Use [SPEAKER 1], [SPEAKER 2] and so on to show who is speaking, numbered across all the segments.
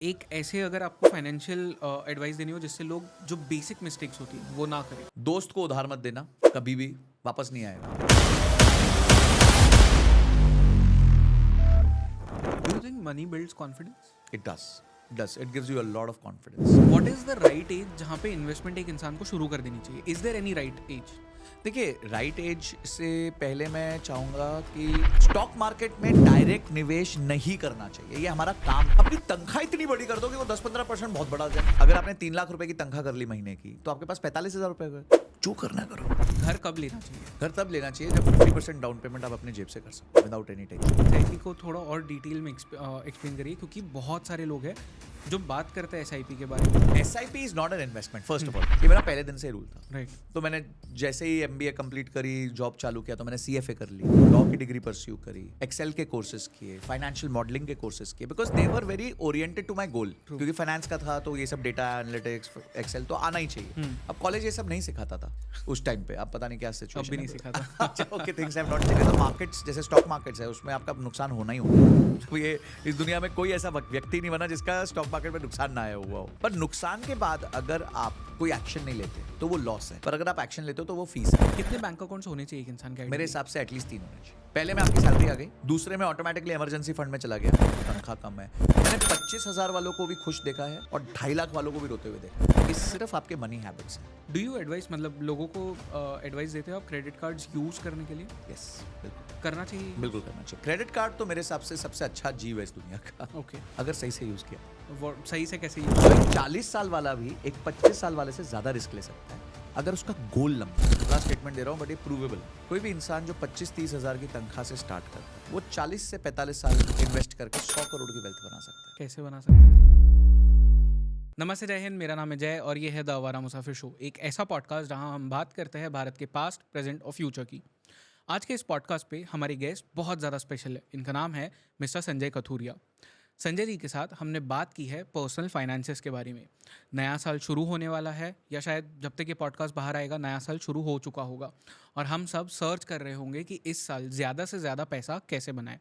[SPEAKER 1] एक ऐसे अगर आपको फाइनेंशियल एडवाइस देनी हो जिससे लोग जो बेसिक मिस्टेक्स होती है वो ना करें।
[SPEAKER 2] दोस्त को उधार मत देना, कभी भी वापस नहीं आएगा।
[SPEAKER 1] Do you think money builds confidence?
[SPEAKER 2] It does it gives you a lot of confidence.
[SPEAKER 1] What is the right age जहाँ पे इन्वेस्टमेंट एक इंसान को शुरू कर देनी चाहिए? Is there any right age?
[SPEAKER 2] देखिए, राइट एज से पहले मैं चाहूंगा कि स्टॉक मार्केट में डायरेक्ट निवेश नहीं करना चाहिए। ये हमारा काम। अपनी तनख्वाह इतनी बड़ी कर दो कि वो 10-15% बहुत बड़ा हो जाए। अगर आपने 3 लाख रुपए की तनख्वाह कर ली महीने की, तो आपके पास 45,000 रुपए गए। जो करना करो।
[SPEAKER 1] घर कब लेना चाहिए?
[SPEAKER 2] घर तब लेना चाहिए जब 50% डाउन पेमेंट आप अपने जेब से कर सकते विदाउट एनी टेंशन।
[SPEAKER 1] एसआईपी को थोड़ा और डिटेल में एक्सप्लेन करिए, क्योंकि बहुत सारे लोग हैं जो बात करते हैं एसआईपी के बारे में।
[SPEAKER 2] SIP is not an investment, first of all. ये मेरा पहले दिन से रूल था।
[SPEAKER 1] राइट।
[SPEAKER 2] तो मैंने जैसे ही MBA कंप्लीट करी, जॉब चालू किया, तो मैंने CFA कर ली, लॉ की डिग्री परस्यू करी, एक्सेल के कोर्सेज किए, फाइनेंशियल मॉडलिंग के कोर्सेज किए, because they were very oriented to my goal. क्योंकि फाइनेंस का था तो ये सब डेटा एनालिटिक्स, एक्सेल तो आना ही चाहिए। अब कॉलेज ये सब नहीं सिखाता था उस टाइम पे। अब पता नहीं क्या सिचुएशन।
[SPEAKER 1] अब भी नहीं सिखाता।
[SPEAKER 2] अच्छा, okay, things have not changed. तो मार्केट्स जैसे स्टॉक मार्केट्स है, उसमें आपका नुकसान होना ही होगा। तो ये इस दुनिया में कोई ऐसा व्यक्ति नहीं बना जिसका स्टॉक मार्केट में नुकसान ना आया हुआ हो। पर नुकसान के बाद अगर आप कोई एक्शन नहीं लेते तो वो लॉस है, पर अगर आप एक्शन लेते हो तो वो फीस है।
[SPEAKER 1] कितने बैंक अकाउंट्स होने चाहिए एक इंसान के?
[SPEAKER 2] मेरे हिसाब से एटलीस्ट 3 होने चाहिए। पहले में आपकी सैलरी आ गई, दूसरे में ऑटोमेटिकली इमरजेंसी फंड में चला गया, तनख्वाह कम है। मैंने 25,000 वालों को भी खुश देखा है और 2.5 लाख वालों को भी रोते हुए देखा है। ये सिर्फ आपके मनी हैबिट्स हैं।
[SPEAKER 1] डू यू एडवाइस, मतलब लोगों को एडवाइस देते हो आप क्रेडिट कार्ड्स यूज करने के लिए?
[SPEAKER 2] यस, बिल्कुल
[SPEAKER 1] करना चाहिए?
[SPEAKER 2] बिल्कुल करना चाहिए। क्रेडिट कार्ड तो मेरे हिसाब से सबसे अच्छा जीव है इस दुनिया का,
[SPEAKER 1] ओके।
[SPEAKER 2] अगर सही से यूज किया।
[SPEAKER 1] सही से कैसे
[SPEAKER 2] तो एक 40 साल वाला भी एक 25 साल वाले से ज्यादा रिस्क ले सकता है अगर उसका गोल लंबा है। बड़ा स्टेटमेंट दे रहा हूँ बट ये प्रूवेबल। कोई भी इंसान जो 25-30 हजार की तनख्वाह से स्टार्ट करता है, वो 40 से 45 साल इन्वेस्ट करके 100 करोड़ की वेल्थ बना सकता है।
[SPEAKER 1] कैसे बना सकते हैं? नमस्ते, जय हिंद। मेरा नाम है जय और ये है द आवारा मुसाफिर शो, एक ऐसा पॉडकास्ट जहां हम बात करते हैं भारत के पास्ट, प्रेजेंट और फ्यूचर की। आज के इस पॉडकास्ट पे हमारे गेस्ट बहुत ज़्यादा स्पेशल है। इनका नाम है मिस्टर संजय कथूरिया। संजय जी के साथ हमने बात की है पर्सनल फाइनेंसेस के बारे में। नया साल शुरू होने वाला है, या शायद जब तक ये पॉडकास्ट बाहर आएगा नया साल शुरू हो चुका होगा, और हम सब सर्च कर रहे होंगे कि इस साल ज़्यादा से ज़्यादा पैसा कैसे बनाएं।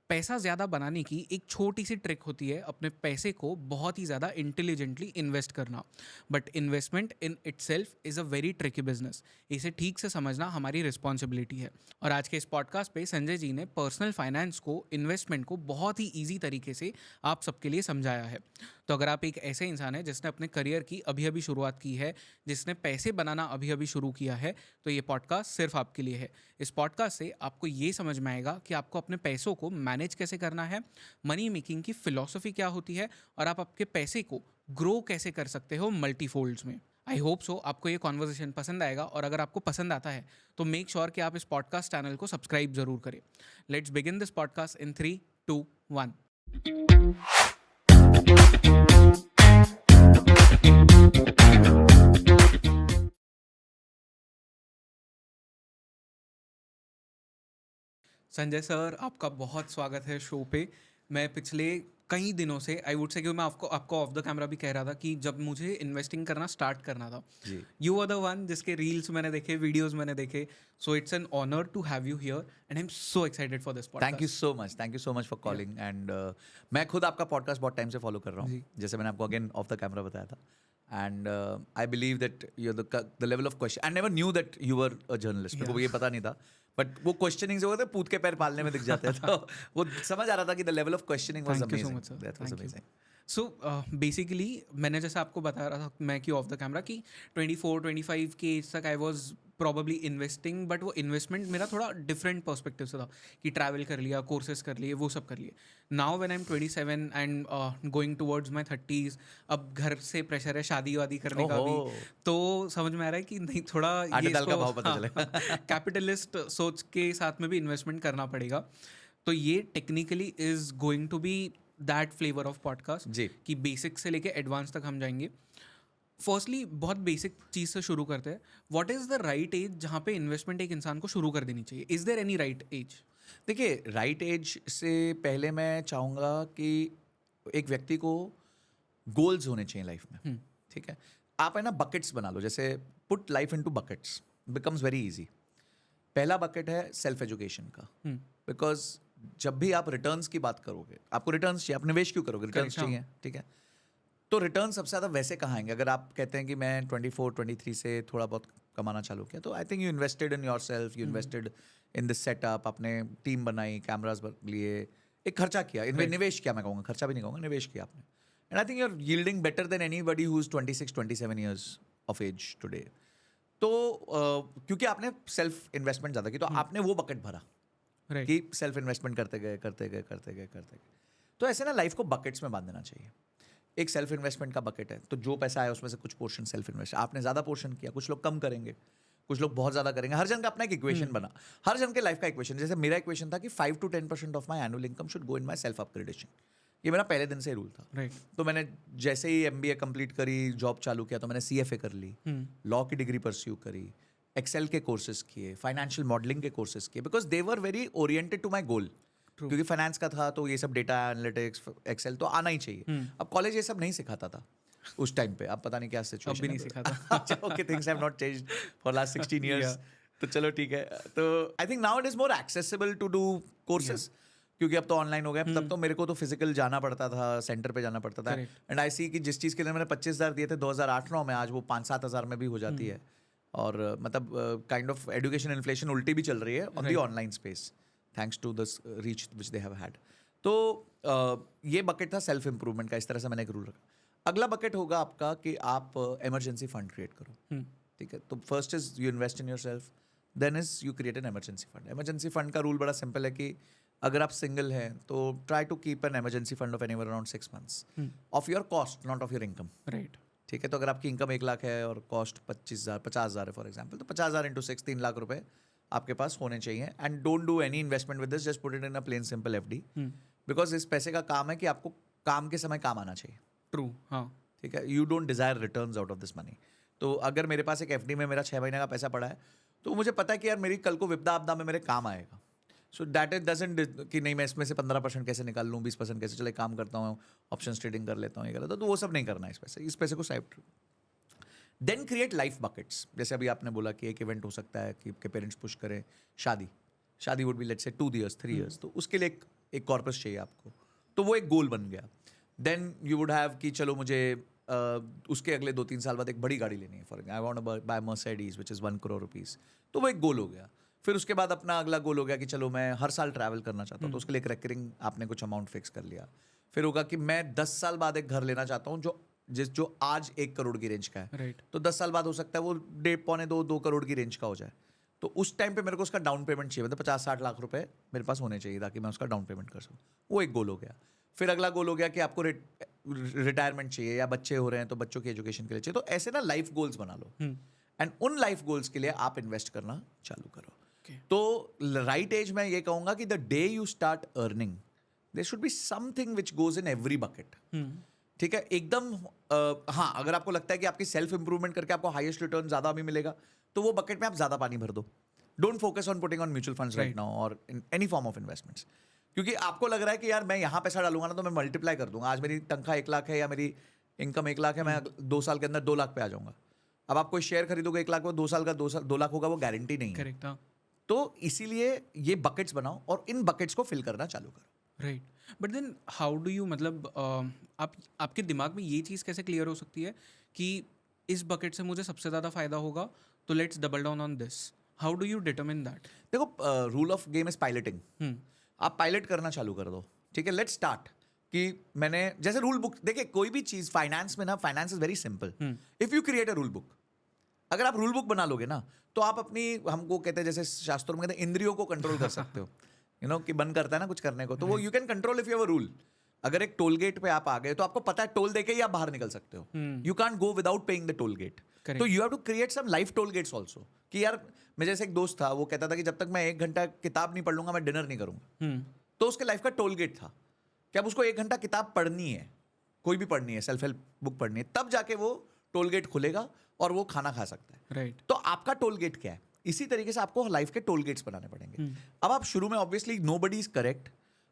[SPEAKER 1] पैसा ज़्यादा बनाने की एक छोटी सी ट्रिक होती है अपने पैसे को बहुत ही ज़्यादा इंटेलिजेंटली इन्वेस्ट करना। But investment in itself is a very tricky business. इसे ठीक से समझना हमारी रिस्पॉन्सिबिलिटी है। और आज के इस पॉडकास्ट पे संजय जी ने पर्सनल फाइनेंस को, इन्वेस्टमेंट को बहुत ही ईजी तरीके से आप सबके लिए समझाया है। तो अगर आप एक ऐसे इंसान हैं जिसने अपने करियर की अभी अभी शुरुआत की है, जिसने पैसे बनाना अभी अभी शुरू किया है, तो ये पॉडकास्ट सिर्फ आपके लिए है। इस पॉडकास्ट से आपको ये समझ में आएगा कि आपको अपने पैसों को मैनेज कैसे करना है, मनी मेकिंग की फिलॉसफी क्या होती है, और आप आपके पैसे को ग्रो कैसे कर सकते हो मल्टीफोल्ड्स में। आई होप सो आपको ये कॉन्वर्सेशन पसंद आएगा, और अगर आपको पसंद आता है तो मेक श्योर कि आप इस पॉडकास्ट चैनल को सब्सक्राइब जरूर करें। Let's begin this podcast in 3, 2, 1। Sanjay sir, आपका बहुत स्वागत है शो पे। मैं पिछले कई दिनों से, आई वुड से, क्योंकि मैं आपको ऑफ द कैमरा भी कह रहा था कि जब मुझे इन्वेस्टिंग करना स्टार्ट करना था,
[SPEAKER 2] जी,
[SPEAKER 1] यू आर द वन जिसके रील्स मैंने देखे, वीडियोस मैंने देखे। So it's an honour to have you here and I am so excited for this
[SPEAKER 2] thank you
[SPEAKER 1] podcast.
[SPEAKER 2] So much for calling. And मैं खुद आपका पॉडकास्ट बहुत टाइम से फॉलो कर रहा हूँ,
[SPEAKER 1] जी।
[SPEAKER 2] जैसे मैंने आपको अगेन ऑफ द कैमरा बताया था। And I believe that you the level of question, I never knew that you were a journalist. मेरे को ये पता नहीं था, बट वो क्वेश्चनिंग से होते पूत के पैर पालने में दिख जाते हैं, तो वो समझ आ रहा था कि the level of questioning was
[SPEAKER 1] thank you so
[SPEAKER 2] amazing.
[SPEAKER 1] Much sir,
[SPEAKER 2] that was
[SPEAKER 1] thank you.
[SPEAKER 2] Amazing.
[SPEAKER 1] So basically मैंने जैसे आपको बता रहा था मैं कि ऑफ द कैमरा कि 24-25 के एज तक I was probably investing, but वो इन्वेस्टमेंट मेरा थोड़ा डिफरेंट पर्सपेक्टिव से था कि ट्रैवल कर लिया, कोर्सेज कर लिए, वो सब कर लिए। Now when I am 27 and going towards my 30s, अब घर से प्रेशर है शादी वादी करने का भी,
[SPEAKER 2] ओहो,
[SPEAKER 1] तो समझ में आ रहा है कि नहीं, थोड़ा
[SPEAKER 2] आटे
[SPEAKER 1] ये
[SPEAKER 2] दाल का
[SPEAKER 1] इसको
[SPEAKER 2] भाव पता चलेगा।
[SPEAKER 1] कैपिटलिस्ट सोच के साथ में भी इन्वेस्टमेंट करना पड़ेगा। तो ये technically is going to be that flavour of podcast
[SPEAKER 2] जी,
[SPEAKER 1] कि बेसिक से लेके एडवांस तक हम जाएंगे। फर्स्टली बहुत बेसिक चीज़ से शुरू करते हैं। What is the right age जहाँ पे इन्वेस्टमेंट एक इंसान को शुरू कर देनी चाहिए? Is there any right age?
[SPEAKER 2] देखिए, राइट एज से पहले मैं चाहूँगा कि एक व्यक्ति को गोल्स होने चाहिए लाइफ में। ठीक है, आप है ना बकेट्स बना लो, जैसे put life into buckets, becomes very easy. पहला बकेट है सेल्फ एजुकेशन का, बिकॉज जब भी आप रिटर्न्स की बात करोगे, आपको रिटर्न्स चाहिए, आप निवेश क्यों करोगे? रिटर्न्स
[SPEAKER 1] Correct,
[SPEAKER 2] चाहिए, ठीक है। तो रिटर्न सबसे ज़्यादा वैसे कहाँ आएंगे? अगर आप कहते हैं कि मैं 24-23 से थोड़ा बहुत कमाना चालू किया, तो I think you invested in your self, you invested in this setup, आपने टीम बनाई, कैमराज लिए, एक खर्चा किया, निवेश किया, मैं कहूँगा खर्चा भी नहीं कहूँगा, निवेश किया आपने। And I think you are yielding better than anybody who is 26-27 years of age today. तो क्योंकि आपने सेल्फ इन्वेस्टमेंट ज़्यादा की, तो आपने वो बकेट भरा
[SPEAKER 1] राइट
[SPEAKER 2] कि सेल्फ इन्वेस्टमेंट करते गए। तो ऐसे ना लाइफ को बकेट्स में बांध देना चाहिए। एक सेल्फ इन्वेस्टमेंट का बकेट है, तो जो पैसा आया उसमें से कुछ पोर्शन सेल्फ इन्वेस्ट, आपने ज़्यादा पोर्शन किया, कुछ लोग कम करेंगे, कुछ लोग बहुत ज़्यादा करेंगे। हर जन का अपना एक इक्वेशन बना, हर जन के लाइफ का इक्वेशन। जैसे मेरा इक्वेशन था कि 5 to 10% of my annual income should go in my self upgradation. ये मेरा पहले दिन से रूल था।
[SPEAKER 1] राइट
[SPEAKER 2] तो मैंने जैसे ही MBA कंप्लीट करी, जॉब चालू किया, तो मैंने CFA कर ली, लॉ की डिग्री परस्यू करी, एक्सेल के कोर्सेज किए, फाइनेंशियल मॉडलिंग के कोर्सेज किए, because they were very oriented to my goal. क्योंकि फाइनेंस का था, तो ये सब डेटा एनालिटिक्स, एक्सेल तो आना ही चाहिए। अब कॉलेज ये सब नहीं सिखाता था उस टाइम पे, अब पता नहीं क्या सिचुएशन,
[SPEAKER 1] अब भी नहीं सिखाता।
[SPEAKER 2] Okay, things have not changed for last 16 years. तो चलो ठीक है। तो I think now it is more accessible to do courses, क्योंकि अब तो ऑनलाइन हो गया। तब तो मेरे को तो फिजिकल जाना पड़ता था, सेंटर पे जाना पड़ता था। एंड आई सी कि जिस चीज़ के लिए मैंने 25,000 दिए थे 2008-9 में, आज वो 5-7 हज़ार में भी हो जाती है। और मतलब काइंड ऑफ एजुकेशन इन्फ्लेशन उल्टी भी चल रही है on the online space, thanks to this reach which they have had. तो ये बकेट था सेल्फ इंप्रूवमेंट का, इस तरह से मैंने एक रूल रखा। अगला बकेट होगा आपका कि आप इमरजेंसी फंड क्रिएट करो, ठीक है। तो first is you invest in yourself, then is you create an emergency fund. Emergency fund का रूल बड़ा सिंपल है कि अगर आप सिंगल हैं तो try to keep an emergency fund of anywhere around 6 months of your cost, not of your income.
[SPEAKER 1] Right
[SPEAKER 2] ठीक है। तो अगर आपकी इनकम 1 लाख है और कॉस्ट 50,000 है फॉर एग्जाम्पल, तो 50,000 इंटू 6, 3 लाख रुपए आपके पास होने चाहिए। And don't do any investment with this, just put it in a plain simple FD, because इस पैसे का काम है कि आपको काम के समय काम आना चाहिए।
[SPEAKER 1] ट्रू, हाँ
[SPEAKER 2] ठीक है। You don't Dzire returns out of this money. तो अगर मेरे पास एक FD में मेरा 6 महीने का पैसा पड़ा है, तो मुझे पता है कि यार मेरी कल को विपदा आपदा में मेरे काम आएगा। सो दैट इट डजंट कि नहीं मैं इसमें से 15% कैसे निकाल लूँ, 20% कैसे, चले काम करता हूँ, ऑप्शन ट्रेडिंग कर लेता हूँ, ये गलत। तो वो सब नहीं करना है। इस पैसे को side. Then create life buckets. जैसे अभी आपने बोला कि एक इवेंट हो सकता है कि आपके पेरेंट्स पुश करें, शादी would be let's say 2 years 3 years, तो उसके लिए एक कॉर्पस चाहिए आपको, तो वो एक गोल बन गया। देन यू वुड हैव कि चलो मुझे उसके अगले 2-3 साल बाद एक बड़ी गाड़ी लेनी है, for example I want to buy Mercedes which is 1 crore rupees, तो वो एक गोल हो गया। फिर उसके बाद अपना अगला गोल हो गया कि चलो मैं हर साल ट्रैवल करना चाहता हूँ, तो उसके लिए एक रेकरिंग आपने कुछ अमाउंट फिक्स कर लिया। फिर होगा कि मैं 10 साल बाद एक घर लेना चाहता हूँ जो आज 1 करोड़ की रेंज का है,
[SPEAKER 1] राइट
[SPEAKER 2] तो 10 साल बाद हो सकता है वो 1.5-2 करोड़ की रेंज का हो जाए। तो उस टाइम पे मेरे को उसका डाउन पेमेंट चाहिए, मतलब 50-60 लाख रुपए मेरे पास होने चाहिए ताकि मैं उसका डाउन पेमेंट कर सकूँ। वो एक गोल हो गया। फिर अगला गोल हो गया कि आपको रिटायरमेंट चाहिए या बच्चे हो रहे हैं तो बच्चों की एजुकेशन के लिए चाहिए। तो ऐसे ना लाइफ गोल्स बना लो, एंड उन लाइफ गोल्स के लिए आप इन्वेस्ट करना चालू करो। तो राइट एज में ये कहूंगा कि the day you start earning there should be something which goes in every bucket. ठीक है, एकदम हाँ, अगर आपको लगता है कि आपकी सेल्फ इंप्रूवमेंट करके आपको हाईएस्ट रिटर्न ज्यादा भी मिलेगा, तो वो बकेट में आप ज्यादा पानी भर दो। Don't focus on putting on mutual funds right now और in any form of investments, क्योंकि आपको लग रहा है कि यार मैं यहाँ पैसा डालूंगा ना तो मैं मल्टीप्लाई कर दूंगा। आज मेरी तनख्वाह 1 लाख है या मेरी इनकम 1 लाख है, मैं 2 साल के अंदर 2 लाख पे आ जाऊंगा। अब आप कोई शेयर खरीदोगे 1 लाख में, 2 साल का 2 लाख होगा, वो गारंटी नहीं है।
[SPEAKER 1] करेक्ट, हाँ
[SPEAKER 2] तो इसीलिए ये बकेट्स बनाओ और इन बकेट्स को फिल करना चालू करो।
[SPEAKER 1] Right. But then how do you, मतलब आपके दिमाग में ये चीज़ कैसे क्लियर हो सकती है कि इस बकेट से मुझे सबसे ज़्यादा फायदा होगा, तो let's double down on this. How do you determine that?
[SPEAKER 2] देखो, rule of game is piloting. आप पायलट करना चालू कर दो। ठीक है, लेट्स स्टार्ट कि मैंने जैसे रूल बुक, देखिए कोई भी चीज फाइनेंस में ना, finance is very simple. If you create a rule book, अगर आप रूल बुक बना लोगे ना, तो आप अपनी, हमको कहते हैं जैसे शास्त्रों में कहते हैं, इंद्रियों को कंट्रोल कर सकते हो। यू नो कि मन करता है ना कुछ करने को, तो वो you can control if you have a rule. अगर एक टोल गेट पे आप आ गए तो आपको पता है टोल देके ही आप बाहर निकल सकते हो। You can't go without paying the toll gate. तो you have to create some life toll gates also. कि यार मेरे जैसे एक दोस्त था, वो कहता था कि जब तक मैं 1 घंटा किताब नहीं पढ़ लूंगा मैं डिनर नहीं करूंगा। तो उसके लाइफ का टोल गेट था कि अब उसको 1 घंटा किताब पढ़नी है, कोई भी पढ़नी है, सेल्फ हेल्प बुक पढ़नी है, तब जाके वो टोल गेट खुलेगा और वो खाना खा सकता है।
[SPEAKER 1] राइट।
[SPEAKER 2] तो आपका टोल गेट क्या है? इसी तरीके से आपको लाइफ के टोल गेट्स बनाने पड़ेंगे। अब आप शुरू में ऑब्वियसली नोबडी इज करेक्ट,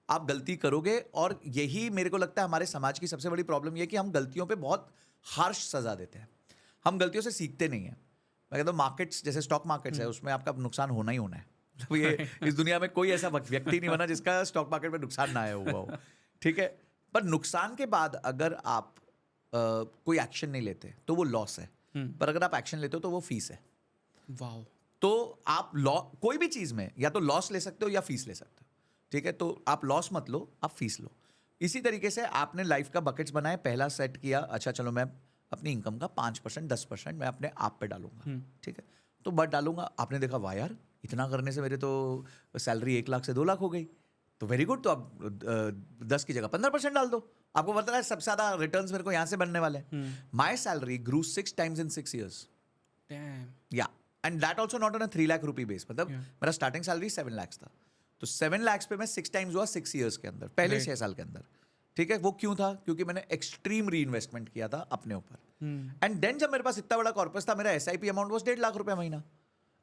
[SPEAKER 2] आप गलती करोगे, और यही मेरे को लगता है हमारे समाज की सबसे बड़ी प्रॉब्लम ये कि हम गलतियों पे बहुत हार्श सजा देते हैं। हम गलतियों से सीखते नहीं हैं। मैं कहता हूँ मार्केट्स, जैसे स्टॉक मार्केट्स है, उसमें आपका नुकसान होना ही होना है। मतलब ये इस दुनिया में कोई ऐसा व्यक्ति नहीं बना जिसका स्टॉक मार्केट में नुकसान ना आया हुआ हो, ठीक है। पर नुकसान के बाद अगर आप कोई एक्शन नहीं लेते तो वो लॉस है, पर अगर आप एक्शन लेते हो तो वो फीस है।
[SPEAKER 1] वाओ।
[SPEAKER 2] तो आप कोई भी चीज में या तो लॉस ले सकते हो या फीस ले सकते हो, ठीक है। तो आप लॉस मत लो, आप फीस लो। इसी तरीके से आपने लाइफ का बकेट्स बनाए, पहला सेट किया, अच्छा चलो मैं अपनी इनकम का 5% 10% मैं अपने आप पे डालूंगा, ठीक है। तो बट डालूंगा, आपने देखा वाह यार इतना करने से मेरे तो सैलरी 1 लाख से 2 लाख हो गई, तो वेरी गुड, तो आप 10 की जगह 15% डाल दो। आपको पता है सबसे ज्यादा रिटर्न्स मेरे को यहाँ से बनने वाले हैं। My salary grew 6 times in 6 years, या and that also not on a 3 lakh rupee base. मतलब मेरा स्टार्टिंग सैलरी 7 lakhs था, तो 7 lakhs पे मैं 6 times हुआ 6 years के अंदर, पहले 6 साल के अंदर, ठीक है। वो क्यों था? क्योंकि मैंने एक्सट्रीम री इन्वेस्टमेंट किया था अपने ऊपर। एंड देन जब मेरे पास इतना बड़ा कॉर्पस था, मेरा SIP अमाउंट वॉज 1.5 लाख रुपए महीना।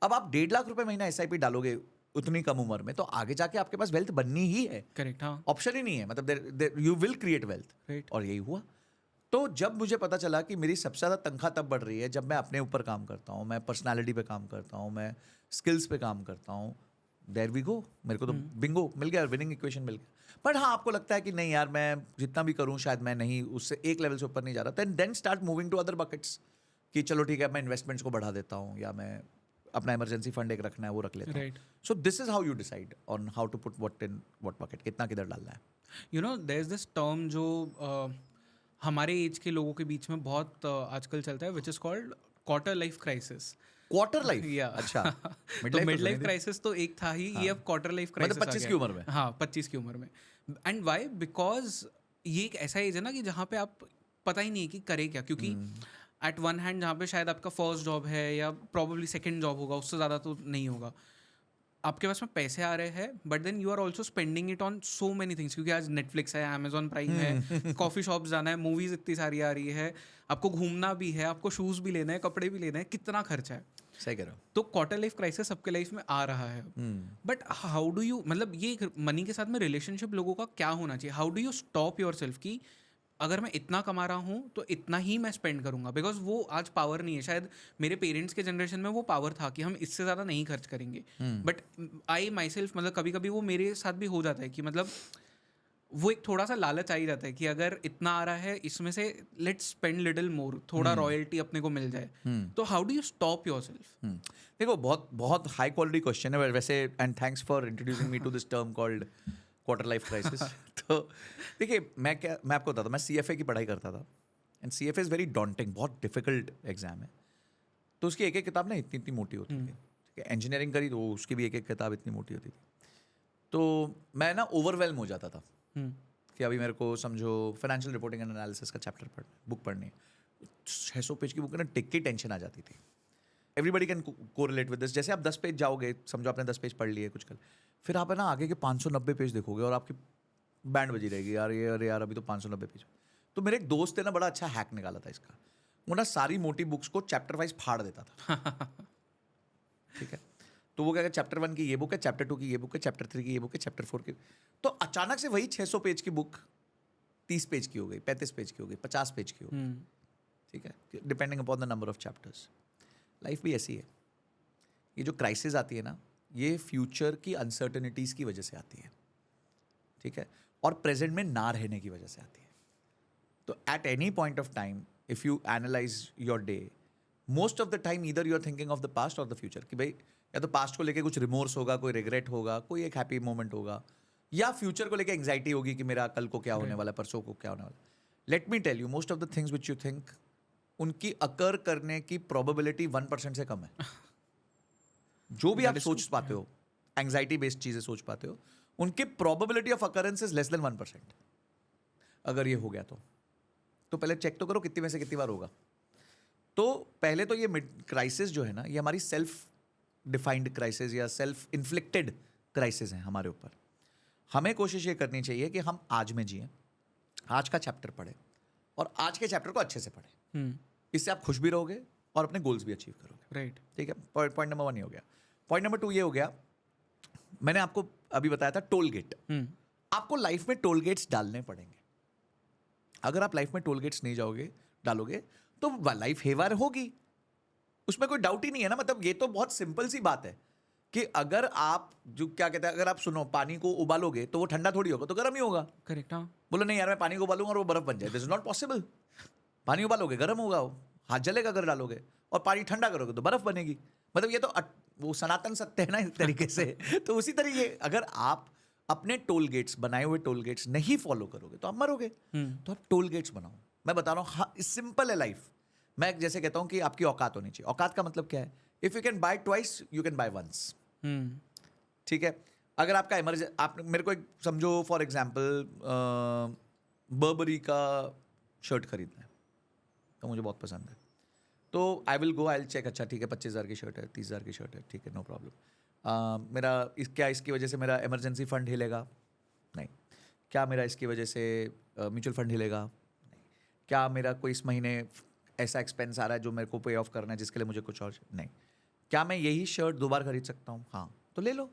[SPEAKER 2] अब आप 1.5 लाख रुपए महीना SIP डालोगे उतनी कम उम्र में, तो आगे जाके आपके पास वेल्थ बननी ही है।
[SPEAKER 1] करेक्ट, हाँ।
[SPEAKER 2] ऑप्शन ही नहीं है, मतलब you will create wealth.
[SPEAKER 1] Right.
[SPEAKER 2] और यही हुआ। तो जब मुझे पता चला कि मेरी सबसे ज़्यादा तनख्वाह तब बढ़ रही है जब मैं अपने ऊपर काम करता हूँ, मैं पर्सनालिटी पे काम करता हूँ, मैं स्किल्स पे काम करता हूँ, देयर वी गो, मेरे को तो बिंगो मिल गया, विनिंग इक्वेशन मिल गया। बट हाँ, आपको लगता है कि नहीं यार मैं जितना भी करूँ शायद मैं नहीं उससे एक लेवल से ऊपर नहीं जा रहा, then start moving to other buckets कि चलो ठीक है मैं इन्वेस्टमेंट्स को बढ़ा देता हूँ, या मैं अपना इमरजेंसी फंड एक रखना है वो रख लेता हूँ। So this is how you decide on how to put what in what bucket, कितना किधर डालना है।
[SPEAKER 1] You know there is this term जो हमारे एज के लोगों के बीच में बहुत आजकल चलता है, which is called quarter life crisis.
[SPEAKER 2] Quarter life,
[SPEAKER 1] या
[SPEAKER 2] अच्छा।
[SPEAKER 1] तो मिड लाइफ क्राइसिस तो एक था ही, ये अब क्वार्टर लाइफ क्राइसिस
[SPEAKER 2] मतलब 25 की उम्र में।
[SPEAKER 1] हाँ, 25 की उम्र में। And why? बिकॉज ये एक ऐसा एज है ना कि जहाँ पे आप पता ही नहीं है कि करे क्या, क्योंकि एट वन हैंड जहाँ पे शायद आपका फर्स्ट जॉब है या प्रॉब्ली सेकंड जॉब होगा, उससे ज़्यादा तो नहीं होगा, आपके पास में पैसे आ रहे हैं, but then you are also spending it on so many things, क्योंकि आज नेटफ्लिक्स है, अमेजॉन प्राइम है, कॉफ़ी शॉप्स जाना है, मूवीज़ इतनी सारी आ रही है, आपको घूमना भी है, आपको शूज़ भी लेना है, कपड़े भी लेना है, कितना खर्चा है।
[SPEAKER 2] सही कह रहे हो।
[SPEAKER 1] तो क्वार्टर लाइफ क्राइसिस सबके लाइफ में आ रहा है। बट हाउ डू यू, मतलब ये मनी के साथ में रिलेशनशिप लोगों का क्या होना चाहिए? How do you stop your self कि अगर मैं इतना कमा रहा हूँ तो इतना ही मैं स्पेंड करूँगा? बिकॉज वो आज पावर नहीं है। शायद मेरे पेरेंट्स के जनरेशन में वो पावर था कि हम इससे ज़्यादा नहीं खर्च करेंगे, बट आई माई सेल्फ, मतलब कभी कभी वो मेरे साथ भी हो जाता है कि मतलब वो एक थोड़ा सा लालच आ ही जाता है कि अगर इतना आ रहा है इसमें से लेट्स स्पेंड लिटिल मोर, थोड़ा रॉयल्टी अपने को मिल जाए। तो how do you stop yourself?
[SPEAKER 2] देखो बहुत बहुत हाई क्वालिटी क्वेश्चन है वैसे, and thanks for introducing me to this term called quarter life crisis. तो देखिए मैं आपको बताता हूँ, मैं CFA की पढ़ाई करता था, and CFA is very daunting, बहुत डिफिकल्ट एग्जाम है। तो उसकी एक एक किताब ना इतनी इतनी मोटी होती थी, ठीक है। इंजीनियरिंग करी तो उसकी भी एक एक किताब इतनी मोटी होती थी। तो मैं ना ओवरवेलम हो जाता था कि अभी मेरे को समझो फाइनेंशियल रिपोर्टिंग एंड एनालिसिस का चैप्टर बुक पढ़नी है, 600 पेज की बुक है ना, टिक की टेंशन आ जाती थी। Everybody can correlate with this. जैसे आप 10 पेज जाओगे, समझो आपने 10 पेज पढ़ लिए कुछ कल, फिर आप है ना आगे के 590 पेज देखोगे और आपकी बैंड बजी रहेगी, यार ये अरे यार अभी तो 590 पेज। तो मेरे एक दोस्त ने ना बड़ा अच्छा हैक निकाला था इसका, वो ना सारी मोटी बुक्स को चैप्टर वाइज फाड़ देता था। ठीक है, तो वो क्या कहता, चैप्टर 1 की ये बुक है, चैप्टर 2 की ये बुक है, चैप्टर 3 की ये बुक है, चैप्टर 4 की। तो अचानक से वही 600 पेज की बुक 30 पेज की हो गई, 35 पेज की हो गई, 50 पेज की हो गई। ठीक है, depending upon the number of chapters. Life भी ऐसी है, ये जो क्राइसिस आती है ना, ये फ्यूचर की अनसर्टनिटीज़ की वजह से आती है, ठीक है, और प्रेजेंट में ना रहने की वजह से आती है। तो at any point of time if you analyse your day, most of the time either you are thinking of the past और द फ्यूचर, कि भाई या तो पास्ट को लेके कुछ रिमोर्स होगा, कोई रिग्रेट होगा, कोई एक हैप्पी मोमेंट होगा, या फ्यूचर को लेके एंग्जाइटी होगी कि मेरा कल को क्या होने वाला है, परसों को क्या होने वाला है। Let me tell you, most of the things which you think, उनकी अकर करने की प्रोबेबिलिटी 1% से कम है। जो भी आप सोच पाते हो, एंग्जाइटी बेस्ड चीजें सोच पाते हो, उनकी probability of occurrence is less than 1%। अगर ये हो गया तो पहले चेक तो करो कितनी में से कितनी बार होगा। तो पहले तो ये क्राइसिस जो है ना, ये हमारी सेल्फ डिफाइंड क्राइसिस या सेल्फ इन्फ्लिक्टेड क्राइसिस है हमारे ऊपर। हमें कोशिश ये करनी चाहिए कि हम आज में जिए, आज का चैप्टर पढ़े और आज के चैप्टर को अच्छे से पढ़े। इससे आप खुश भी रहोगे और अपने गोल्स भी अचीव करोगे।
[SPEAKER 1] राइट,
[SPEAKER 2] ठीक है, पॉइंट नंबर 1 ये हो गया। पॉइंट नंबर 2 ये हो गया, मैंने आपको अभी बताया था टोल गेट। आपको लाइफ में टोल गेट्स डालने पड़ेंगे। अगर आप लाइफ में टोल गेट्स नहीं डालोगे तो लाइफ हेवार होगी, उसमें कोई डाउट ही नहीं है ना। मतलब ये तो बहुत सिंपल सी बात है कि अगर आप जो क्या कहते हैं, अगर आप सुनो पानी को उबालोगे तो वो ठंडा थोड़ी होगा, तो गर्म ही होगा.
[SPEAKER 1] करेक्ट. हाँ.
[SPEAKER 2] बोलो नहीं यार मैं पानी को उबालूंगा और वो बर्फ बन जाए, दिस इज नॉट पॉसिबल. पानी उबालोगे गर्म होगा, वो हाथ जलेगा अगर डालोगे, और पानी ठंडा करोगे तो बर्फ बनेगी. मतलब ये तो वो सनातन सत्य है ना एक तरीके से. तो उसी तरीके अगर आप अपने टोल गेट्स, बनाए हुए टोल गेट्स नहीं फॉलो करोगे तो आप मरोगे. तो आप टोल गेट्स बनाओ. मैं बता रहा हूँ, हाँ सिंपल है लाइफ. मैं जैसे कहता हूँ कि आपकी औकात होनी चाहिए. औकात का मतलब क्या है? If you can buy twice you can buy once. ठीक है. अगर आपका इमरजेंसी, आप मेरे को एक समझो फॉर एग्जांपल बर्बरी का शर्ट खरीदना है, तो मुझे बहुत पसंद है, तो I will go, I will check. अच्छा ठीक है, 25,000 की शर्ट है, 30,000 की शर्ट है, ठीक है, नो प्रॉब्लम. मेरा क्या इसकी वजह से मेरा इमरजेंसी फंड हिलेगा? नहीं. क्या मेरा इसकी वजह से म्यूचुअल फंड हिलेगा? नहीं. क्या मेरा कोई इस महीने ऐसा एक्सपेंस आ रहा है जो मेरे को पे ऑफ करना है जिसके लिए मुझे कुछ और? नहीं. क्या मैं यही शर्ट 2 बार खरीद सकता हूँ? हाँ, तो ले लो.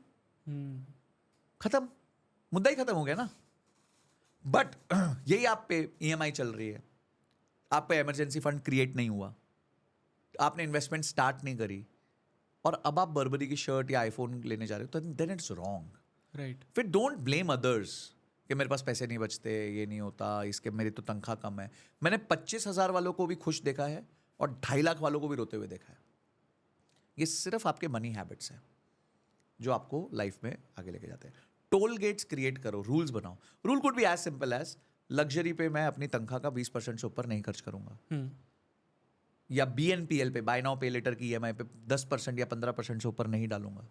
[SPEAKER 2] खत्म, मुद्दा ही खत्म हो गया ना. बट यही आप पे ईएमआई चल रही है, आप पे इमरजेंसी फंड क्रिएट नहीं हुआ, आपने इन्वेस्टमेंट स्टार्ट नहीं करी, और अब आप बर्बरी की शर्ट या आईफोन लेने जा रहे हो, तो देन इट्स रॉन्ग.
[SPEAKER 1] राइट.
[SPEAKER 2] फिर डोंट ब्लेम अदर्स कि मेरे पास पैसे नहीं बचते, ये नहीं होता, इसके मेरी तो तनख्वाह कम है. मैंने 25,000 वालों को भी खुश देखा है और 2.5 लाख वालों को भी रोते हुए देखा है. ये सिर्फ आपके मनी हैबिट्स हैं जो आपको लाइफ में आगे लेके जाते हैं. टोल गेट्स क्रिएट करो, रूल्स बनाओ. Rule could be as simple as luxury पे मैं अपनी तनख्वाह का 20% से ऊपर नहीं खर्च करूंगा, या BNPL पे, बाय नाउ पे लेटर की EMI पे 10% या 15% से ऊपर नहीं डालूंगा.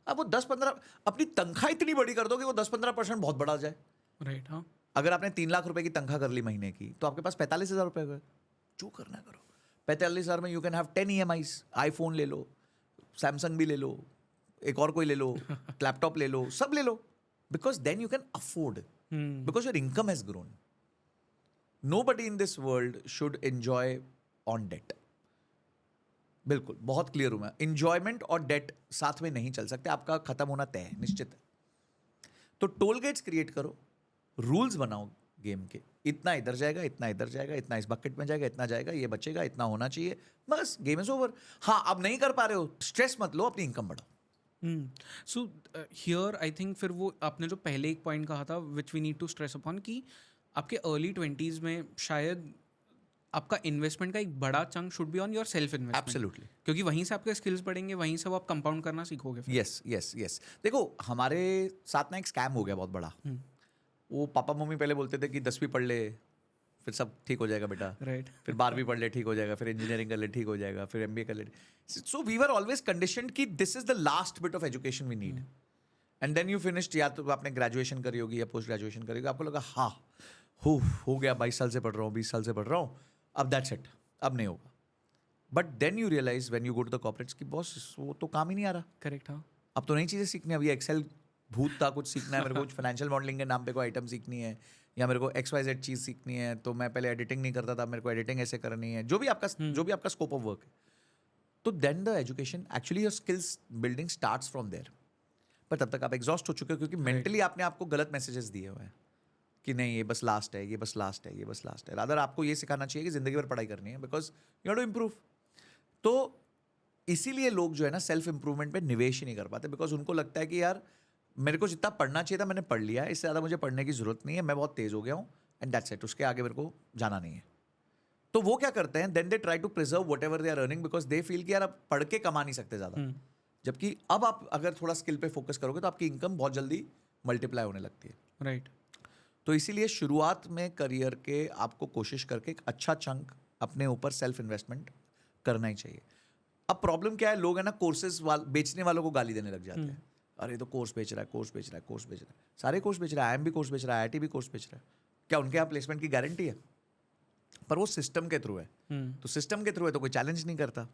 [SPEAKER 2] अब वो 10-15, अपनी तनख्वाह इतनी बड़ी कर दो कि वो 10-15% बहुत बड़ा जाए.
[SPEAKER 1] राइट. हाँ.
[SPEAKER 2] अगर आपने 3 लाख रुपए की तनख्वाह कर ली महीने की, तो आपके पास 45,000 रुपए गए. जो करना करो. 45,000 में you can have 10 EMIs. IPhone ले लो, सैमसंग भी ले लो, एक और कोई ले लो, लैपटॉप ले लो, सब ले लो. Because then you can afford, because your income has grown. Nobody in this world should enjoy on debt. बिल्कुल, बहुत क्लियर हूं मैं. इंजॉयमेंट और डेट साथ में नहीं चल सकते, आपका खत्म होना तय है, निश्चित है. तो टोल गेट्स क्रिएट करो, रूल्स बनाओ गेम के. इतना इधर जाएगा, इतना इधर जाएगा, इतना इस बकेट में जाएगा, इतना जाएगा, ये बचेगा, इतना होना चाहिए, बस गेम इज ओवर. हाँ, अब नहीं कर पा रहे हो, स्ट्रेस मत लो, अपनी इनकम बढ़ाओ.
[SPEAKER 1] सो हियर आई थिंक फिर वो आपने जो पहले एक पॉइंट कहा था which we need to stress upon, कि आपके अर्ली 20s में शायद आपका इन्वेस्टमेंट का एक बड़ा chunk should be on your self investment.
[SPEAKER 2] Absolutely.
[SPEAKER 1] क्योंकि वहीं से आपके स्किल्स बढ़ेंगे, वहीं से वो आप कंपाउंड करना सीखोगे.
[SPEAKER 2] Yes yes yes. देखो हमारे साथ ना एक स्कैम हो गया बहुत बड़ा. वो पापा मम्मी पहले बोलते थे कि 10वीं पढ़ ले फिर सब ठीक हो जाएगा बेटा,
[SPEAKER 1] राइट.
[SPEAKER 2] फिर 12वीं पढ़ ले ठीक हो जाएगा, फिर इंजीनियरिंग कर ले ठीक हो जाएगा, फिर MBA कर ले. So we were always conditioned कि this is the last bit of education we need. And then you finished, या तो आपने ग्रेजुएशन करी होगी या पोस्ट ग्रेजुएशन करी होगी, आपको लगा हाँ हो गया, 22 साल से पढ़ रहा हूँ, 20 साल से पढ़ रहा हूँ, अब दैट्स इट, अब नहीं होगा. But then you realise when you go to the corporates कि बॉस वो तो काम ही नहीं आ रहा.
[SPEAKER 1] करेक्ट. हाँ.
[SPEAKER 2] अब तो नई चीज़ें सीखनी है. अभी एक्सेल भूत था, कुछ सीखना है मेरे को, कुछ फाइनेंशियल मॉडलिंग के नाम पे कोई आइटम सीखनी है, या मेरे को XYZ चीज़ सीखनी है. तो मैं पहले एडिटिंग नहीं करता था, मेरे को एडिटिंग ऐसे करनी है, जो भी आपका स्कोप ऑफ वर्क है. तो then the education actually your skills building starts from there. पर तब तक आप एग्जॉस्ट हो चुके हो, क्योंकि मेंटली आपने आपको गलत मैसेजेस दिए हुए हैं कि नहीं ये बस लास्ट है, ये बस लास्ट है, ये बस लास्ट है. रादर आपको ये सिखाना चाहिए कि जिंदगी भर पढ़ाई करनी है, because you have to improve. तो इसीलिए लोग जो है ना सेल्फ इंप्रूवमेंट पे निवेश ही नहीं कर पाते, बिकॉज उनको लगता है कि यार मेरे को जितना पढ़ना चाहिए था मैंने पढ़ लिया है, इससे ज़्यादा मुझे पढ़ने की जरूरत नहीं है, मैं बहुत तेज हो गया हूँ, एंड दैट्स इट, उसके आगे मेरे को जाना नहीं है. तो वो क्या करते हैं, then they try to preserve whatever they are earning, because they feel कि यार अब पढ़ के कमा नहीं सकते ज़्यादा. जबकि अब आप अगर थोड़ा स्किल पे फोकस करोगे तो आपकी इनकम बहुत जल्दी मल्टीप्लाई होने लगती है.
[SPEAKER 1] राइट.
[SPEAKER 2] तो इसीलिए शुरुआत में करियर के आपको कोशिश करके एक अच्छा चंक अपने ऊपर सेल्फ इन्वेस्टमेंट करना ही चाहिए. अब प्रॉब्लम क्या है, लोग है ना कोर्सेज बेचने वालों को गाली देने लग जाते हैं. अरे तो कोर्स बेच रहा है, कोर्स बेच रहा है, कोर्स बेच रहा है. सारे कोर्स बेच रहा है, IIM भी कोर्स बेच रहा है, IIT भी कोर्स बेच रहा है. क्या उनके यहाँ प्लेसमेंट की गारंटी है? पर वो सिस्टम के थ्रू है. तो सिस्टम के थ्रू है तो कोई चैलेंज नहीं करता.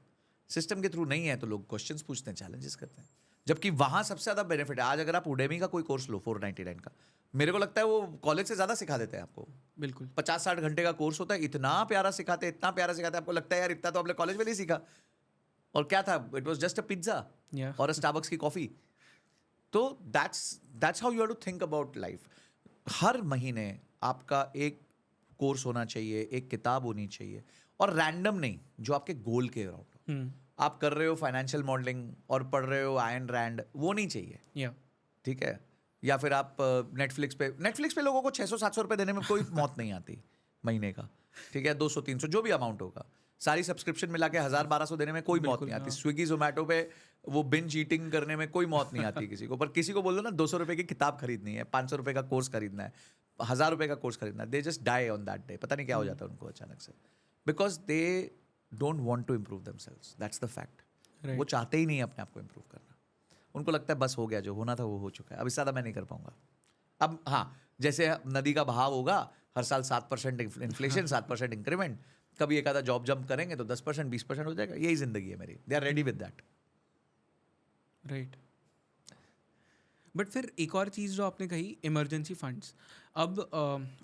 [SPEAKER 2] सिस्टम के थ्रू नहीं है तो लोग क्वेश्चंस पूछते हैं, चैलेंजेस करते हैं. जबकि वहाँ सबसे ज़्यादा बेनिफिट है. आज अगर आप उडेमी का कोई कोर्स लो 499 का, मेरे को लगता है वो कॉलेज से ज़्यादा सिखा देते हैं आपको.
[SPEAKER 1] बिल्कुल.
[SPEAKER 2] 50-60 घंटे का कोर्स होता है, इतना प्यारा सिखाते हैं, इतना प्यारा सिखाते हैं, आपको लगता है यार इतना तो आपने कॉलेज में नहीं सीखा. और क्या था, it was just a pizza और स्टारबक्स की कॉफ़ी. तो that's how you have to think about life. हर महीने आपका एक कोर्स होना चाहिए, एक किताब होनी चाहिए, और रैंडम नहीं, जो आपके गोल के अराउंड हो. आप कर रहे हो फाइनेंशियल मॉडलिंग और पढ़ रहे हो आयन रैंड, वो नहीं चाहिए,
[SPEAKER 1] या
[SPEAKER 2] ठीक है। या फिर आप नेटफ्लिक्स पे लोगों को 600-700 रुपये देने में कोई मौत नहीं आती महीने का, ठीक है, 200-300 जो भी अमाउंट होगा, सारी सब्सक्रिप्शन मिला के 1000-1200 देने में कोई मौत
[SPEAKER 1] बिल्कुल,
[SPEAKER 2] नहीं आती।
[SPEAKER 1] हाँ।
[SPEAKER 2] स्विगी जोमेटो पे वो बिंज ईटिंग करने में कोई मौत नहीं आती किसी को। पर किसी को बोल दो ना 200 रुपये की किताब खरीदनी है, 500 रुपये का कोर्स खरीदना है, 1000 रुपये का कोर्स खरीदना है, they just die on that day. पता नहीं क्या हो जाता है उनको अचानक से, because they don't want to improve themselves, that's the fact.
[SPEAKER 1] Right.
[SPEAKER 2] वो चाहते ही नहीं अपने आप को इम्प्रूव करना। उनको लगता है बस हो गया, जो होना था वो हो चुका है, अब इससे ज़्यादा मैं नहीं कर पाऊंगा। अब हाँ, जैसे नदी का बहाव होगा, हर साल 7% इन्फ्लेशन, 7% इंक्रीमेंट, कभी एक आधा जॉब जंप करेंगे तो 10% 20% हो जाएगा। यही जिंदगी है मेरी, they are ready with that.
[SPEAKER 1] Right. But फिर एक और चीज़ जो आपने कही, इमरजेंसी फंड्स। अब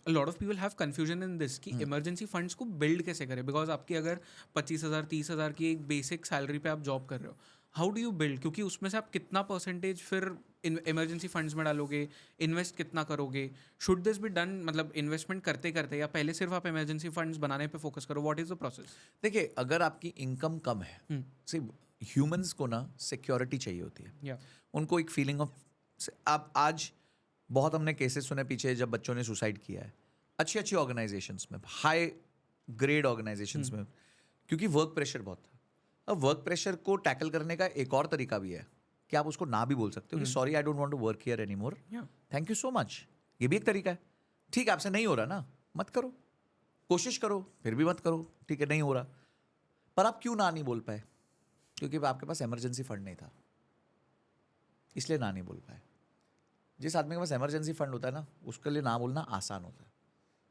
[SPEAKER 1] lot of people have confusion in this कि इमरजेंसी फंड्स को बिल्ड कैसे करें, बिकॉज आपकी अगर 25,000 30,000 की एक बेसिक सैलरी पे आप जॉब कर रहे हो, हाउ डू यू बिल्ड? क्योंकि उसमें से आप कितना परसेंटेज फिर इमरजेंसी फंड्स में डालोगे, इन्वेस्ट कितना करोगे? शुड दिस बी डन, मतलब इन्वेस्टमेंट करते करते, या पहले सिर्फ आप इमरजेंसी फंड्स बनाने पे फोकस करो? What is the process?
[SPEAKER 2] देखिए, अगर आपकी इनकम कम है, सिर्फ ह्यूमंस को ना सिक्योरिटी चाहिए होती है।
[SPEAKER 1] या
[SPEAKER 2] उनको एक फीलिंग ऑफ, आप आज बहुत हमने केसेस सुने पीछे जब बच्चों ने सुसाइड किया है, अच्छी अच्छी ऑर्गेनाइजेशंस में, हाई ग्रेड ऑर्गेनाइजेशंस में, क्योंकि वर्क प्रेशर बहुत था। अब वर्क प्रेशर को टैकल करने का एक और तरीका भी है कि आप उसको ना भी बोल सकते हो कि sorry, I don't want to work here any more, thank you so much. ये भी एक तरीका है। ठीक है, आपसे नहीं हो रहा ना, मत करो, कोशिश करो, फिर भी मत करो, ठीक है, नहीं हो रहा। पर आप क्यों ना नहीं बोल पाए? क्योंकि आपके पास इमरजेंसी फंड नहीं था, इसलिए ना नहीं बोल पाए। जिस आदमी के पास इमरजेंसी फंड होता है ना, उसके लिए ना बोलना आसान होता है।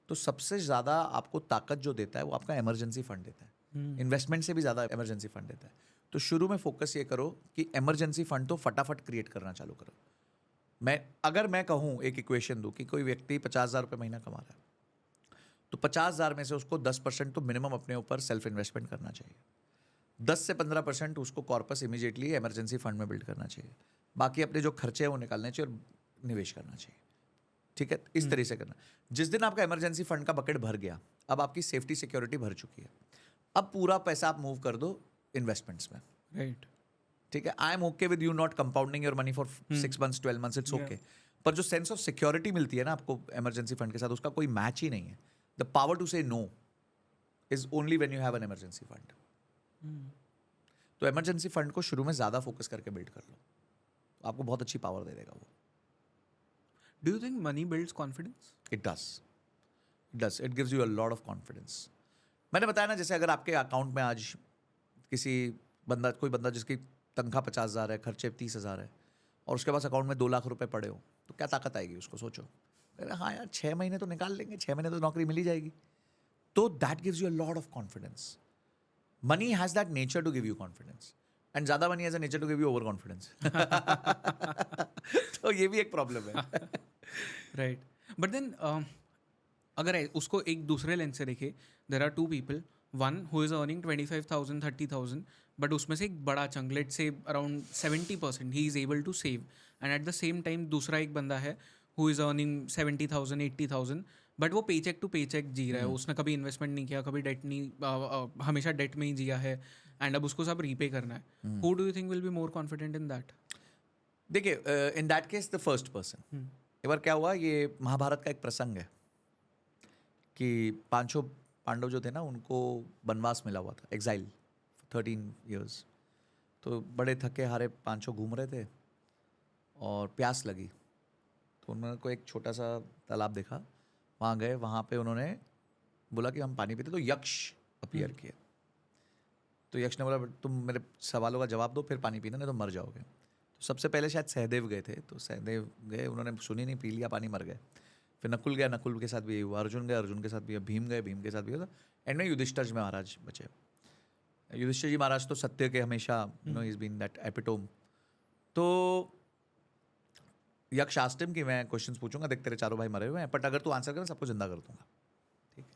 [SPEAKER 2] तो सबसे ज़्यादा आपको ताकत जो देता है वो आपका इमरजेंसी फंड देता है। इन्वेस्टमेंट से भी ज़्यादा इमरजेंसी फंड देता है। तो शुरू में फोकस ये करो कि इमरजेंसी फंड तो फटाफट क्रिएट करना चालू करो। अगर मैं कहूँ, एक इक्वेशन दूँ कि कोई व्यक्ति 50,000 रुपये महीना कमा रहा है, तो 50,000 में से उसको 10% तो मिनिमम अपने ऊपर सेल्फ इन्वेस्टमेंट करना चाहिए। 10 से 15% उसको कॉर्पस इमीडिएटली इमरजेंसी फंड में बिल्ड करना चाहिए। बाकी अपने जो खर्चे हैं वो निकालने चाहिए और निवेश करना चाहिए, ठीक है? इस तरह से करना। जिस दिन आपका इमरजेंसी फंड का बकेट भर गया, अब आपकी सेफ्टी सिक्योरिटी भर चुकी है, अब पूरा पैसा आप मूव कर दो इन्वेस्टमेंट्स में,
[SPEAKER 1] राइट।
[SPEAKER 2] ठीक है? आई am okay with you not compounding your money for 6 months 12 months, it's okay. पर जो सेंस ऑफ सिक्योरिटी मिलती है ना आपको इमरजेंसी फंड के साथ, उसका कोई मैच ही नहीं है। The power to say no is only when you have an emergency fund. तो इमरजेंसी फंड को शुरू में ज़्यादा फोकस करके बिल्ड कर लो, आपको बहुत अच्छी पावर दे देगा वो।
[SPEAKER 1] Do you think money builds confidence?
[SPEAKER 2] It does, it gives you a lot of confidence. मैंने बताया ना, जैसे अगर आपके अकाउंट में आज कोई बंदा जिसकी तनख्वाह 50,000 है, खर्चे 30,000 है, और उसके पास अकाउंट में 2 लाख रुपए पड़े हो, तो क्या ताकत आएगी उसको? सोचो, अरे हाँ यार, 6 महीने तो निकाल लेंगे, 6 महीने तो नौकरी मिल ही जाएगी। तो that gives you a lot of confidence. Money has that nature to give you confidence, and ज़्यादा money has a nature to give you over confidence. तो ये भी एक प्रॉब्लम है।
[SPEAKER 1] राइट। बट देन अगर उसको एक दूसरे लेंस से देखे, there are two people, one who is earning 25,000 30,000, but उसमें से एक बड़ा चंक, लेट्स से अराउंड 70% ही is able to save, and at the same time दूसरा एक बंदा है हु इज़ अर्निंग 70,000 80,000, बट वो पे चेक टू पे चेक जी रहा है, उसने कभी इन्वेस्टमेंट नहीं किया, कभी डेट नहीं, हमेशा डेट में ही जिया है, एंड अब उसको सब रीपे करना है। Who do you think will be more confident in that?
[SPEAKER 2] देखिए, in that case the first person. एक बार क्या हुआ, ये महाभारत का एक प्रसंग है कि 5 पांडव जो थे ना, उनको वनवास मिला हुआ था, एग्जाइल 13 years। तो बड़े थके हारे 5 घूम रहे थे और प्यास लगी, तो उन्होंने एक छोटा सा तालाब देखा, वहाँ गए, वहाँ पे उन्होंने बोला कि हम पानी पीते, तो यक्ष अपीयर किए। तो यक्ष ने बोला, तुम मेरे सवालों का जवाब दो, फिर पानी पीना, नहीं तो मर जाओगे। तो सबसे पहले शायद सहदेव गए थे, तो सहदेव गए, उन्होंने सुनी नहीं, पी लिया पानी, मर गए। फिर नकुल गया, नकुल के साथ भी हुआ, अर्जुन गए, अर्जुन के साथ भी हुआ, भीम गए, भीम के साथ भी हुआ, एंड में युधिष्ठिर जी महाराज बचे। युधिष्ठिर जी महाराज तो सत्य के हमेशा, you know, he is been that epitome. तो यक्ष आस्क्ड हिम कि मैं क्वेश्चंस पूछूंगा, देख तेरे चारों भाई मरे हुए हैं, बट अगर तू आंसर कर, मैं सबको जिंदा कर दूंगा, ठीक है?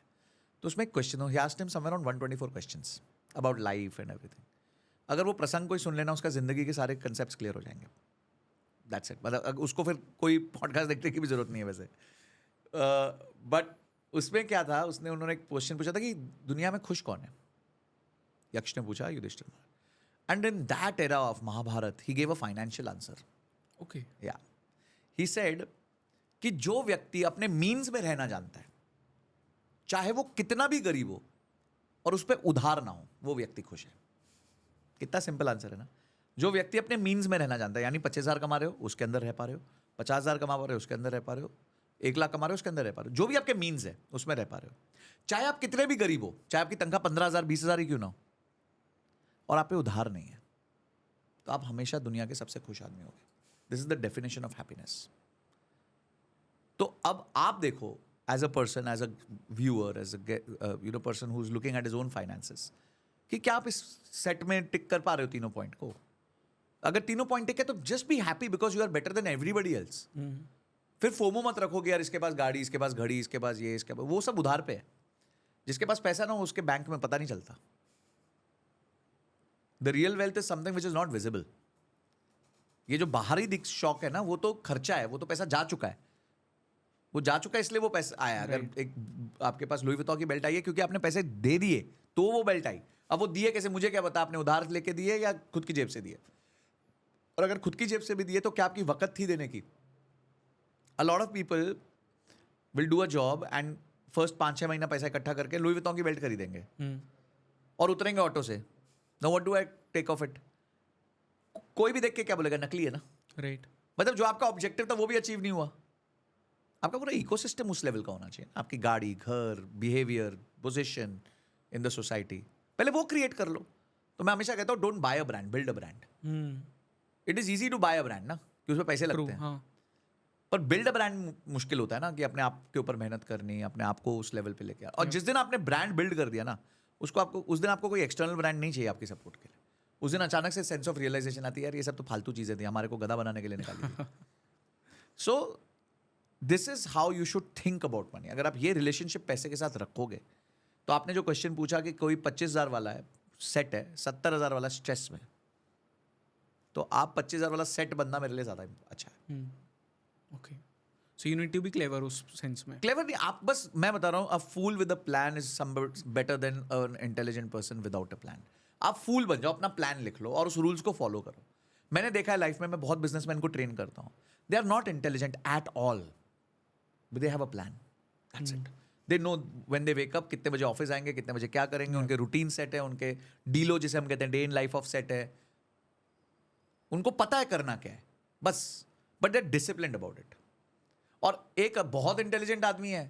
[SPEAKER 2] तो उसमें एक क्वेश्चन हो, he asked him somewhere around 124 questions about life and everything. अगर वो प्रसंग कोई सुन लेना, उसका जिंदगी के सारे कंसेप्ट क्लियर हो जाएंगे। That's it. मतलब उसको फिर कोई पॉडकास्ट देखने की भी जरूरत नहीं है वैसे। बट उसमें क्या था, उन्होंने एक क्वेश्चन पूछा था कि दुनिया में खुश कौन है? यक्ष ने पूछा Yudhishthir. And in that era of Mahabharat, he gave a financial answer.
[SPEAKER 1] Okay
[SPEAKER 2] Yeah. He said कि जो व्यक्ति अपने मीन्स में रहना जानता है, चाहे वो कितना भी गरीब हो और उस पर उधार ना हो, वो व्यक्ति खुश है. कितना सिंपल आंसर है ना. जो व्यक्ति अपने मीन्स में रहना जानता है, यानी 25,000 कमा रहे हो उसके अंदर रह पा रहे हो, 50,000 कमा रहे हो उसके अंदर रह पा रहे हो, 1 लाख कमा रहे हो उसके अंदर रह पा रहे हो, जो भी आपके मीन्स है उसमें रह पा रहे हो. चाहे आप कितने भी गरीब हो, चाहे आपकी तनख्वाह 15,000 20,000 ही क्यों ना हो, और आप पे उधार नहीं है, तो आप हमेशा दुनिया के सबसे खुश आदमी होगे. This is the definition of happiness. तो अब आप देखो, as a person, as a viewer, as a person who is looking at his own finances, कि क्या आप इस सेट में टिक कर पा रहे हो तीनों पॉइंट को. अगर तीनों पॉइंट टिक है तो just be happy because you are better than everybody else. फिर फोमो मत रखोगे यार, इसके पास गाड़ी, इसके पास घड़ी, इसके पास ये, इसके पास वो, सब उधार पे है. जिसके पास पैसा ना हो उसके बैंक में पता नहीं चलता. The real wealth is something which is not visible. ये जो बाहरी दिख शौक है ना, वो तो खर्चा है, वो तो पैसा जा चुका है. वो जा चुका है इसलिए वो पैसा आया. अगर एक आपके पास लुई विटॉन की बेल्ट आई है क्योंकि आपने पैसे दे दिए तो वो बेल्ट आई. अब वो दिए कैसे, मुझे क्या पता, आपने उधार लेके दिए या खुद की जेब से दिए. और अगर खुद की जेब से भी दिए तो क्या आपकी वक्त थी देने की. अ lot of people will do a job and first 5-6 महीना पैसा इकट्ठा करके लुई विटॉन की बेल्ट खरीदेंगे और उतरेंगे ऑटो से. No, what do I take off it. कोई भी देख के क्या बोलेगा, नकली है ना.
[SPEAKER 1] राइट.
[SPEAKER 2] मतलब जो आपका ऑब्जेक्टिव था वो भी अचीव नहीं हुआ. आपका पूरा इकोसिस्टम उस लेवल का होना चाहिए. आपकी गाड़ी, घर, behaviour, position in the society, पहले वो क्रिएट कर लो. तो मैं हमेशा कहता हूँ, don't buy a brand, build a brand. It is easy to buy a brand ना, कि उसमें पैसे लगते हैं.
[SPEAKER 1] हाँ.
[SPEAKER 2] पर बिल्ड अ ब्रांड मुश्किल होता है ना, कि अपने आप के ऊपर मेहनत करनी, अपने आप को उस लेवल पे लेके. और जिस दिन आपने ब्रांड बिल्ड कर दिया ना, उस दिन आपको कोई एक्सटर्नल ब्रांड नहीं चाहिए आपकी सपोर्ट के लिए. उस दिन अचानक से सेंस ऑफ रियलाइजेशन आती है, यार ये सब तो फालतू चीजें थी, हमारे को गधा बनाने के लिए निकाली थी. सो this is how you should think about money. अगर आप ये रिलेशनशिप पैसे के साथ रखोगे, तो आपने जो क्वेश्चन पूछा कि कोई 25,000 वाला है सेट है, 70,000 वाला स्ट्रेस में, तो आप 25,000 वाला सेट बनना मेरे लिए ज्यादा अच्छा है.
[SPEAKER 1] Okay. So you need to be clever उस सेंस में.
[SPEAKER 2] क्लेवर नहीं, आप बस, मैं बता रहा हूँ, a fool with a plan is better than an intelligent person without a plan. आप फूल बन जाओ, अपना प्लान लिख लो और उस रूल्स को फॉलो करो. मैंने देखा है लाइफ में, मैं बहुत बिजनेसमैन को ट्रेन करता हूँ, they are not intelligent at all, but they have a plan. That's it. They know when they wake up, कितने बजे ऑफिस आएंगे, कितने बजे क्या करेंगे. उनके रूटीन सेट है, उनके डीलो जिसे हम कहते हैं day in life of set है. उनको पता है करना क्या है बस, but they are disciplined about it. और एक बहुत इंटेलिजेंट आदमी है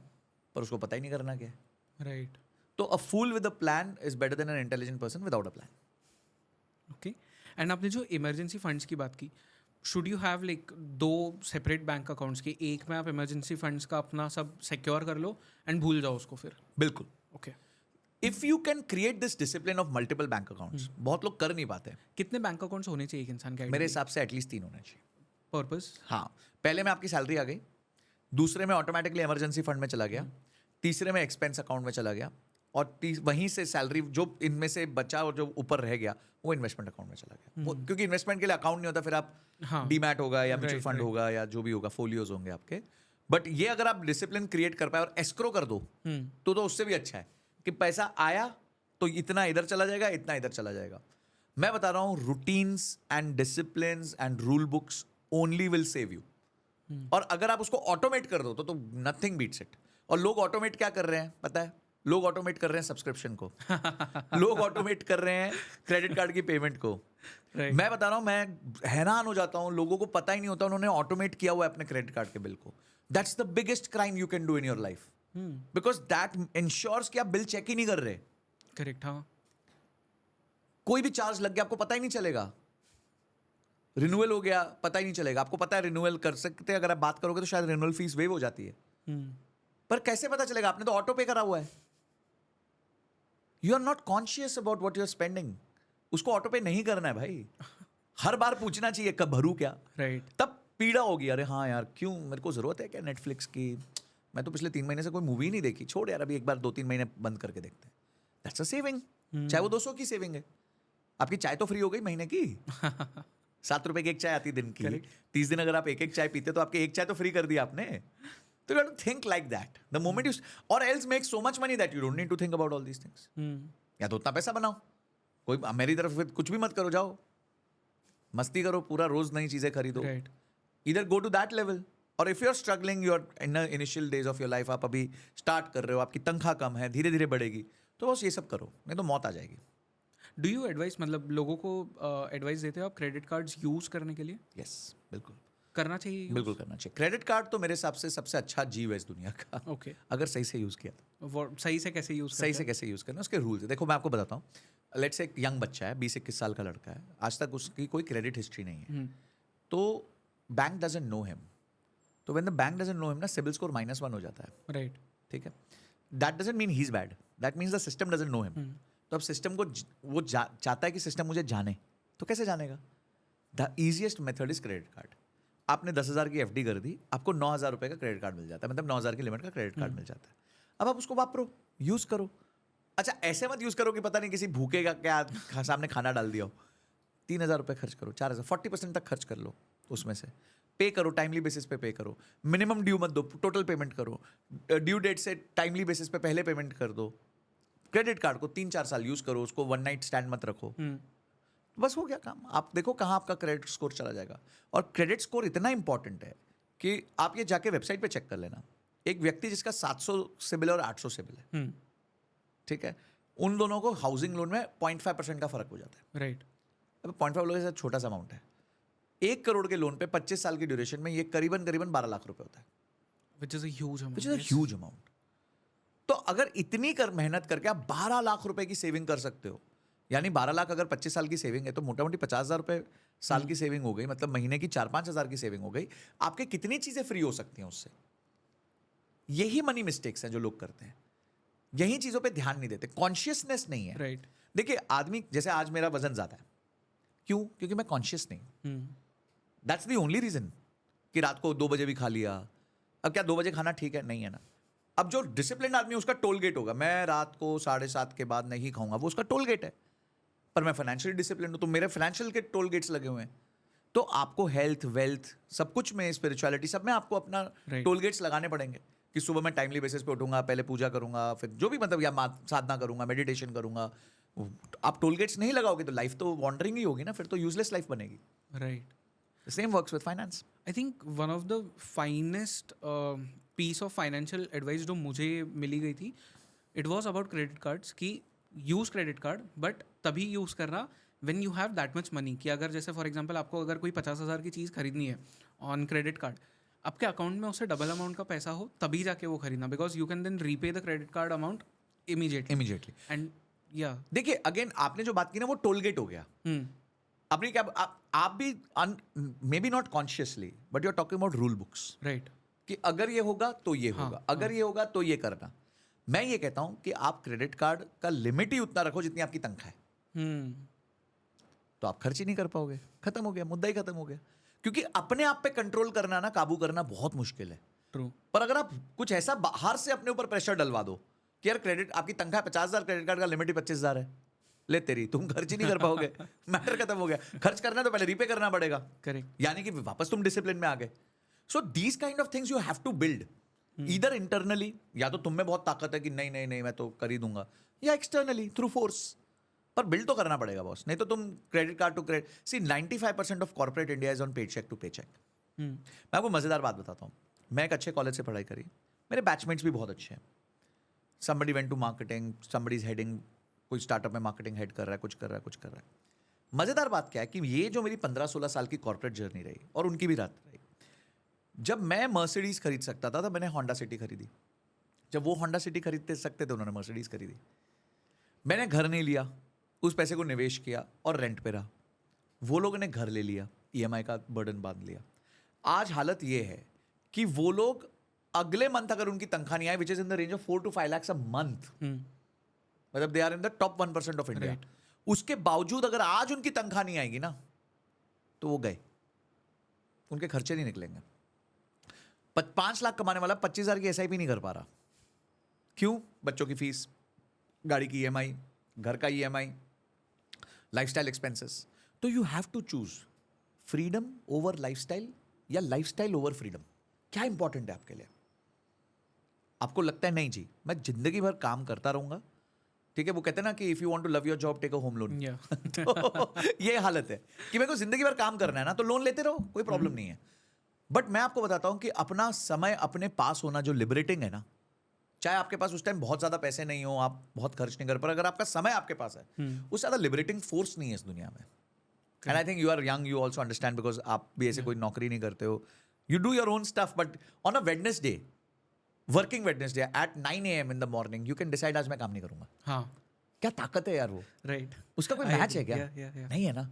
[SPEAKER 2] पर उसको पता ही नहीं करना क्या है.
[SPEAKER 1] राइट.
[SPEAKER 2] तो a fool with a plan is better than an intelligent person without a plan.
[SPEAKER 1] Okay. And आपने जो इमरजेंसी फंड्स की बात की, should you have like 2 separate bank accounts के, एक में आप इमरजेंसी फंड्स का अपना सब सिक्योर कर लो एंड भूल जाओ उसको फिर.
[SPEAKER 2] बिल्कुल.
[SPEAKER 1] Okay.
[SPEAKER 2] If you can create this discipline of multiple bank accounts, बहुत लोग कर नहीं पाते.
[SPEAKER 1] कितने बैंक अकाउंट्स होने चाहिए एक इंसान के?
[SPEAKER 2] मेरे हिसाब से एटलीस्ट 3 होने चाहिए.
[SPEAKER 1] पर्पस?
[SPEAKER 2] हाँ, पहले में आपकी सैलरी आ गई, दूसरे में ऑटोमेटिकली इमरजेंसी फंड में चला गया, तीसरे में एक्सपेंस अकाउंट में चला गया, और वहीं से सैलरी जो इनमें से बचा और जो ऊपर रह गया वो इन्वेस्टमेंट अकाउंट में चला गया. क्योंकि इन्वेस्टमेंट के लिए अकाउंट नहीं होता, फिर आप डीमैट होगा या म्यूचुअल फंड होगा या जो भी होगा, फोलियोज होंगे आपके. बट ये अगर आप डिसिप्लिन क्रिएट कर पाए और एस्क्रो कर दो, तो उससे भी अच्छा है कि पैसा आया तो इतना इधर चला जाएगा, इतना इधर चला जाएगा. मैं बता रहा हूँ, routines and discipline and rule books only will save you. और अगर आप उसको ऑटोमेट कर दो तो नथिंग बीट्स इट. और लोग ऑटोमेट क्या कर रहे हैं पता है? लोग ऑटोमेट कर रहे हैं सब्सक्रिप्शन को. लोग ऑटोमेट कर रहे हैं क्रेडिट कार्ड की पेमेंट को. मैं बता रहा हूँ, मैं हैरान हो जाता हूँ, लोगों को पता ही नहीं होता उन्होंने ऑटोमेट किया हुआ है अपने क्रेडिट कार्ड के बिल को. That's the biggest crime you can do in your life, because that insures कि आप बिल चेक ही नहीं कर रहे.
[SPEAKER 1] करेक्ट. हाँ.
[SPEAKER 2] कोई भी चार्ज लग गया आपको पता ही नहीं चलेगा. रिन्यूअल हो गया पता ही नहीं चलेगा. आपको पता है रिन्यूअल कर सकते हैं, अगर आप बात करोगे तो शायद रिन्यूअल फीस वेव हो जाती है, पर कैसे पता चलेगा? आपने तो ऑटो पे करा हुआ है. You are not conscious about what you are spending. उसको ऑटो पे नहीं करना है भाई. हर बार पूछना चाहिए कब भरू क्या.
[SPEAKER 1] राइट.
[SPEAKER 2] तब पीड़ा होगी, अरे हाँ यार क्यों, मेरे को जरूरत है क्या नेटफ्लिक्स की, मैं तो पिछले 3 महीने से कोई मूवी नहीं देखी, छोड़ यार अभी एक बार 2-3 महीने बंद करके देखते हैं. That's a saving. चाहे वो 200 की सेविंग है. आपकी चाय तो फ्री हो गई महीने की. 7 रुपए की एक चाय आती दिन की. 30 दिन अगर आप एक चाय पीते तो आपकी एक चाय तो फ्री कर दी आपने. तो you have to think like that. The moment you, or else make so much money that you don't need to think about all these things. या तो उतना पैसा बनाओ कोई मेरी तरफ फिर कुछ भी मत करो, जाओ मस्ती करो, पूरा रोज नई चीजें खरीदो.
[SPEAKER 1] राइट.
[SPEAKER 2] इधर गो टू दैट लेवल. और if you are struggling, your in initial days of your life, आप अभी स्टार्ट कर रहे हो, आपकी तनख्वाह कम है, धीरे धीरे बढ़ेगी, तो बस ये सब करो, नहीं तो मौत आ जाएगी.
[SPEAKER 1] डू यू एडवाइस, मतलब लोगों को एडवाइस देते हो आप क्रेडिट कार्ड्स यूज़ करने के लिए?
[SPEAKER 2] यस, बिल्कुल
[SPEAKER 1] करना चाहिए use?
[SPEAKER 2] बिल्कुल करना चाहिए. क्रेडिट कार्ड तो मेरे हिसाब से सबसे अच्छा जीव है इस दुनिया का,
[SPEAKER 1] ओके.
[SPEAKER 2] अगर सही से यूज किया तो.
[SPEAKER 1] वो सही से कैसे यूज़
[SPEAKER 2] सही से कैसे यूज करना, उसके रूल्स है. देखो मैं आपको बताता हूँ. लेट्स से एक यंग बच्चा है, 20-21 साल का लड़का है, आज तक उसकी कोई क्रेडिट हिस्ट्री नहीं है, तो बैंक डजंट नो हिम. तो when the bank doesn't know him ना, सिबिल स्कोर -1 हो जाता है.
[SPEAKER 1] राइट.
[SPEAKER 2] ठीक है. That doesn't mean he is bad, that means the system doesn't know him. तो अब सिस्टम को वो चाहता है कि सिस्टम मुझे जाने, तो कैसे जानेगा? The easiest method is credit card. आपने 10,000 की एफडी कर दी, आपको 9,000 रुपए का क्रेडिट कार्ड मिल जाता है, मतलब 9,000 की लिमिट का क्रेडिट कार्ड मिल जाता है. अब आप उसको वापरो, यूज करो. अच्छा, ऐसे मत यूज करो कि पता नहीं किसी भूखे का क्या सामने खाना डाल दिया हो. 3,000 रुपए खर्च करो, 4,000, 40% तक खर्च कर लो उसमें से. पे करो, टाइमली बेसिस पे पे करो. मिनिमम ड्यू मत दो, टोटल पेमेंट करो. ड्यू डेट से टाइमली बेसिस पे पहले पेमेंट कर दो. क्रेडिट कार्ड को 3-4 साल यूज करो, उसको वन नाइट स्टैंड मत रखो. बस हो गया काम. आप देखो कहाँ आपका क्रेडिट स्कोर चला जाएगा. और क्रेडिट स्कोर इतना इंपॉर्टेंट है कि आप ये जाके वेबसाइट पे चेक कर लेना. एक व्यक्ति जिसका 700 सिबिल और 800 सिबिल है, ठीक है, उन दोनों को हाउसिंग लोन में 0.5% का फर्क हो जाता है.
[SPEAKER 1] राइट.
[SPEAKER 2] अब 0.5 लोगों के साथ छोटा सा अमाउंट है. 1 करोड़ के लोन पे 25 साल की ड्यूरेशन में ये करीबन 12 लाख रुपए होता है.
[SPEAKER 1] Which is a huge amount.
[SPEAKER 2] Which is a huge amount. तो अगर इतनी मेहनत करके आप 12 लाख रुपए की सेविंग कर सकते हो, यानी 12 लाख अगर 25 साल की सेविंग है, तो मोटा मोटी 50,000 रुपए साल की सेविंग हो गई, मतलब महीने की 4-5 हज़ार की सेविंग हो गई. आपके कितनी चीजें फ्री हो सकती हैं उससे. यही मनी मिस्टेक्स हैं जो लोग करते हैं. यही चीजों पे ध्यान नहीं देते, कॉन्शियसनेस नहीं है.
[SPEAKER 1] राइट.
[SPEAKER 2] देखिए आदमी, जैसे आज मेरा वजन ज्यादा है, क्यों? क्योंकि मैं कॉन्शियस नहीं. That's the only reason. कि रात को 2 बजे भी खा लिया. अब क्या 2 बजे खाना ठीक है? नहीं है ना. अब जो डिसिप्लिन आदमी है उसका टोल गेट होगा, मैं रात को 7:30 के बाद नहीं खाऊंगा, वो उसका टोल गेट है. पर मैं फाइनेंशियली डिसिप्लिन हूं, तो मेरे फाइनेंशियल के टोल गेट्स लगे हुए हैं. तो आपको हेल्थ, वेल्थ, सब कुछ में, स्पिरिचुअलिटी, सब में आपको अपना टोल गेट्स लगाने पड़ेंगे. कि सुबह मैं टाइमली बेसिस पे उठूंगा, पहले पूजा करूंगा, फिर जो भी मतलब, या साधना करूंगा, मेडिटेशन करूंगा. आप टोल गेट्स नहीं लगाओगे तो लाइफ तो वॉन्डरिंग ही होगी ना, फिर तो यूजलेस लाइफ बनेगी.
[SPEAKER 1] Right.
[SPEAKER 2] Same works with finance.
[SPEAKER 1] I think one of the finest piece of financial advice जो मुझे मिली गई थी, it was about credit cards. कि यूज़ क्रेडिट कार्ड, बट तभी यूज़ करना when you have that much money. कि अगर जैसे फॉर एग्जांपल आपको अगर कोई 50,000 की चीज़ खरीदनी है ऑन क्रेडिट कार्ड, आपके अकाउंट में उससे डबल अमाउंट का पैसा हो, तभी जाके वो खरीदना. Because you can then repay the credit card amount immediately. And या
[SPEAKER 2] देखिए अगेन आपने जो बात की ना, वो टोल गेट हो गया. अपनी क्या, आप भी may be not consciously, but you are talking about rule books.
[SPEAKER 1] Right.
[SPEAKER 2] कि अगर ये होगा तो ये होगा, अगर ये होगा तो ये करना. मैं ये कहता हूं कि आप क्रेडिट कार्ड का लिमिट ही उतना रखो जितनी आपकी तनख्वाह है. तो आप खर्च ही नहीं कर पाओगे. खत्म हो गया, मुद्दा ही खत्म हो गया. क्योंकि अपने आप पे कंट्रोल करना ना, काबू करना बहुत मुश्किल है.
[SPEAKER 1] ट्रू.
[SPEAKER 2] पर अगर आप कुछ ऐसा बाहर से अपने ऊपर प्रेशर डलवा दो कि यार क्रेडिट, आपकी तनख्वाह 50,000, क्रेडिट कार्ड का लिमिट ही 25,000 है, ले तेरी, तुम खर्च ही नहीं कर पाओगे. मैटर खत्म हो गया. खर्च करना है तो पहले रीपे करना पड़ेगा.
[SPEAKER 1] करेक्ट.
[SPEAKER 2] यानी कि वापस तुम डिसिप्लिन में आ गए. So these kind of things you have to build either internally, या तो तुम में बहुत ताकत है कि नहीं नहीं नहीं मैं तो कर ही दूंगा, या एक्सटर्नली थ्रू फोर्स. पर बिल्ड तो करना पड़ेगा बॉस, नहीं तो तुम credit card to credit. See 95% of corporate India is on pay cheque to pay cheque. मैं आपको मजेदार बात बताता हूँ. मैं एक अच्छे कॉलेज से पढ़ाई करी, मेरे बैचमेट्स भी बहुत अच्छे हैं. somebody went to marketing, somebody is heading, कोई स्टार्टअप में मार्केटिंग हेड कर रहा है, कुछ कर रहा है, कुछ कर रहा है. मजेदार बात क्या है कि ये जो मेरी 15-16 साल की कॉर्पोरेट जर्नी रही, और उनकी भी रात रही, जब मैं मर्सिडीज खरीद सकता था, तब मैंने होंडा सिटी खरीदी. जब वो होंडा सिटी खरीदते सकते थे, उन्होंने मर्सिडीज खरीदी. मैंने घर नहीं लिया, उस पैसे को निवेश किया और रेंट पे रहा. वो लोगों ने घर ले लिया, ईएमआई का बर्डन बांध लिया. आज हालत ये है कि वो लोग अगले मंथ अगर उनकी तनख्वाह नहीं आए, which is in the range of 4 to 5 lakhs a month, मतलब they are in the top 1% of India, उसके बावजूद अगर आज उनकी तनख्वाह नहीं आएगी ना, तो वो गए, उनके खर्चे नहीं निकलेंगे. 5 लाख कमाने वाला 25,000 की एसआईपी नहीं कर पा रहा. क्यों? बच्चों की फीस, गाड़ी की ईएमआई, घर का ईएमआई, लाइफस्टाइल एक्सपेंसेस. तो you have to choose freedom over lifestyle या लाइफस्टाइल ओवर फ्रीडम. क्या इंपॉर्टेंट है आपके लिए? आपको लगता है नहीं जी मैं जिंदगी भर काम करता रहूंगा, ठीक है, वो कहते हैं ना कि if you want to love your job take a home loan.
[SPEAKER 1] या
[SPEAKER 2] तो ये हालत है कि मेरे को जिंदगी भर काम करना है ना, तो लोन लेते रहो, कोई प्रॉब्लम नहीं है। बट मैं आपको बताता हूं कि अपना समय अपने पास होना जो लिबरेटिंग है ना, चाहे आपके पास उस टाइम बहुत ज्यादा पैसे नहीं हो, आप बहुत खर्च नहीं कर, पर अगर आपका समय आपके पास है, उससे ज्यादा लिबरेटिंग फोर्स नहीं है इस दुनिया में। And I think you are young, you also understand, because आप भी ऐसे कोई नौकरी नहीं करते हो, you do your own stuff, but on a Wednesday, working Wednesday at 9 AM in the morning, you can decide आज मैं काम नहीं करूंगा।
[SPEAKER 1] हाँ,
[SPEAKER 2] क्या ताकत है यार वो,
[SPEAKER 1] राइट।
[SPEAKER 2] उसका कोई
[SPEAKER 1] I
[SPEAKER 2] मैच है
[SPEAKER 1] agree.
[SPEAKER 2] क्या?
[SPEAKER 1] Yeah.
[SPEAKER 2] नहीं है ना।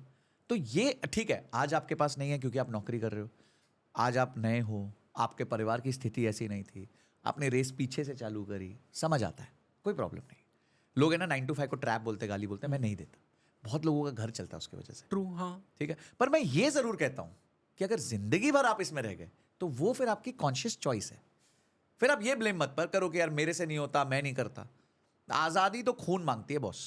[SPEAKER 2] तो ये ठीक है, आज आपके पास नहीं है क्योंकि आप नौकरी कर रहे हो, आज आप नए हो, आपके परिवार की स्थिति ऐसी नहीं थी, आपने रेस पीछे से चालू करी, समझ आता है, कोई प्रॉब्लम नहीं। लोग है ना 9 to 5 को ट्रैप बोलते, गाली बोलते हैं, मैं नहीं देता, बहुत लोगों का घर चलता है उसकी वजह से।
[SPEAKER 1] ट्रू, हाँ।
[SPEAKER 2] ठीक है, पर मैं ये जरूर कहता हूं कि अगर जिंदगी भर आप इसमें रह गए तो वो फिर आपकी कॉन्शियस चॉइस है। फिर आप ये ब्लेम मत पर करो कि यार मेरे से नहीं होता, मैं नहीं करता। आज़ादी तो खून मांगती है बॉस,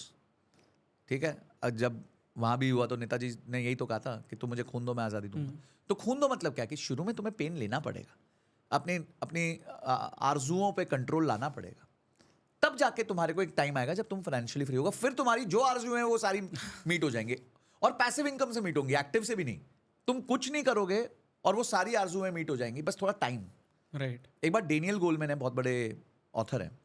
[SPEAKER 2] ठीक है। जब वहाँ भी हुआ तो नेताजी ने यही तो कहा था कि तुम मुझे खून दो, मैं आज़ादी दूंगा। तो खून दो मतलब क्या कि शुरू में तुम्हें पेन लेना पड़ेगा, अपनी अपनी आरजुओं पे कंट्रोल लाना पड़ेगा, तब जाके तुम्हारे को एक टाइम आएगा जब तुम फाइनेंशियली फ्री होगा, फिर तुम्हारी जो आरजुएं हैं वो सारी मीट हो जाएंगे, और पैसिव इनकम से मीट होंगी, एक्टिव से भी नहीं। तुम कुछ नहीं करोगे और वो सारी आरजुएं मीट हो जाएंगी, बस थोड़ा टाइम।
[SPEAKER 1] राइट।
[SPEAKER 2] एक बार डेनियल गोलमैन है, बहुत बड़े ऑथर हैं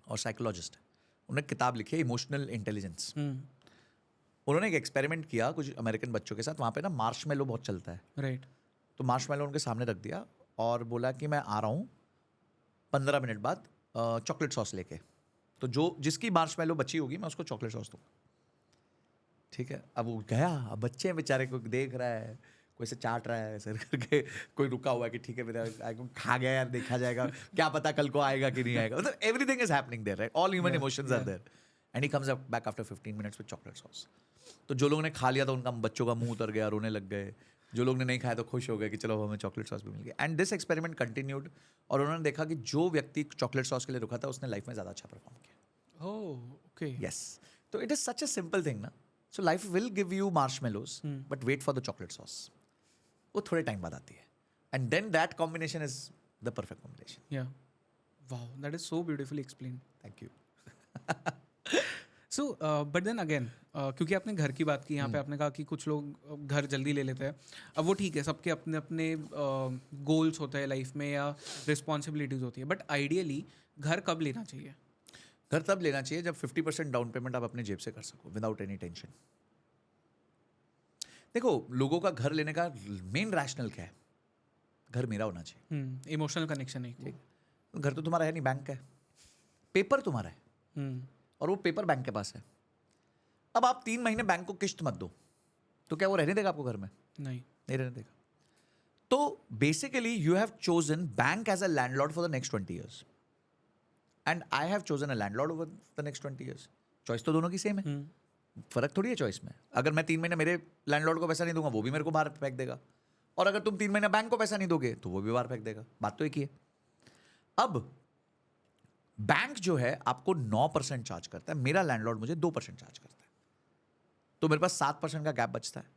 [SPEAKER 2] और साइकोलॉजिस्ट है, उन्होंने किताब लिखी है इमोशनल इंटेलिजेंस। उन्होंने एक एक्सपेरिमेंट किया कुछ अमेरिकन बच्चों के साथ, वहाँ पे ना मार्शमेलो बहुत चलता है,
[SPEAKER 1] राइट।
[SPEAKER 2] तो मार्शमेलो उनके सामने रख दिया और बोला कि मैं आ रहा हूँ 15 मिनट बाद चॉकलेट सॉस लेके, तो जो जिसकी मार्शमेलो बची होगी मैं उसको चॉकलेट सॉस दूँगा। ठीक है, अब वो गया, अब बच्चे बेचारे को देख रहा है, कोई से चाट रहा है सर करके, कोई रुका हुआ है कि ठीक है मेरा खा गया यार, देखा जाएगा, क्या पता कल को आएगा कि नहीं आएगा, मतलब everything is happening there, right, all human emotions are there, and he comes back after 15 minutes with chocolate sauce. तो जो लोगों ने खा लिया था उनका बच्चों का मुंह उतर गया, रोने लग गए, जो लोग ने नहीं खाया तो खुश हो गए कि चलो हमें चॉकलेट सॉस भी मिल गया। एंड दिस एक्सपेरिमेंट कंटिन्यूड, और उन्होंने देखा कि जो व्यक्ति चॉकलेट सॉस के लिए रुका था उसने लाइफ में ज़्यादा अच्छा परफॉर्म किया।
[SPEAKER 1] Oh, okay.
[SPEAKER 2] यस, तो it is such a simple thing ना। So life will give you marshmallows, but wait for the chocolate sauce, वो थोड़े टाइम बाद आती है, and then that combination is the perfect combination.
[SPEAKER 1] Yeah, wow, that is so beautifully explained.
[SPEAKER 2] Thank you.
[SPEAKER 1] So but then again, क्योंकि आपने घर की बात की, यहाँ पे आपने कहा कि कुछ लोग घर जल्दी ले लेते हैं। अब वो ठीक है, सबके अपने अपने गोल्स होते हैं लाइफ में या रिस्पॉन्सिबिलिटीज़ होती है, बट आइडियली घर कब लेना चाहिए?
[SPEAKER 2] घर तब लेना चाहिए जब 50% डाउन पेमेंट आप अपने जेब से कर सको विदाउट एनी टेंशन। देखो, लोगों का घर लेने का मेन रैशनल क्या है? घर मेरा होना चाहिए।
[SPEAKER 1] इमोशनल कनेक्शन है।
[SPEAKER 2] ठीक, घर तो तुम्हारा है नहीं, बैंक का है, पेपर तुम्हारा है, और वो पेपर बैंक के पास है। अब आप 3 महीने बैंक को किश्त मत दो, तो क्या वो रहने देगा आपको घर में?
[SPEAKER 1] नहीं
[SPEAKER 2] रहने देगा। तो basically you have chosen bank as a landlord for the next 20 years, and I have chosen a landlord over the next 20 years। Choice तो दोनों की सेम है, फर्क थोड़ी है चॉइस में। अगर मैं 3 महीने मेरे लैंडलॉर्ड को पैसा नहीं दूंगा, वो भी मेरे को बाहर फेंक देगा, और अगर तुम 3 महीने बैंक को पैसा नहीं दोगे तो वो भी बाहर फेंक देगा। बात तो एक ही है। अब बैंक जो है आपको 9% चार्ज करता है, मेरा लैंडलॉर्ड मुझे 2% चार्ज करता है, तो मेरे पास 7% का गैप बचता है।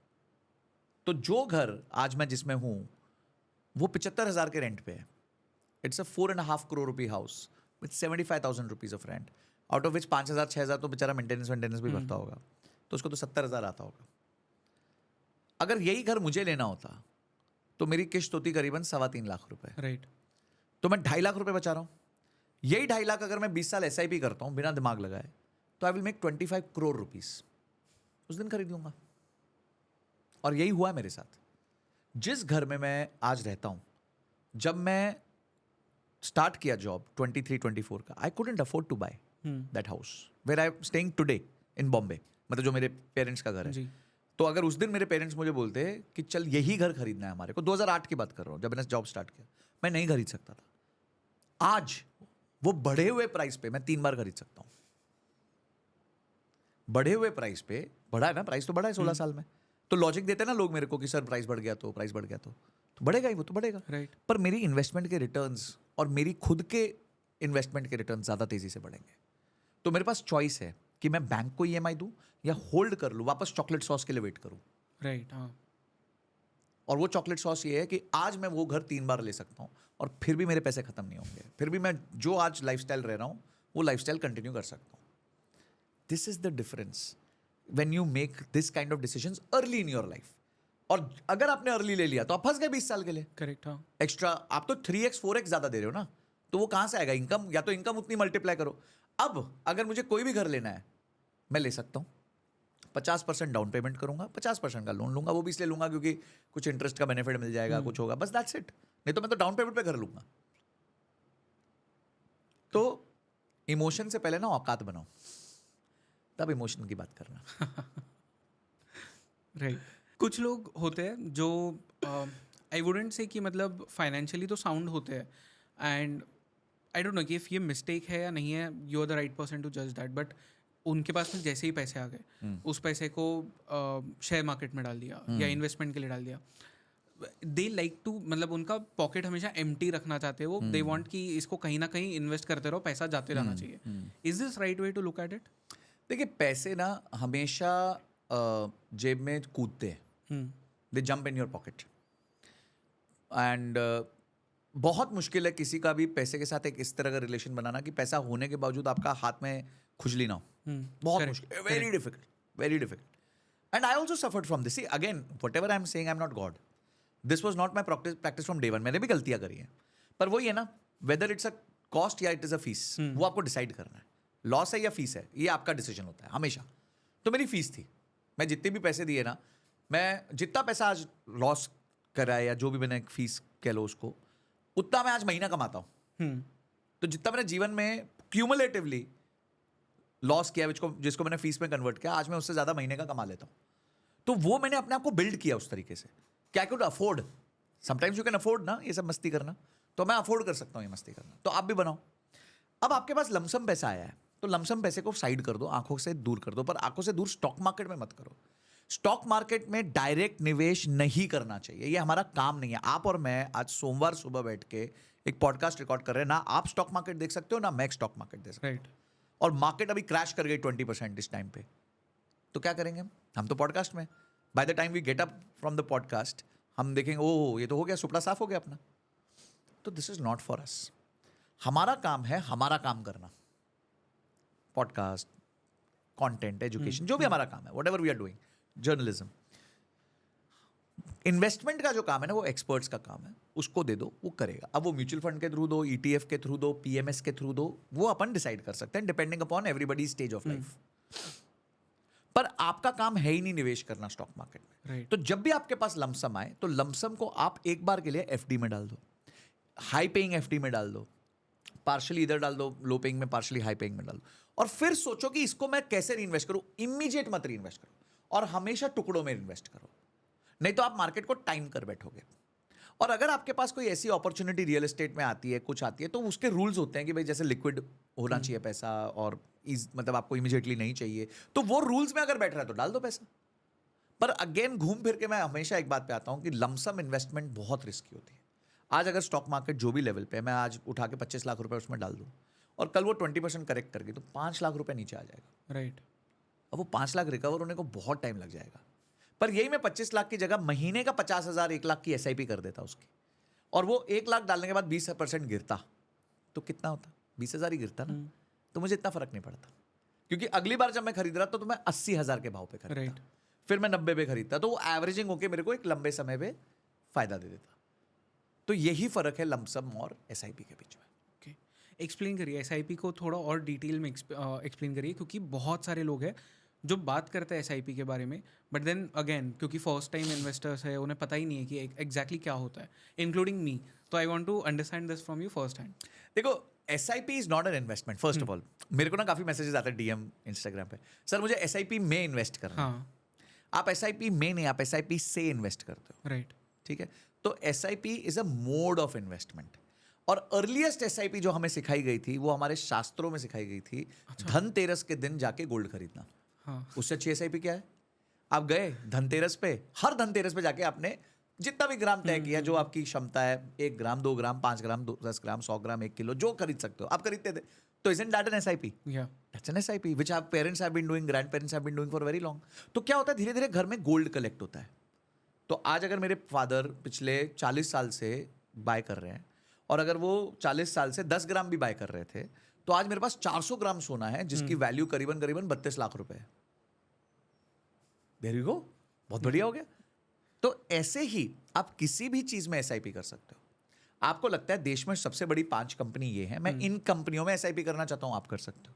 [SPEAKER 2] तो जो घर आज मैं जिसमें हूं वो 75,000 के रेंट पे है। It's a 4.5 crore rupee house with 75,000 rupees of rent, out of which 5,000 6,000 तो बेचारा मेंटेनेंस भी भरता होगा, तो उसको तो 70,000 आता होगा। अगर यही घर मुझे लेना होता तो मेरी किश्त होती करीबन 3.25 लाख रुपए,
[SPEAKER 1] राइट।
[SPEAKER 2] तो मैं 2.5 लाख रुपए बचा रहा हूँ। यही 2.5 लाख अगर मैं 20 साल SIP करता हूँ बिना दिमाग लगाए, तो I will make 25 crore rupees। उस दिन खरीद लूंगा। और यही हुआ मेरे साथ। जिस घर में मैं आज रहता हूँ, जब मैं स्टार्ट किया जॉब 23-24 का, I couldn't afford to buy that house where I am staying today in Bombay, मतलब जो मेरे पेरेंट्स का घर है।
[SPEAKER 1] जी।
[SPEAKER 2] तो अगर उस दिन मेरे पेरेंट्स मुझे बोलते कि चल यही घर खरीदना है हमारे को, 2008 की बात कर रहा हूँ, जब मैंने जॉब स्टार्ट किया, मैं नहीं खरीद सकता था। आज वो बढ़े हुए प्राइस पे मैं 3 बार खरीद सकता हूँ। बढ़े हुए प्राइस पे, बढ़ा है ना, प्राइस तो बढ़ा है 16 साल में। तो लॉजिक देते हैं ना लोग मेरे को कि सर प्राइस बढ़ गया तो बढ़ेगा ही, वो तो बढ़ेगा।
[SPEAKER 1] राइट।
[SPEAKER 2] पर मेरी इन्वेस्टमेंट के रिटर्न्स और मेरी खुद के इन्वेस्टमेंट के रिटर्न ज़्यादा तेजी से बढ़ेंगे। तो मेरे पास चॉइस है कि मैं बैंक को EMI दूं या होल्ड कर लूं, वापस चॉकलेट सॉस के लिए वेट करूं।
[SPEAKER 1] राइट। हाँ।
[SPEAKER 2] और वो चॉकलेट सॉस ये है कि आज मैं वो घर 3 बार ले सकता हूं और फिर भी मेरे पैसे खत्म नहीं होंगे, फिर भी मैं जो आज लाइफस्टाइल रह रहा हूं वो लाइफस्टाइल कंटिन्यू कर सकता हूं। This is the difference when you make this kind of decisions early in your life. और अगर आपने अर्ली ले लिया तो आप फंस गए 20 साल के लिए.
[SPEAKER 1] करेक्ट. हाँ.
[SPEAKER 2] एक्स्ट्रा आप तो 3x 4x ज्यादा दे रहे हो ना, तो वो कहां से आएगा इनकम? या तो इनकम उतनी मल्टीप्लाई करो. अब अगर मुझे कोई भी घर लेना है मैं ले सकता हूं. 50% डाउन पेमेंट करूंगा, 50% का लोन लूंगा. वो भी इसलिए लूंगा क्योंकि कुछ इंटरेस्ट का बेनिफिट मिल जाएगा, कुछ होगा, बस दैट्स इट. नहीं तो मैं तो डाउन पेमेंट पे घर लूंगा. तो इमोशन से पहले ना औकात बनाओ, तब इमोशन की बात करना.
[SPEAKER 1] राइट. कुछ लोग होते हैं जो आई वुडेंट से कि मतलब फाइनेंशियली तो साउंड होते हैं, एंड आई डोंट नो कि इफ ये मिस्टेक है या नहीं है, you are the right person to जज दैट, बट उनके पास में जैसे ही पैसे आ गए उस पैसे को शेयर मार्केट में डाल दिया या इन्वेस्टमेंट के लिए डाल दिया. दे लाइक टू, मतलब उनका पॉकेट हमेशा एम्प्टी रखना चाहते हैं वो. दे वांट कि इसको कहीं ना कहीं इन्वेस्ट करते रहो, पैसा जाते रहना चाहिए. Is this right way to look at it?
[SPEAKER 2] देखिए, पैसे ना हमेशा जेब में कूदते हैं. They jump in your pocket. And बहुत मुश्किल है किसी का भी पैसे के साथ एक इस तरह का रिलेशन बनाना कि पैसा होने के बावजूद आपका हाथ में खुजली ना हो. बहुत मुश्किल, very difficult, very difficult. And I also suffered from this. Again, what ever I am saying, I am not God. This was not my practice from day one. मैंने भी गलतियां करी हैं, पर वही है ना, वेदर इट्स अ कॉस्ट या इट इज अ फीस, वो आपको डिसाइड करना है. लॉस है या फीस है, ये आपका डिसीजन होता है हमेशा. तो मेरी फीस थी. मैं जितने भी पैसे दिए ना, मैं जितना पैसा आज लॉस करा है या जो भी मैंने फीस कह लो उसको, उतना मैं आज महीना कमाता हूँ. तो जितना मैंने जीवन में क्यूमुलेटिवली लॉस किया, जिसको मैंने फीस में कन्वर्ट किया, आज मैं उससे ज़्यादा महीने का कमा लेता हूँ. तो वो मैंने अपने आप को बिल्ड किया उस तरीके से. क्या could afford, sometimes you can afford ना ये सब मस्ती करना, तो मैं अफोर्ड कर सकता हूँ ये मस्ती करना. तो आप भी बनाओ. अब आपके पास लमसम पैसा आया है, तो लमसम पैसे को साइड कर दो, आंखों से दूर कर दो. पर आंखों से दूर स्टॉक मार्केट में मत करो. स्टॉक मार्केट में डायरेक्ट निवेश नहीं करना चाहिए, ये हमारा काम नहीं है. आप और मैं आज सोमवार सुबह बैठ के एक पॉडकास्ट रिकॉर्ड कर रहे हैं ना. आप स्टॉक मार्केट देख सकते हो ना मैं स्टॉक मार्केट देख सकता हूं.
[SPEAKER 1] राइट.
[SPEAKER 2] और मार्केट अभी क्रैश कर गई 20% इस टाइम पे, तो क्या करेंगे हम तो पॉडकास्ट में. By the time we get up from the podcast हम देखेंगे ओह ये तो हो गया, सुपड़ा साफ हो गया अपना. तो this is not for us. हमारा काम है हमारा काम करना. पॉडकास्ट, कंटेंट, एजुकेशन, जो भी हमारा काम है, whatever we are doing, journalism. Investment का जो काम है ना, वो एक्सपर्ट्स का काम है. उसको दे दो, वो करेगा. अब वो म्यूचुअल फंड के थ्रू दो, ईटीएफ के थ्रू दो, पीएमएस के थ्रू दो, वो अपन डिसाइड कर सकते हैं depending upon everybody stage of life. पर आपका काम है ही नहीं निवेश करना स्टॉक मार्केट में.
[SPEAKER 1] Right.
[SPEAKER 2] तो जब भी आपके पास लमसम आए तो लमसम को आप एक बार के लिए एफडी में डाल दो. हाई पेइंग एफडी में डाल दो, पार्शली इधर डाल दो लो पेइंग में, पार्शली हाई पेइंग में डाल दो. और फिर सोचो कि इसको मैं कैसे री इन्वेस्ट करूं. इमीडिएट मत री इन्वेस्ट करो, और हमेशा टुकड़ों में इन्वेस्ट करो, नहीं तो आप मार्केट को टाइम कर बैठोगे. और अगर आपके पास कोई ऐसी अपॉर्चुनिटी रियल एस्टेट में आती है, कुछ आती है, तो उसके रूल्स होते हैं कि भाई जैसे लिक्विड होना चाहिए पैसा, और मतलब आपको इमीडिएटली नहीं चाहिए, तो वो रूल्स में अगर बैठ रहा है तो डाल दो पैसा. पर अगेन घूम फिर के मैं हमेशा एक बात पे आता हूं कि लमसम इन्वेस्टमेंट बहुत रिस्की होती है. आज अगर स्टॉक मार्केट जो भी लेवल पे है, मैं आज उठा के 25 लाख रुपए उसमें डाल दूं और कल वो 20% करेक्ट कर गई, तो 5 लाख रुपए नीचे आ जाएगा.
[SPEAKER 1] राइट.
[SPEAKER 2] अब वो 5 लाख रिकवर होने को बहुत टाइम लग जाएगा. पर यही मैं 25 लाख की जगह महीने का 50,000 1 लाख की SIP कर देता उसकी, और वो 1 लाख डालने के बाद 20% गिरता, तो कितना होता? 20,000 ही गिरता ना. तो मुझे इतना फर्क नहीं पड़ता, क्योंकि अगली बार जब मैं खरीद रहा था तो मैं 80,000 के भाव पे खरीदता.
[SPEAKER 1] राइट.
[SPEAKER 2] फिर मैं 90 पे खरीदता, तो वो एवरेजिंग होके मेरे को एक लंबे समय पे फायदा दे देता. तो यही फर्क है लमसम और SIP के बीच में.
[SPEAKER 1] ओके, एक्सप्लेन करिए SIP को थोड़ा और डिटेल में एक्सप्लेन करिए, क्योंकि बहुत सारे लोग हैं जो बात करते हैं SIP के बारे में, बट देन अगेन क्योंकि फर्स्ट टाइम इन्वेस्टर्स है, उन्हें पता ही नहीं है कि एग्जैक्टली क्या होता है, इंक्लूडिंग मी. तो I want to understand this from you first hand.
[SPEAKER 2] देखो, SIP is not an investment. First of all मेरे को ना काफी मैसेजेस आते हैं DM इंस्टाग्राम पे, सर मुझे SIP में इन्वेस्ट करना है.
[SPEAKER 1] हाँ.
[SPEAKER 2] आप SIP में नहीं, आप SIP से इन्वेस्ट करते हो.
[SPEAKER 1] राइट.
[SPEAKER 2] ठीक है. तो SIP is a mode of investment. और अर्लीस्ट SIP जो हमें सिखाई गई थी, वो हमारे शास्त्रों में सिखाई गई थी. धनतेरस के दिन जाके गोल्ड खरीदना.
[SPEAKER 1] हाँ.
[SPEAKER 2] उससे अच्छी SIP क्या है? आप गए धनतेरस पे, हर धनतेरस पे जाके आपने जितना भी ग्राम तय किया, जो आपकी क्षमता है, 1 ग्राम 2 ग्राम 5 ग्राम 10 ग्राम 100 ग्राम 1 किलो, जो खरीद सकते हो आप खरीदते थे. तो isn't that an SIP?
[SPEAKER 1] या.
[SPEAKER 2] That's an SIP which our parents have been doing, grandparents have been doing for very long. तो क्या होता है, धीरे धीरे घर में गोल्ड कलेक्ट होता है. तो आज अगर मेरे फादर पिछले 40 साल से बाय कर रहे हैं, और अगर वो 40 साल से 10 ग्राम भी बाय कर रहे थे, तो आज मेरे पास 400 ग्राम सोना है जिसकी वैल्यू करीबन करीबन 32 लाख रुपए है। देयर यू गो, बहुत बढ़िया हो गया। तो ऐसे ही आप किसी भी चीज में एसआईपी कर सकते हो। आपको लगता है देश में सबसे बड़ी 5 कंपनी ये है, मैं इन कंपनियों में एसआईपी करना चाहता हूं, आप कर सकते हो।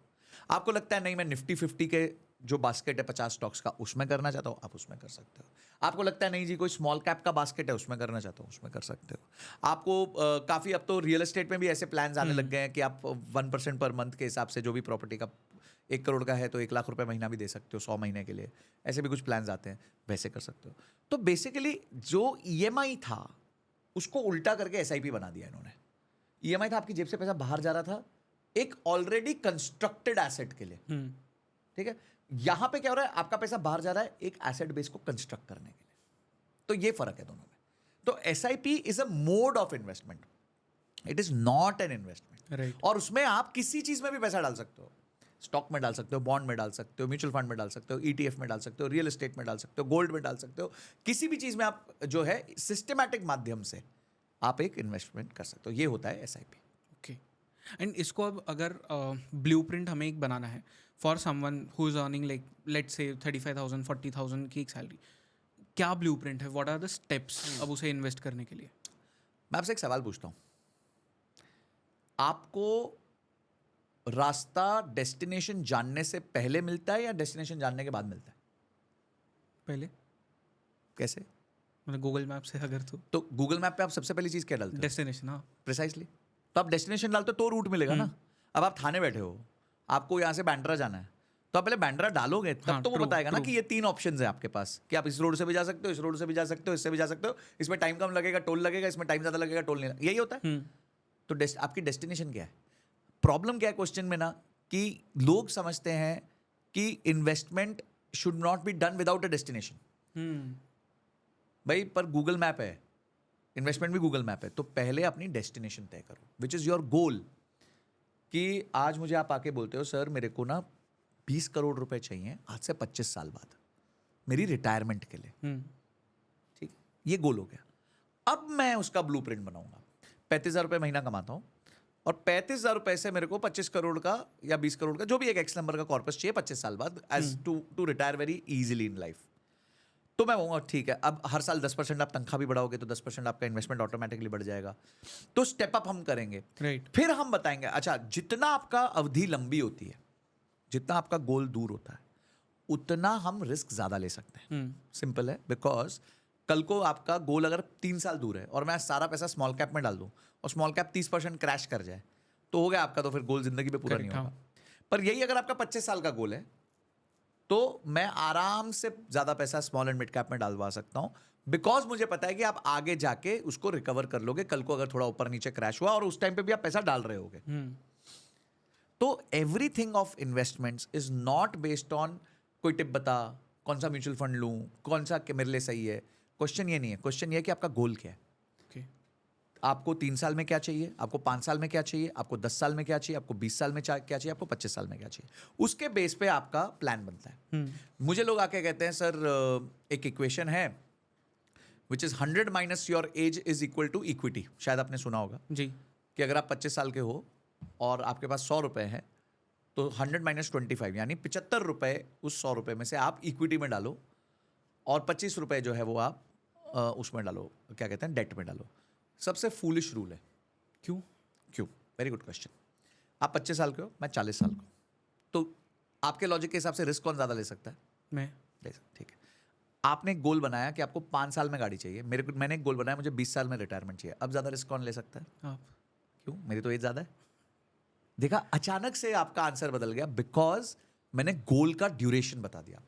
[SPEAKER 2] आपको लगता है नहीं मैं निफ्टी 50 के जो बास्केट है 50 स्टॉक्स का उसमें करना चाहता हूं, आप उसमें कर सकते हो। आपको लगता है नहीं जी कोई स्मॉल कैप का बास्केट है उसमें करना चाहता हूं, उसमें कर सकते हो। आपको काफी अब तो रियल एस्टेट में भी ऐसे प्लान आने लग गए हैं कि आप 1% पर मंथ के हिसाब से जो भी प्रॉपर्टी का 1 करोड़ का है तो 1 लाख रुपए महीना भी दे सकते हो 100 महीने के लिए, ऐसे भी कुछ प्लान आते हैं, वैसे कर सकते हो। तो बेसिकली जो ईएमआई था उसको उल्टा करके एसआईपी बना दिया इन्होंने। ईएमआई था आपकी जेब से पैसा बाहर जा रहा था एक ऑलरेडी कंस्ट्रक्टेड एसेट के लिए, ठीक है। यहां पे क्या हो रहा है, आपका पैसा बाहर जा रहा है एक एसेट बेस को कंस्ट्रक्ट करने के लिए। तो ये फर्क है दोनों में। तो SIP is a mode of investment, it is not an investment.
[SPEAKER 1] Right.
[SPEAKER 2] और उसमें आप किसी चीज में भी पैसा डाल सकते हो, स्टॉक में डाल सकते हो, बॉन्ड में डाल सकते हो, म्यूचुअल फंड में डाल सकते हो, ईटीएफ में डाल सकते हो, रियल एस्टेट में डाल सकते हो, गोल्ड में डाल सकते हो, किसी भी चीज में आप जो है सिस्टमैटिक माध्यम से आप एक इन्वेस्टमेंट कर सकते हो। ये होता है एसआईपी।
[SPEAKER 1] ओके। एंड इसको अब अगर ब्लूप्रिंट हमें एक बनाना है for someone who is earning like let's say 35,000 40,000 की एक सैलरी, क्या ब्लूप्रिंट है, व्हाट आर द स्टेप्स अब उसे इन्वेस्ट करने के लिए?
[SPEAKER 2] मैं आपसे एक सवाल पूछता हूं, आपको रास्ता डेस्टिनेशन जानने से पहले मिलता है या डेस्टिनेशन जानने के बाद मिलता है?
[SPEAKER 1] पहले
[SPEAKER 2] कैसे?
[SPEAKER 1] मतलब गूगल मैप से अगर
[SPEAKER 2] तो गूगल मैप पे आप सबसे पहली चीज क्या डालते हो?
[SPEAKER 1] डेस्टिनेशन। हाँ,
[SPEAKER 2] प्रिसाइसली। तो आप डेस्टिनेशन डालते हो तो रूट मिलेगा ना। अब आप थाने बैठे हो, आपको यहाँ से बैंड्रा जाना है, तो आप पहले बैंड्रा डालोगे तब
[SPEAKER 1] हाँ,
[SPEAKER 2] तो वो
[SPEAKER 1] true,
[SPEAKER 2] बताएगा ना
[SPEAKER 1] true.
[SPEAKER 2] कि ये 3 ऑप्शंस है आपके पास, कि आप इस रोड से भी जा सकते हो, इस रोड से भी जा सकते हो, इससे भी जा सकते हो, इसमें टाइम कम लगेगा, टोल लगेगा, इसमें टाइम ज्यादा लगेगा, टोल नहीं लगेगा। यही होता है। तो आपकी डेस्टिनेशन क्या है? प्रॉब्लम क्या है क्वेश्चन में ना, कि लोग समझते हैं कि investment should not be done without a destination. भाई पर गूगल मैप है, इन्वेस्टमेंट भी गूगल मैप है, तो पहले अपनी डेस्टिनेशन तय करो, विच इज योर गोल। कि आज मुझे आप आके बोलते हो सर मेरे को ना 20 करोड़ रुपए चाहिए आज से 25 साल बाद मेरी रिटायरमेंट के लिए, ठीक, ये गोल हो गया। अब मैं उसका ब्लूप्रिंट बनाऊंगा। 35,000 रुपये महीना कमाता हूं और 35,000 रुपए से मेरे को 25 करोड़ का या 20 करोड़ का जो भी एक एक्स नंबर का कॉर्पस चाहिए 25 साल बाद, age to retire very easily in life. तो मैं कहूँगा ठीक है, अब हर साल 10% आप तनख्वाह भी बढ़ाओगे तो 10% आपका इन्वेस्टमेंट ऑटोमेटिकली बढ़ जाएगा। तो स्टेप अप हम करेंगे।
[SPEAKER 1] राइट।
[SPEAKER 2] फिर हम बताएंगे अच्छा जितना आपका अवधि लंबी होती है, जितना आपका गोल दूर होता है, उतना हम रिस्क ज्यादा ले सकते हैं। सिंपल है, बिकॉज कल को आपका गोल अगर 3 साल दूर है और मैं सारा पैसा स्मॉल कैप में डाल दूं और स्मॉल कैप 30% क्रैश कर जाए तो हो गया आपका, तो फिर गोल जिंदगी में पूरा नहीं होगा। पर यही अगर आपका 25 साल का गोल है तो मैं आराम से ज्यादा पैसा स्मॉल एंड मिड कैप में डालवा सकता हूं, बिकॉज मुझे पता है कि आप आगे जाके उसको रिकवर कर लोगे कल को अगर थोड़ा ऊपर नीचे क्रैश हुआ, और उस टाइम पे भी आप पैसा डाल रहे होगे। तो everything of investments is not based on कोई टिप बता, कौन सा म्यूचुअल फंड लूं, कौन सा मेरे लिए सही है। क्वेश्चन ये नहीं है, क्वेश्चन ये है कि आपका गोल क्या है। आपको 3 साल में क्या चाहिए, आपको 5 साल में क्या चाहिए, आपको 10 साल में क्या चाहिए, आपको 20 साल में क्या चाहिए, आपको 25 साल में क्या चाहिए। उसके बेस पे आपका प्लान बनता है। मुझे लोग आके कहते हैं सर एक इक्वेशन है which is 100 minus your age is equal to equity, शायद आपने सुना होगा
[SPEAKER 1] जी,
[SPEAKER 2] कि अगर आप 25 साल के हो और आपके पास 100 रुपए हैं तो 100 माइनस 25 यानी 75 रुपए उस 100 रुपए में से आप इक्विटी में डालो और 25 रुपए जो है वो आप उसमें डालो, क्या कहते हैं, डेट में डालो। सबसे फूलिश रूल है।
[SPEAKER 1] क्यों?
[SPEAKER 2] Very good question. आप 25 साल के हो, मैं 40 साल का हूं, तो आपके लॉजिक के हिसाब से रिस्क कौन ज्यादा ले सकता है?
[SPEAKER 1] मैं।
[SPEAKER 2] ठीक है, आपने एक गोल बनाया कि आपको 5 साल में गाड़ी चाहिए, मैंने एक गोल बनाया मुझे 20 साल में रिटायरमेंट चाहिए। अब ज्यादा रिस्क कौन ले सकता है?
[SPEAKER 1] आप।
[SPEAKER 2] क्यों? मेरी तो एज ज्यादा है। देखा, अचानक से आपका आंसर बदल गया, बिकॉज मैंने गोल का ड्यूरेशन बता दिया।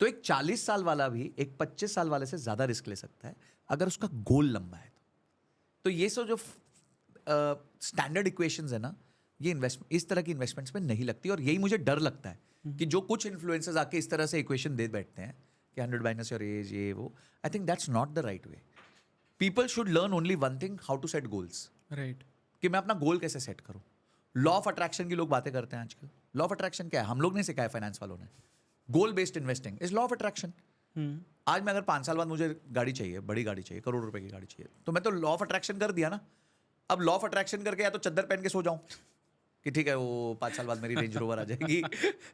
[SPEAKER 2] तो एक 40 साल वाला भी एक 25 साल वाले से ज्यादा रिस्क ले सकता है अगर उसका गोल लंबा है। तो ये सो जो स्टैंडर्ड इक्वेशंस है ना, ये इस तरह की इन्वेस्टमेंट्स में नहीं लगती, और यही मुझे डर लगता है कि जो कुछ इन्फ्लुएंसर्स आके इस तरह से इक्वेशन दे बैठते हैं कि 100 माइनस योर एज, ये वो, I think that's not the right way. People should learn only one thing, how to set goals.
[SPEAKER 1] Right.
[SPEAKER 2] कि मैं अपना गोल कैसे सेट करूं। लॉ ऑफ अट्रैक्शन की लोग बातें करते हैं आजकल। लॉ ऑफ अट्रैक्शन क्या है? हम लोग ने सिखाया, फाइनेंस वालों ने। गोल based investing is law of attraction. आज मैं अगर 5 साल बाद मुझे गाड़ी चाहिए, बड़ी गाड़ी चाहिए, करोड़ रुपए की गाड़ी चाहिए, तो मैं तो लॉ ऑफ अट्रैक्शन कर दिया ना। अब लॉ ऑफ अट्रैक्शन करके या तो चद्दर पहन के सो जाऊं, कि ठीक है वो 5 साल बाद मेरी रेंज रोवर आ जाएगी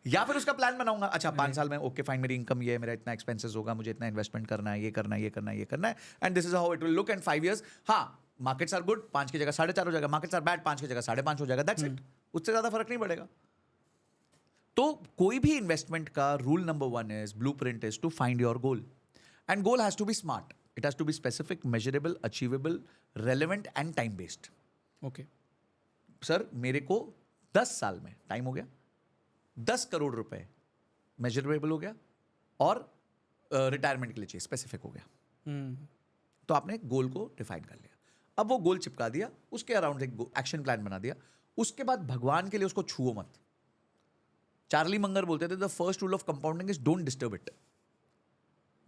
[SPEAKER 2] या फिर उसका प्लान बनाऊंगा, अच्छा 5 साल में ओके फाइन मेरी इनकम ये है, मेरा इतना एक्सपेंसेस होगा, मुझे इतना इन्वेस्टमेंट करना है, ये करना है, ये करना है, ये करना है, and this is how it will look and 5 years। हाँ मार्केट्स आर गुड, 5 की जगह 4.5 हो जाएगा, मार्केट्स आर बैड 5 की जगह 5.5 हो जाएगा, दैट्स इट, उससे ज्यादा फर्क नहीं पड़ेगा। तो कोई भी इन्वेस्टमेंट का rule number 1 is, blueprint is to find your goal, and goal has to be smart, it has to be specific, measurable, achievable, relevant and time based.
[SPEAKER 1] Okay
[SPEAKER 2] sir मेरे को 10 साल में टाइम हो गया, 10 करोड़ रुपए मेजरेबल हो गया और रिटायरमेंट के लिए चाहिए स्पेसिफिक हो गया। तो आपने गोल को डिफाइन कर लिया, अब वो गोल चिपका दिया, उसके अराउंड एक एक्शन प्लान बना दिया, उसके बाद भगवान के लिए उसको छुओ मत। चार्ली मंगर बोलते थे the first rule of compounding is don't disturb it.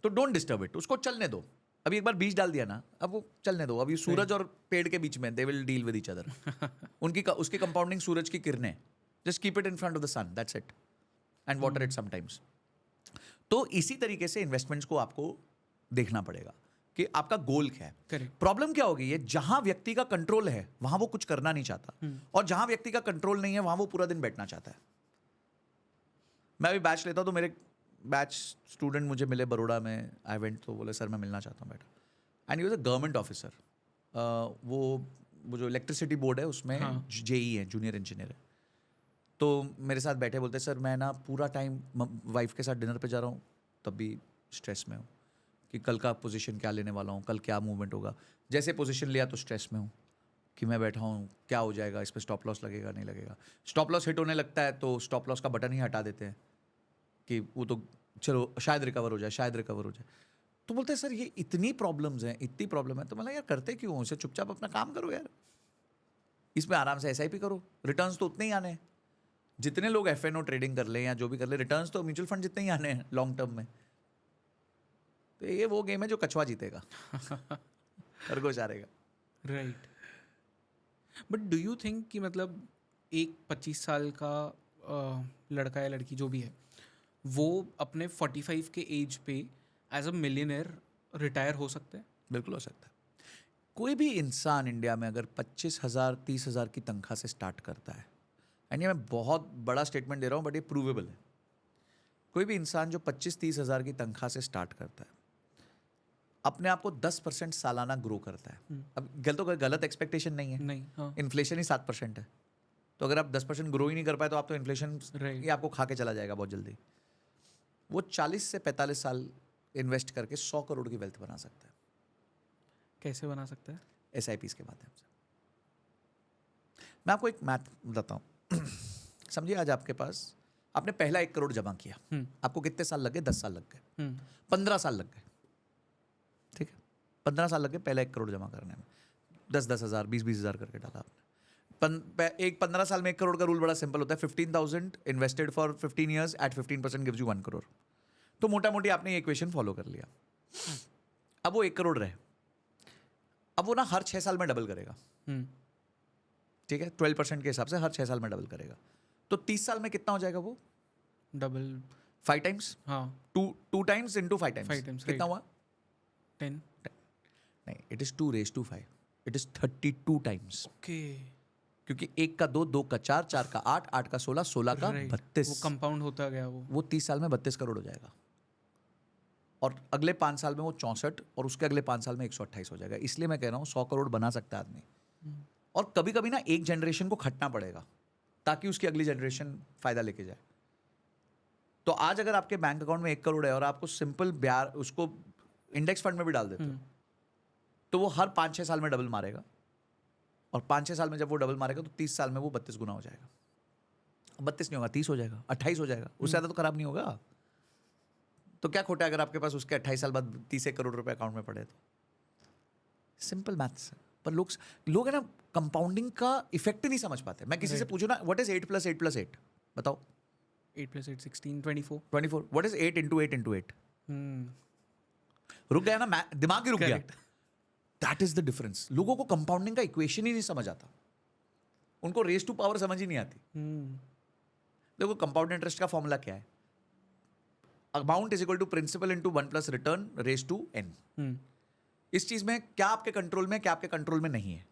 [SPEAKER 2] तो डोंट डिस्टर्ब इट, उसको चलने दो। अभी एक बार बीज डाल दिया ना, अब वो चलने दो। अभी सूरज और पेड़ के बीच में they will deal with each other. उसकी कंपाउंडिंग सूरज की किरणें, just keep it in front of the sun, that's it, and water it sometimes. तो इसी तरीके से इन्वेस्टमेंट्स को आपको देखना पड़ेगा कि आपका गोल क्या है।
[SPEAKER 1] करेक्ट।
[SPEAKER 2] प्रॉब्लम क्या होगी, ये जहां व्यक्ति का कंट्रोल है वहां वो कुछ करना नहीं चाहता, और जहां व्यक्ति का कंट्रोल नहीं है वहां वो पूरा दिन बैठना चाहता है। मैं अभी बैच लेता हूं तो मेरे बैच स्टूडेंट मुझे मिले बड़ौदा में, आई वेंट, तो बोले सर मैं मिलना चाहता हूँ बेटा, and he was a government officer. वो जो इलेक्ट्रिसिटी बोर्ड है उसमें जेई है, जूनियर इंजीनियर है। तो मेरे साथ बैठे, बोलते सर मैं ना पूरा टाइम वाइफ के साथ डिनर पे जा रहा हूँ तब भी स्ट्रेस में हूँ कि कल का पोजीशन क्या लेने वाला हूँ, कल क्या मूवमेंट होगा। जैसे पोजीशन लिया तो स्ट्रेस में हूँ कि मैं बैठा हूँ क्या हो जाएगा, इस पर स्टॉप लॉस लगेगा नहीं लगेगा। स्टॉप लॉस हिट होने लगता है तो स्टॉप लॉस का बटन ही हटा देते हैं कि वो तो चलो शायद रिकवर हो जाए, शायद रिकवर हो जाए। तो बोलते हैं सर ये इतनी प्रॉब्लम्स हैं, इतनी प्रॉब्लम है, तो मतलब यार करते क्यों हो, इसे चुपचाप अपना काम करो यार, इसमें आराम से SIP करो, रिटर्न्स तो उतने ही आने हैं। जितने लोग FNO ट्रेडिंग कर ले या जो भी कर ले, रिटर्न्स तो म्यूचुअल फंड जितने ही आने हैं लॉन्ग टर्म में। तो ये वो गेम है जो कछुआ जीतेगा खरगोश हारेगा।
[SPEAKER 1] Right. But do you think कि मतलब एक 25 साल का लड़का या लड़की जो भी है वो अपने 45 के एज पे एज अ मिलियनर रिटायर हो सकते हैं?
[SPEAKER 2] बिल्कुल हो सकता है। कोई भी इंसान इंडिया में अगर 25,000 30,000 की तनख्वाह से स्टार्ट करता है, एंड ये मैं बहुत बड़ा स्टेटमेंट दे रहा हूँ बट ये प्रूवेबल है, कोई भी इंसान जो 25-30 हज़ार की तनख्वाह से स्टार्ट करता है अपने आप को 10% सालाना ग्रो करता है। अब गलत एक्सपेक्टेशन नहीं है,
[SPEAKER 1] नहीं। हाँ।
[SPEAKER 2] इन्फ्लेशन ही 7% है, तो अगर आप 10% ग्रो ही नहीं कर पाए तो आप तो इन्फ्लेशन ही आपको खा के चला जाएगा बहुत जल्दी। वो 40 से 45 साल इन्वेस्ट करके 100 करोड़ की वेल्थ बना सकता है।
[SPEAKER 1] कैसे बना सकता है?
[SPEAKER 2] SIPs के माध्यम से। मैं आपको एक मैथ बताता हूँ समझिए आज आपके पास, आपने पहला 1 करोड़ जमा किया, आपको कितने साल लग गए? 10 साल लग गए, 15 साल लग गए, ठीक है, 15 साल लग गए पहला 1 करोड़ जमा करने में। 10-10 हज़ार 20-20 हज़ार करके डाला आपने। एक 15 साल में 1 करोड़ का रूल बड़ा सिंपल होता है, 15,000 invested for 15 years at 15% gives you 1 crore. तो मोटा मोटी आपने ये इक्वेशन फॉलो कर लिया। अब वो 1 करोड़ रहे, अब वो ना हर 6 साल में डबल करेगा, ठीक है, 12% के हिसाब से हर 6 साल में डबल करेगा। तो 30 साल में कितना हो जाएगा वो?
[SPEAKER 1] Double
[SPEAKER 2] 5 times।
[SPEAKER 1] हाँ
[SPEAKER 2] 2 times into 5 times
[SPEAKER 1] 5 times,
[SPEAKER 2] कितना हुआ?
[SPEAKER 1] 10।
[SPEAKER 2] नहीं, it is 2 raised to 5, it is 32 times।
[SPEAKER 1] Okay.
[SPEAKER 2] क्योंकि 1 का 2, 2 का 4, 4 का 8, 8 का 16, 16 का 32।
[SPEAKER 1] वो कंपाउंड होता गया वो
[SPEAKER 2] 30 साल में 32 करोड़ हो जाएगा, और अगले 5 साल में वो 64, और उसके अगले 5 साल में 128 हो जाएगा। इसलिए मैं कह रहा हूँ 100 करोड़ बना सकता है आदमी। और कभी कभी ना एक जनरेशन को खटना पड़ेगा ताकि उसकी अगली जनरेशन फायदा लेके जाए। तो आज अगर आपके बैंक अकाउंट में 1 करोड़ है और आपको सिंपल ब्याज उसको इंडेक्स फंड में भी डाल देते हो, तो वो हर 5-6 साल में डबल मारेगा, और 5-6 साल में जब वो डबल मारेगा तो 30 साल में वो 32 गुना हो जाएगा। 32 नहीं होगा, 30 हो जाएगा, 28 हो जाएगा, उससे ज़्यादा तो खराब नहीं होगा। तो क्या खोटा है अगर आपके पास उसके 28 साल बाद 30 करोड़ रुपए अकाउंट में पड़े तो? सिंपल मैथ्स है। पर लोग है ना कंपाउंडिंग का इफेक्ट नहीं समझ पाते। मैं किसी से पूछूं ना व्हाट इज 8 + 8 + 8 बताओ?
[SPEAKER 1] 8 + 8 16 24।
[SPEAKER 2] 24। What is 8 × 8 × 8? रुक गया ना, दिमाग ही रुक गया। That is the difference. लोगों को कंपाउंडिंग का इक्वेशन ही नहीं समझ आता, उनको रेज टू पावर समझ ही नहीं आती। देखो कंपाउंड इंटरेस्ट का फॉर्मूला क्या है? Amount is equal to principal into 1 + return raise to n। इस चीज में क्या आपके कंट्रोल में, क्या आपके कंट्रोल में नहीं है।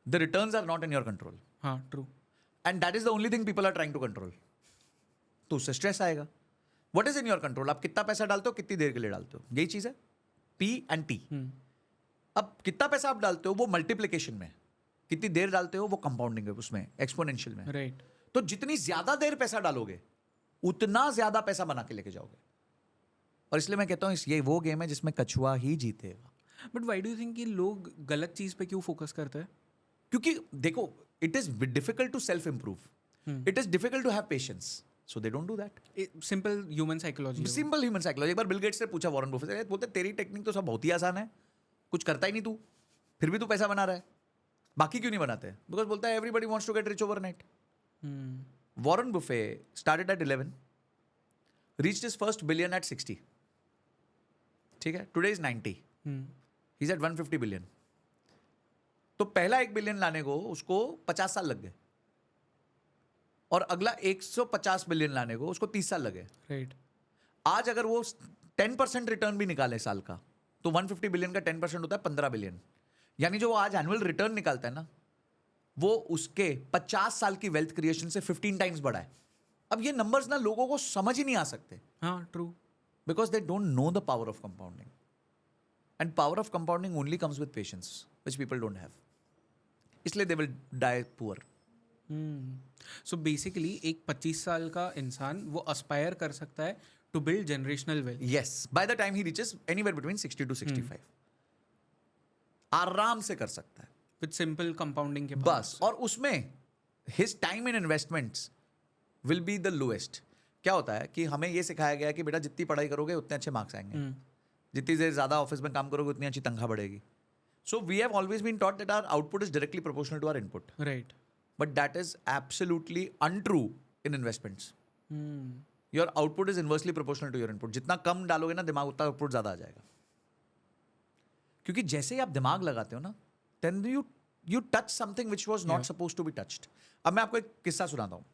[SPEAKER 2] The returns are not in your control.
[SPEAKER 1] हाँ true.
[SPEAKER 2] And that is the only thing people are trying to control. तो उससे स्ट्रेस आएगा. What is in your control? आप कितना पैसा डालते हो, कितनी देर के लिए डालते हो, यही चीज है. P and T. अब कितना पैसा आप डालते हो वो मल्टीप्लिकेशन में, कितनी देर डालते हो वो कंपाउंडिंग है, उसमें एक्सपोनेंशियल में.
[SPEAKER 1] राइट.
[SPEAKER 2] तो जितनी ज्यादा देर पैसा डालोगे उतना ज्यादा पैसा बना के लेके जाओगे. और इसलिए मैं कहता हूं ये वो गेम है जिसमें कछुआ ही जीतेगा.
[SPEAKER 1] But why do you think कि लोग गलत चीज पे क्यों फोकस करते हैं?
[SPEAKER 2] क्योंकि देखो, it is difficult to self improve, it is difficult to have patience, so they don't do that.
[SPEAKER 1] Simple human psychology.
[SPEAKER 2] Simple human psychology. एक बार बिल गेट्स से पूछा वॉरेन बफेट से, बोलते तेरी टेक्निक तो सब बहुत ही आसान है, कुछ करता ही नहीं तू, फिर भी तू पैसा बना रहा है, बाकी क्यों नहीं बनाते? बिकॉज बोलता है everybody wants to get rich overnight. Warren Buffett started at 11, reached his first billion at 60. ठीक है, today is 90, he is at 150 billion. तो पहला 1 बिलियन लाने को उसको 50 साल लग गए, और अगला 150 बिलियन लाने को उसको 30 साल लगे.
[SPEAKER 1] राइट.
[SPEAKER 2] आज अगर वो 10% रिटर्न भी निकाले साल का, तो 150 बिलियन का 10% होता है 15 बिलियन. यानी जो वो आज एनुअल रिटर्न निकालता है ना, वो उसके 50 साल की वेल्थ क्रिएशन से 15 टाइम्स बड़ा है. अब ये नंबर्स ना लोगों को समझ ही नहीं आ सकते,
[SPEAKER 1] हाँ, true.
[SPEAKER 2] because they don't know the power of compounding, and power of compounding only comes with patience, which people don't have. इसलिए they will die poor.
[SPEAKER 1] So basically एक 25 साल का इंसान वो अस्पायर कर सकता है to build generational wealth.
[SPEAKER 2] Yes, by the time he reaches anywhere between 60 to 65, आराम से कर सकता है
[SPEAKER 1] विद सिंपल कंपाउंडिंग के
[SPEAKER 2] बस. और उसमें his time in investments will be the lowest. क्या होता है कि हमें ये सिखाया गया है कि बेटा जितनी पढ़ाई करोगे उतने अच्छे मार्क्स आएंगे, जितनी देर ज्यादा ऑफिस में काम करोगे उतनी अच्छी तनख्वाह बढ़ेगी. So we have always been taught that our output is directly proportional to our input,
[SPEAKER 1] right.
[SPEAKER 2] But that is absolutely untrue in investments. Your output is inversely proportional to your input. जितना कम डालोगे ना दिमाग, उतना output ज्यादा आ जाएगा. क्योंकि जैसे ही आप दिमाग लगाते हो ना, then you touch something which was not supposed to be touched. अब मैं आपको एक किस्सा सुनाता हूँ.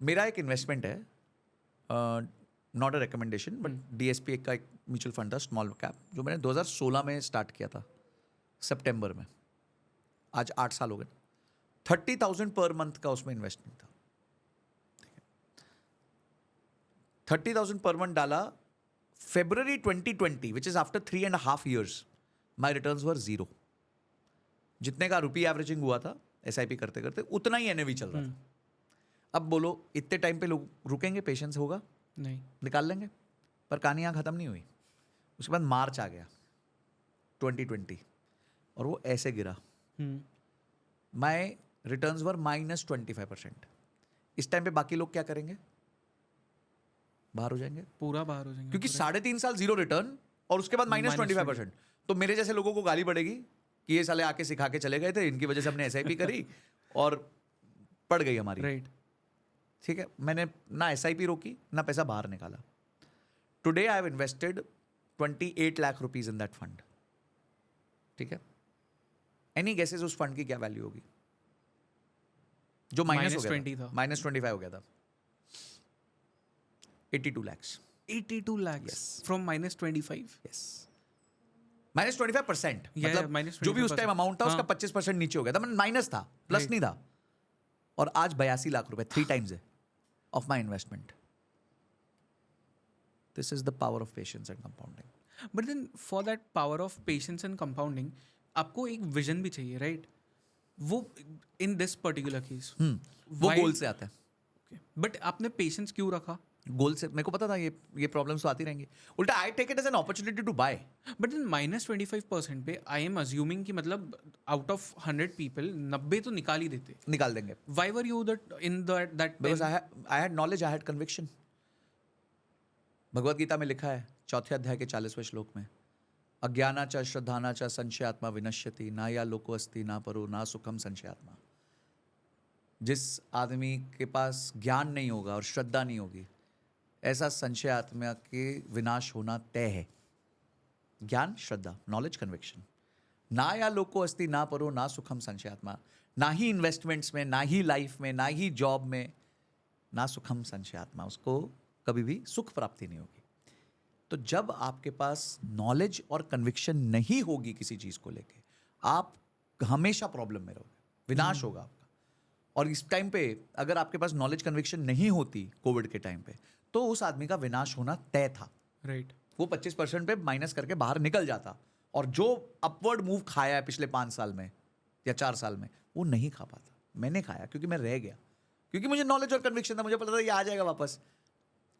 [SPEAKER 2] मेरा एक इन्वेस्टमेंट है, not a recommendation, but DSP का एक म्यूचुअल फंड था, स्मॉल कैप, जो मैंने 2016 में स्टार्ट किया था सितंबर में. आज 8 साल हो गए. 30,000 पर मंथ का उसमें इन्वेस्टमेंट था. 30,000 पर मंथ डाला. February 2020, which is after 3.5 years, my returns were 0. जितने का रुपी एवरेजिंग हुआ था SIP करते करते, उतना ही NAV चल रहा था. अब बोलो इतने टाइम पे लोग रुकेंगे? पेशेंस होगा?
[SPEAKER 1] नहीं.
[SPEAKER 2] निकाल लेंगे. पर कहानी यहाँ खत्म नहीं हुई. उसके बाद मार्च आ गया 2020, और वो ऐसे गिरा. माय रिटर्न्स वर -25%. इस टाइम पे बाकी लोग क्या करेंगे? बाहर हो जाएंगे,
[SPEAKER 1] पूरा बाहर हो जाएंगे,
[SPEAKER 2] क्योंकि 3.5 साल 0 रिटर्न, और उसके बाद -25%. तो मेरे जैसे लोगों को गाली पड़ेगी कि ये साले आके सिखा के चले गए थे, इनकी वजह से हमने SIP करी और पड़ गई हमारी.
[SPEAKER 1] राइट.
[SPEAKER 2] ठीक है, मैंने ना SIP रोकी ना पैसा बाहर निकाला. Today I have invested 28 lakh rupees in that fund. ठीक है, एनी गेसेस उस फंड की क्या वैल्यू होगी जो माइनस हो गया
[SPEAKER 1] -20 था?
[SPEAKER 2] -25 हो गया था. 82 lakhs.
[SPEAKER 1] 82 lakhs.
[SPEAKER 2] Yes.
[SPEAKER 1] From -25.
[SPEAKER 2] Yes. -25%.
[SPEAKER 1] Yeah,
[SPEAKER 2] मतलब
[SPEAKER 1] -25%.
[SPEAKER 2] जो भी उस टाइम अमाउंट था उसका
[SPEAKER 1] हाँ.
[SPEAKER 2] 25% नीचे हो गया था. मतलब माइनस था, प्लस
[SPEAKER 1] Right.
[SPEAKER 2] नहीं था. और आज 82 लाख रुपए, 3 टाइम्स है of my investment. This is the power of patience and compounding.
[SPEAKER 1] But then for that power of patience and compounding आपको एक विजन भी चाहिए, राइट? वो इन दिस पर्टिकुलर केस
[SPEAKER 2] वो गोल से आता है.
[SPEAKER 1] बट आपने पेशेंस क्यों रखा?
[SPEAKER 2] गोल से मेरे को पता था ये प्रॉब्लम्स तो आती रहेंगी. उल्टा I take it as an opportunity to buy.
[SPEAKER 1] But then -25% पे आई एम अज्यूमिंग कि मतलब आउट ऑफ 100 पीपल 90 तो निकाल ही देते.
[SPEAKER 2] निकाल देंगे.
[SPEAKER 1] Why were you in that
[SPEAKER 2] because I had knowledge, I had conviction. Bhagavad Gita में लिखा है 4थे अध्याय के 40वें श्लोक में, अज्ञाना च श्रद्धाना च संशयात्मा विनश्यति, ना या लोको अस्ति ना परो ना सुखम संशयात्मा. जिस आदमी के पास ज्ञान नहीं होगा और श्रद्धा नहीं होगी, ऐसा संशय आत्मा के विनाश होना तय है. ज्ञान, श्रद्धा, नॉलेज, कन्विक्शन. ना या लोको अस्ति ना परो ना सुखम संशयात्मा. ना ही इन्वेस्टमेंट्स में, ना ही लाइफ में, ना ही जॉब में, ना सुखम संशयात्मा. उसको कभी भी सुख प्राप्ति नहीं होगी. तो जब आपके पास नॉलेज और कन्विक्शन नहीं होगी किसी चीज को लेके, आप हमेशा प्रॉब्लम में रहोगे. विनाश होगा आपका। और इस टाइम पे अगर आपके पास नॉलेज कन्विक्शन नहीं होती कोविड के टाइम पे, तो उस आदमी का विनाश होना तय था।
[SPEAKER 1] राइट।
[SPEAKER 2] वो 25% पे माइनस करके बाहर निकल जाता, और जो अपवर्ड मूव खाया है पिछले 5 साल में या 4 साल में, वो नहीं खा पाता। मैंने खाया क्योंकि मैं रह गया, क्योंकि मुझे नॉलेज और कन्विक्शन था, मुझे पता था ये आ जाएगा वापस।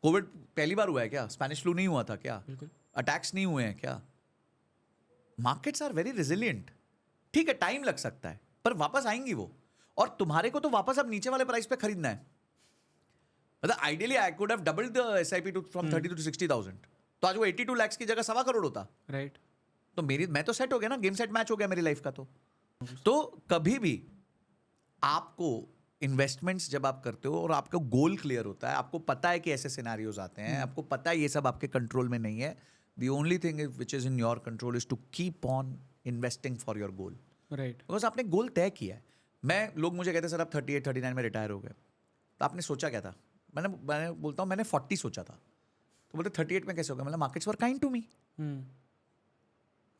[SPEAKER 2] कोविड पहली बार हुआ है क्या? स्पेनिश फ्लू नहीं हुआ था क्या?
[SPEAKER 1] बिल्कुल।
[SPEAKER 2] अटैक्स नहीं हुए हैं क्या? Markets are very resilient. ठीक है, टाइम लग सकता है, पर वापस आएंगी वो। और तुम्हारे को तो वापस अब नीचे वाले प्राइस पे खरीदना है। मतलब ideally I could have doubled the SIP to from 32 to 60,000, तो आज वो 82 lakhs की जगह 1.25 करोड़ होता।
[SPEAKER 1] राइट।
[SPEAKER 2] तो मैं तो सेट हो गया ना, गेम सेट मैच हो गया मेरी लाइफ का। तो कभी भी आपको इन्वेस्टमेंट्स जब आप करते हो और आपका गोल क्लियर होता है, आपको पता है कि ऐसे सिनेरियोज आते हैं, आपको पता है ये सब आपके कंट्रोल में नहीं है, the only thing which is in your control is to keep on investing for your goal.
[SPEAKER 1] Right.
[SPEAKER 2] Because आपने गोल तय किया है। लोग मुझे कहते हैं सर आप 38 39 में रिटायर हो गए, तो आपने सोचा क्या था? मैंने बोलता हूँ मैंने 40 सोचा था। तो बोलते 38 में कैसे हो गया? मतलब markets were kind to me.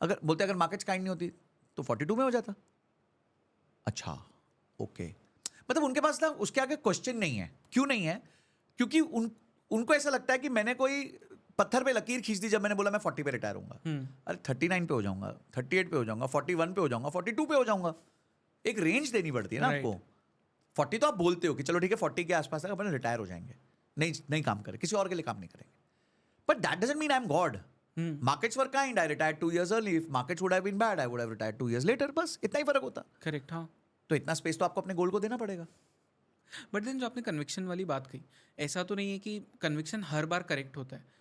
[SPEAKER 2] अगर मार्केट्स काइंड नहीं होती तो 42 में हो जाता। अच्छा, ओके। मतलब उनके पास ना उसके आगे क्वेश्चन नहीं है। क्यों नहीं है? क्योंकि उनको ऐसा लगता है कि मैंने कोई पत्थर पे लकीर खींच दी जब मैंने बोला मैं 40 पे रिटायर होऊंगा। अरे 39 पे हो जाऊंगा, 38 पे हो जाऊंगा, 41 पे हो जाऊंगा, 42 पे हो जाऊंगा। एक रेंज देनी पड़ती है ना आपको। 40 तो आप बोलते हो कि चलो ठीक है 40 के आसपास तक अपन रिटायर हो जाएंगे, नहीं काम करें, किसी और के लिए काम नहीं करेंगे। But that doesn't mean I am God. Markets were kind, I retired 2 years early. If markets would have been bad, I would have retired 2 years later. बस इतना ही फर्क होता।
[SPEAKER 1] करेक्ट। हाँ।
[SPEAKER 2] तो इतना स्पेस तो आपको अपने गोल को देना पड़ेगा।
[SPEAKER 1] बट देन जो आपने कन्विक्शन वाली बात कही, ऐसा तो नहीं है कि कन्विक्शन हर बार करेक्ट होता है।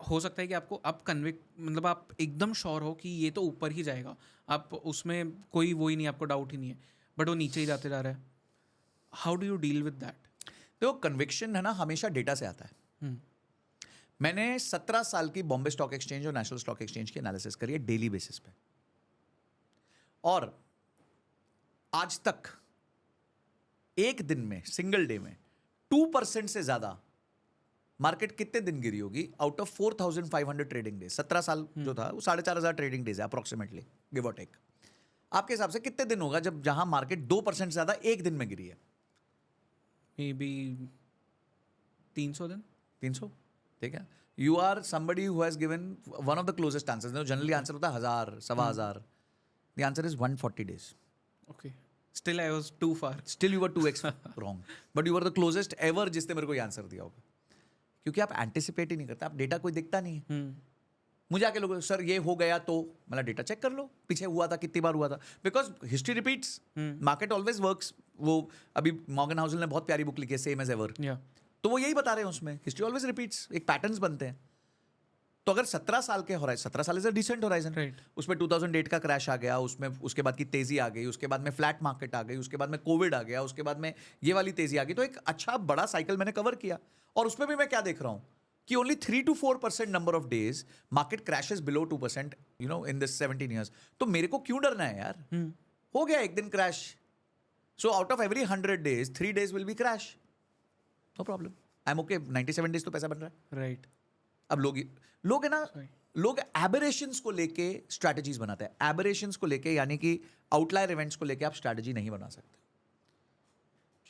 [SPEAKER 1] हो सकता है कि आपको अब मतलब आप एकदम श्योर हो कि ये तो ऊपर ही जाएगा, आप उसमें कोई वो ही नहीं, आपको डाउट ही नहीं है, बट वो नीचे ही जाते जा रहा है। How do you deal with that?
[SPEAKER 2] तो कन्विक्शन है ना, हमेशा डेटा से आता है। मैंने 17 साल की बॉम्बे स्टॉक एक्सचेंज और नेशनल स्टॉक एक्सचेंज की एनालिसिस करी है डेली बेसिस पे, और आज तक एक दिन में, सिंगल डे में 2% से ज्यादा मार्केट कितने दिन गिरी होगी आउट ऑफ 4,500 ट्रेडिंग डेज? 17 साल जो था वो 4,500 ट्रेडिंग डेज है अप्रोक्सीमेटली, गिव और टेक। आपके हिसाब से कितने दिन होगा जब जहां मार्केट 2% से ज्यादा एक दिन में गिरी है?
[SPEAKER 1] मे बी 300 दिन।
[SPEAKER 2] 300, ठीक है। You are somebody who has given one of the closest answers. Generally answer होता है 1000, 1,000। The answer is 140 days.
[SPEAKER 1] Okay, still I was too far.
[SPEAKER 2] Still you were 2x wrong, but you were the closest ever जिसने मेरे को ये answer दिया होगा। क्योंकि आप एंटिसिपेट ही नहीं करते, आप डेटा कोई दिखता नहीं है। मुझे आके लोग सर ये हो गया, तो मतलब डेटा चेक कर लो, पीछे हुआ था, कितनी बार हुआ था, because history repeats, market always works. वो अभी मॉर्गन हाउसल ने बहुत प्यारी बुक लिखी है, सेम एज एवर, तो वो यही बता रहे हैं उसमें, हिस्ट्री ऑलवेज रिपीट्स, एक पैटर्न्स बनते हैं। तो अगर 17 साल के होराइजन, 17 साल इज अ डिसेंट होराइजन, उसमें 2008 का क्रैश आ गया, उसमें उसके बाद की तेजी आ गई, उसके बाद में फ्लैट मार्केट आ गई, उसके बाद में कोविड आ गया, उसके बाद में ये वाली तेजी आ गई, तो एक अच्छा बड़ा साइकिल मैंने कवर किया। और उसमें भी मैं क्या देख रहा हूँ कि only 3 to 4% number of days market crashes below 2%, you know, in this 17 years। तो मेरे को क्यों डरना है यार? हो गया एक दिन crash, so out of every 100 days 3 days will be crash, no problem, I am okay. 97 days तो पैसा बन रहा है।
[SPEAKER 1] राइट।
[SPEAKER 2] अब लोग है ना, लोग एबरेशंस को लेके स्ट्रैटेजीज बनाते हैं। एबरेशंस को लेके, यानी कि आउटलायर इवेंट्स को लेके आप स्ट्रैटेजी नहीं बना सकते।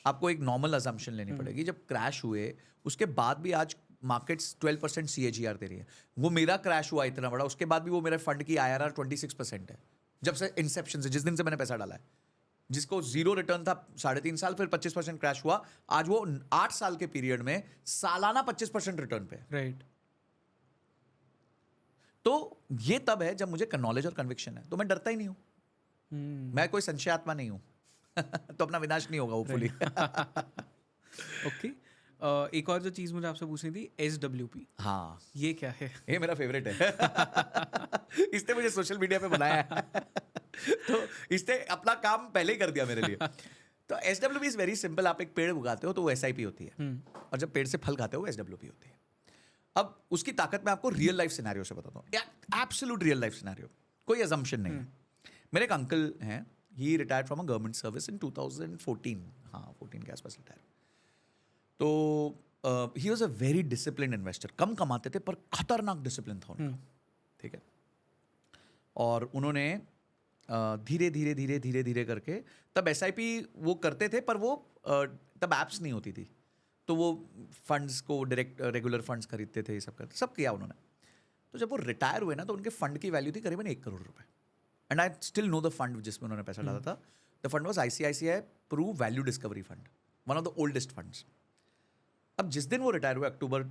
[SPEAKER 2] आपको एक नॉर्मल अजम्पशन लेनी पड़ेगी। जब क्रैश हुए उसके बाद भी आज मार्केट्स 12% CAGR दे रही है। वो मेरा क्रैश हुआ इतना बड़ा, उसके बाद भी वो मेरे फंड की IRR 26% है, जब से इंसेप्शन से, जिस दिन से मैंने पैसा डाला है। जिसको 0 रिटर्न था 3.5 साल, फिर 25% क्रैश हुआ, आज वो 8 साल के पीरियड में सालाना 25% रिटर्न पे।
[SPEAKER 1] राइट।
[SPEAKER 2] तो ये तब है जब मुझे नॉलेज और कन्विक्शन है, तो मैं डरता ही नहीं हूं। मैं कोई संशय आत्मा नहीं हूं। तो अपना विनाश नहीं होगा होपफुली।
[SPEAKER 1] ओके। एक और जो चीज़ मुझे आपसे पूछनी थी, SWP।
[SPEAKER 2] हाँ,
[SPEAKER 1] ये क्या है?
[SPEAKER 2] ये मेरा फेवरेट है। इसने मुझे सोशल मीडिया पे बनाया है। तो इसने अपना काम पहले ही कर दिया मेरे लिए। तो SWP इज वेरी सिंपल। आप एक पेड़ उगाते हो तो वो SIP होती है, और जब पेड़ से फल खाते हो वो SWP होती है। अब उसकी ताकत मैं आपको रियल लाइफ सिनेरियो से बताता हूँ, एब्सोल्यूट रियल लाइफ सिनेरियो, कोई असम्पशन नहीं है। मेरे एक अंकल हैं, he retired from a government service in 2014, हाँ 14 के आसपास रिटायर। तो he was a very discipline investor. कम कमाते थे पर खतरनाक डिसिप्लिन था उनका, ठीक है। और उन्होंने धीरे धीरे धीरे धीरे धीरे करके तब SIP वो करते थे, पर वो तब ऐप्स नहीं होती थी, तो वो फंड्स को डायरेक्ट रेगुलर फंड्स खरीदते थे, ये सब किया उन्होंने। तो जब वो रिटायर हुए ना, तो उनके फंड की वैल्यू थी करीबन 1 करोड़ रुपए। And I still know the fund जिसमें उन्होंने पैसा डाला था। The fund was ICICI Pru value discovery fund, one of the oldest funds. अब जिस दिन वो रिटायर हुए अक्टूबर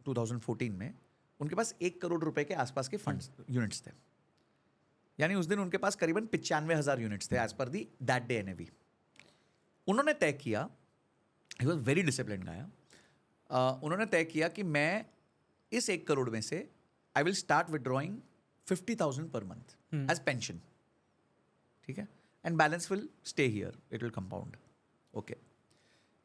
[SPEAKER 2] 2014 में, उनके पास 1 करोड़ रुपए के आसपास के फंड्स यूनिट्स थे। यानी उस दिन उनके पास करीबन 95,000 यूनिट्स थे as per the that day NAV। उन्होंने तय किया, ही वॉज वेरी डिसिप्लिन गाय, उन्होंने तय किया कि मैं इस 1 करोड़ में से I will start withdrawing 50,000 per month as pension, ठीक है, and balance will stay here, it will compound, okay.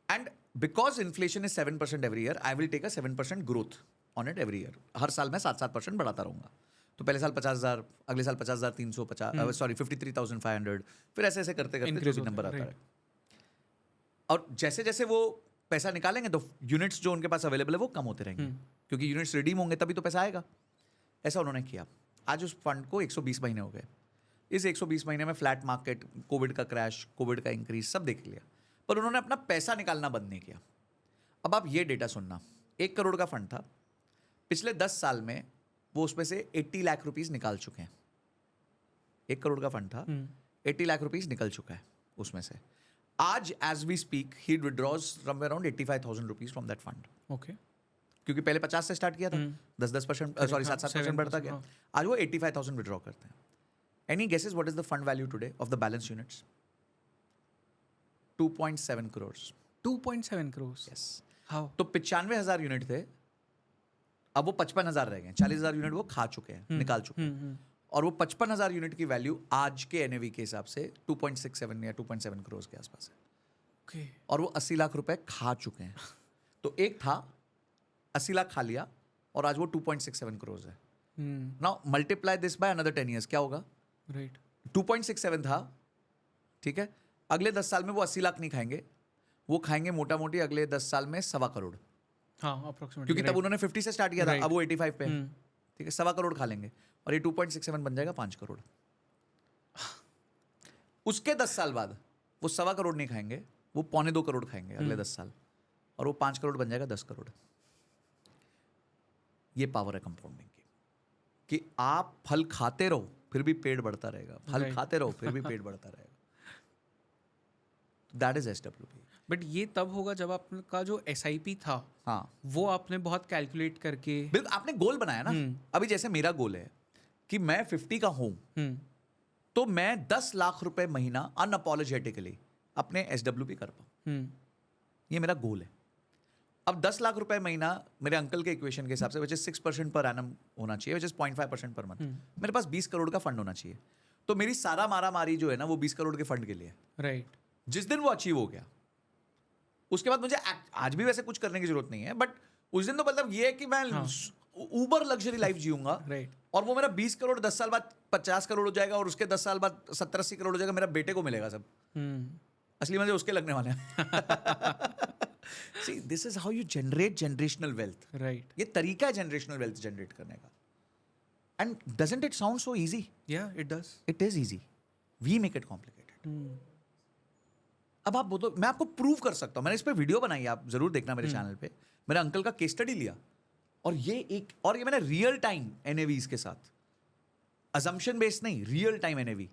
[SPEAKER 2] And because inflation is 7% every year, I will take a 7% growth on it every year. हर साल मैं 7% बढ़ाता रहूंगा। तो पहले साल 50,000, अगले साल 50,350, सॉरी 53,500, फिर ऐसे ऐसे करते करते जो भी नंबर आता है। और जैसे जैसे वो पैसा निकालेंगे तो यूनिट्स जो उनके पास अवेलेबल है वो कम होते रहेंगे, क्योंकि यूनिट्स रिडीम होंगे तभी तो पैसा आएगा। ऐसा उन्होंने किया। आज उस फंड को 120 महीने हो गए। इस 120 महीने में फ्लैट मार्केट, कोविड का क्रैश, कोविड का इंक्रीज सब देख लिया, पर उन्होंने अपना पैसा निकालना बंद नहीं किया। अब आप ये डेटा सुनना, 1 करोड़ का फंड था, पिछले 10 साल में वो उसमें से 80 लाख रुपीस निकाल चुके हैं। 1 करोड़ का फंड था, 80 लाख रुपीस निकल चुका है उसमें से। आज as we speak he withdraws somewhere around 85,000 rupees from that fund,
[SPEAKER 1] okay,
[SPEAKER 2] क्योंकि पहले 50 से स्टार्ट किया था, 10% सॉरी 7% बढ़ता गया। आज वो 85,000 विड्रॉ करते हैं। Any guesses what is the fund value today of the balance units? 2.7 crore.
[SPEAKER 1] 2.7 crore,
[SPEAKER 2] yes.
[SPEAKER 1] How?
[SPEAKER 2] तो 95,000 यूनिट थे, अब वो 55,000 रह गए। 40,000 यूनिट वो खा चुके हैं, निकाल चुके हैं। और वो 55,000 यूनिट की वैल्यू आज के NAV के हिसाब से 2.67 या 2.7 करोड़ के आसपास है।
[SPEAKER 1] ओके,
[SPEAKER 2] और वो 80 लाख रुपए खा चुके हैं। तो एक था 80 लाख खा लिया, और आज वो 2.67 करोड़ है। Now multiply this by another 10 years, क्या होगा?
[SPEAKER 1] राइट,
[SPEAKER 2] 2.67 था, ठीक है। अगले 10 साल में वो 80 लाख नहीं खाएंगे, वो खाएंगे मोटा मोटी अगले 10 साल में 1.25 करोड़।
[SPEAKER 1] हाँ, अप्रोक्सीमेटली,
[SPEAKER 2] क्योंकि तब उन्होंने 50 से स्टार्ट किया था,
[SPEAKER 1] Right.
[SPEAKER 2] अब वो 85 पे है, ठीक है। 1.25 करोड़ खा लेंगे, और ये 2.67 बन जाएगा 5 करोड़। उसके 10 साल बाद वो 1.25 करोड़ नहीं खाएंगे, वो 2.25 करोड़ खाएंगे अगले 10 साल, और वो 5 करोड़ बन जाएगा 10 करोड़। ये पावर है कंपाउंडिंग की, कि आप फल खाते रहो फिर भी पेड़ बढ़ता रहेगा, फल
[SPEAKER 1] Right.
[SPEAKER 2] खाते रहो फिर भी पेड़ बढ़ता रहेगा। That is SWP।
[SPEAKER 1] बट ये तब होगा जब आपका जो SIP था,
[SPEAKER 2] हाँ,
[SPEAKER 1] वो आपने बहुत कैलकुलेट करके,
[SPEAKER 2] बिल्कुल आपने गोल बनाया ना। अभी जैसे मेरा गोल है कि मैं 50 का हूं, तो मैं 10 लाख रुपए महीना अनअपोलोजेटिकली अपने SWP कर पाऊं, ये मेरा गोल है। अब 10 लाख रुपए महीना मेरे अंकल के इक्वेशन के हिसाब से, विच इज 6% पर एनम होना चाहिए, विच इज 0.5% पर मंथ। मेरे पास 20 करोड़ का फंड होना चाहिए। तो मेरी सारा मारा मारी जो है ना, वो 20 करोड़ के फंड के लिए।
[SPEAKER 1] राइट,
[SPEAKER 2] जिस दिन वो अचीव हो गया, उसके बाद मुझे आज भी वैसे कुछ करने की जरूरत नहीं है, बट उस दिन तो मतलब ये है कि मैं ऊबर लग्जरी लाइफ जीऊंगा।
[SPEAKER 1] राइट,
[SPEAKER 2] और वो मेरा 20 करोड़ 10 साल बाद 50 करोड़ हो जाएगा, और उसके 10 साल बाद 70-80 करोड़ हो जाएगा, मेरा बेटे को मिलेगा सब। असली मजे उसके लगने वाले हैं। See, this is how you generate generational wealth.
[SPEAKER 1] Right,
[SPEAKER 2] ये तरीका है जनरेशनल वेल्थ जनरेट करने का। And doesn't it sound so easy?
[SPEAKER 1] या it does.
[SPEAKER 2] It is easy. We make it complicated. अब आप बोलो, मैं आपको प्रूव कर सकता हूँ, मैंने इस पे वीडियो बनाई है, आप जरूर देखना मेरे चैनल पे। मेरे अंकल का केस स्टडी लिया, और ये मैंने रियल टाइम NAVs के साथ, अजम्पशन बेस्ड नहीं, रियल टाइम NAV।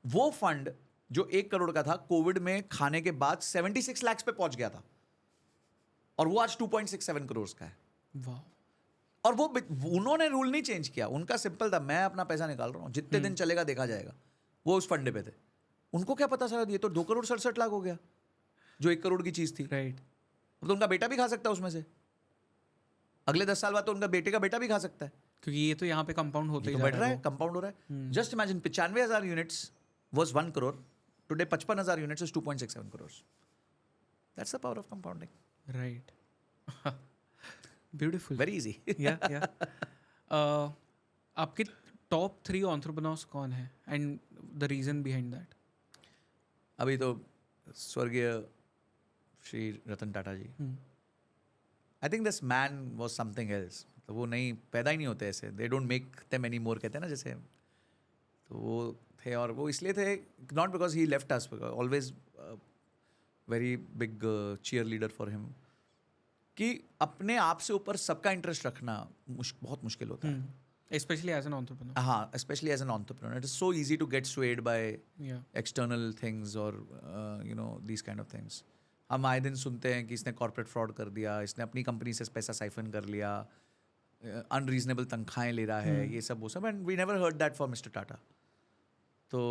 [SPEAKER 2] वो फंड जो 1 करोड़ का था, कोविड में खाने के बाद 76 लाख पे पहुंच गया था, और वो आज 2.67 करोड़ का है।
[SPEAKER 1] वाह,
[SPEAKER 2] और वो उन्होंने रूल नहीं चेंज किया, उनका सिंपल था, मैं अपना पैसा निकाल रहा हूँ, जितने दिन चलेगा देखा जाएगा। वो उस फंडे पे थे। उनको क्या पता शायद ये तो 2 करोड़ 67 लाख हो गया, जो 1 करोड़ की चीज थी।
[SPEAKER 1] राइट,
[SPEAKER 2] तो उनका बेटा भी खा सकता है उसमें से, अगले 10 साल बाद तो उनका बेटे का बेटा भी खा सकता है।
[SPEAKER 1] क्योंकि ये तो यहाँ पे कंपाउंड होते
[SPEAKER 2] तो
[SPEAKER 1] ही
[SPEAKER 2] बढ़ रहा है, कंपाउंड हो रहा है। Just imagine 95,000 units was 1 crore, today 55,000 units is 2.67 crore. That's the power of compounding.
[SPEAKER 1] Right, beautiful,
[SPEAKER 2] very easy.
[SPEAKER 1] या आपके टॉप 3 एंटरप्रेन्योर्स कौन है, and the reason behind that?
[SPEAKER 2] अभी तो स्वर्गीय Shri Ratan Tata ji. I think this man was something else. तो वो नहीं पैदा ही नहीं होते ऐसे, they don't make them any more, कहते हैं ना जैसे। तो वो थे, और वो इसलिए थे not because he left us, always very big cheerleader for him, कि अपने आप से ऊपर सबका इंटरेस्ट रखना बहुत मुश्किल होता है,
[SPEAKER 1] स्पेशली एज एन एंटरप्रेन्योर.
[SPEAKER 2] हाँ, specially as an entrepreneur. It is so easy to get swayed by
[SPEAKER 1] या
[SPEAKER 2] एक्सटर्नल थिंग्स और you know these kind of things. हम आए दिन सुनते हैं कि इसने कॉर्पोरेट फ्रॉड कर दिया, इसने अपनी कंपनी से पैसा साइफन कर लिया, अनरीजनेबल तनख्वाहें ले रहा है, ये सब वो सब, and we never heard that for mister Tata. तो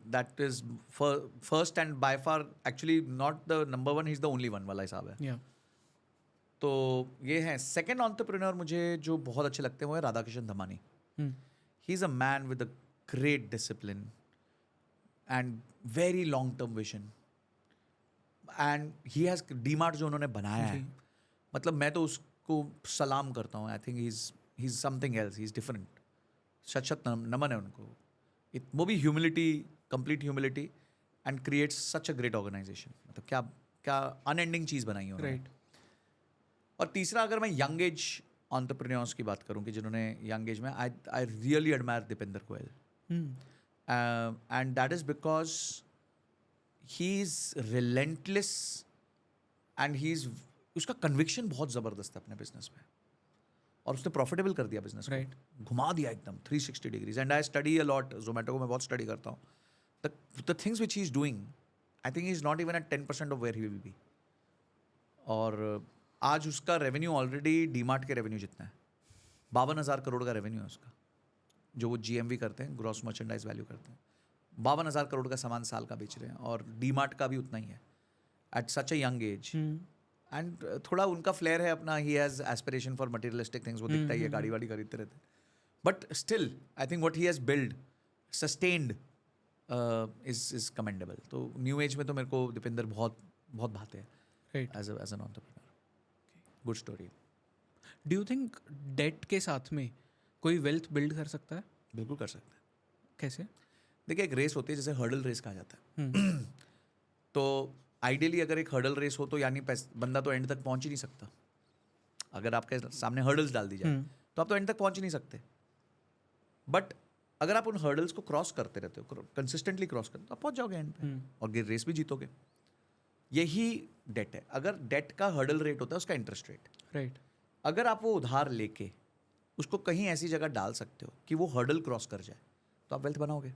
[SPEAKER 2] that is first and by far actually not the number one, he is the only one वाला हिसाब है.
[SPEAKER 1] या
[SPEAKER 2] तो ये है. सेकेंड एंटरप्रेन्योर मुझे जो बहुत अच्छे लगते हैं वो है Radhakishan Damani. He is a man with a great discipline and very long term vision, and he has DMart जो उन्होंने बनाया है, मतलब मैं तो उसको सलाम करता हूँ. I think he is something else, he is different. शत नमन है उनको. वो भी humility, complete humility, and creates such a great organization. मतलब क्या क्या अनएंडिंग चीज़ बनाई है उन्होंने.
[SPEAKER 1] राइट.
[SPEAKER 2] और तीसरा, अगर मैं यंग एज एंटरप्रेन्योर्स की बात करूं कि जिन्होंने यंग एज में, I really admire Deepinder Goyal, and that is because he is relentless and he is, उसका कन्विक्शन बहुत ज़बरदस्त है अपने बिजनेस में, और उसने प्रॉफिटेबल कर दिया बिजनेस को.
[SPEAKER 1] Right.
[SPEAKER 2] घुमा दिया एकदम 360 degrees. And I study a lot. Zomato को मैं बहुत स्टडी करता हूँ. The things which he is doing, I think he is not even at 10% of where he will be. और आज उसका रेवेन्यू ऑलरेडी डीमार्ट के रेवेन्यू जितना है. 52,000 करोड़ का रेवेन्यू है उसका, जो वो GMV करते हैं, ग्रॉस मर्चेंडाइज वैल्यू करते हैं. 52,000 करोड़ का सामान साल का बेच रहे हैं, और डीमार्ट का भी उतना ही है at such a young age. And थोड़ा उनका फ्लेयर है अपना. He has aspiration for materialistic things. वो दिखता ही है, गाड़ी वाड़ी खरीदते रहते हैं. But still I think what he has build, sustained, is commendable. तो न्यू एज में तो मेरे को दीपेंद्र बहुत बहुत भाते हैं
[SPEAKER 1] right.
[SPEAKER 2] As an entrepreneur. Good story.
[SPEAKER 1] Do you think debt के साथ में कोई वेल्थ बिल्ड कर सकता है?
[SPEAKER 2] बिल्कुल कर सकते हैं.
[SPEAKER 1] कैसे?
[SPEAKER 2] देखिए, एक रेस होती है जिसे हर्डल रेस कहा जाता है. तो आइडियली अगर एक हर्डल रेस हो तो यानी बंदा तो एंड तक पहुंच ही नहीं सकता. अगर आपके सामने हर्डल्स डाल दी जाए तो आप तो एंड तक पहुंच ही नहीं सकते. बट अगर आप उन हर्डल्स को क्रॉस करते रहते हो, कंसिस्टेंटली क्रॉस करते हो, तो आप पहुंच जाओगे एंड पे, और रेस भी जीतोगे. यही डेट है. अगर डेट का हर्डल रेट होता है उसका इंटरेस्ट रेट,
[SPEAKER 1] राइट.
[SPEAKER 2] अगर आप वो उधार लेके उसको कहीं ऐसी जगह डाल सकते हो कि वो हर्डल क्रॉस कर जाए, तो आप वेल्थ बनाओगे.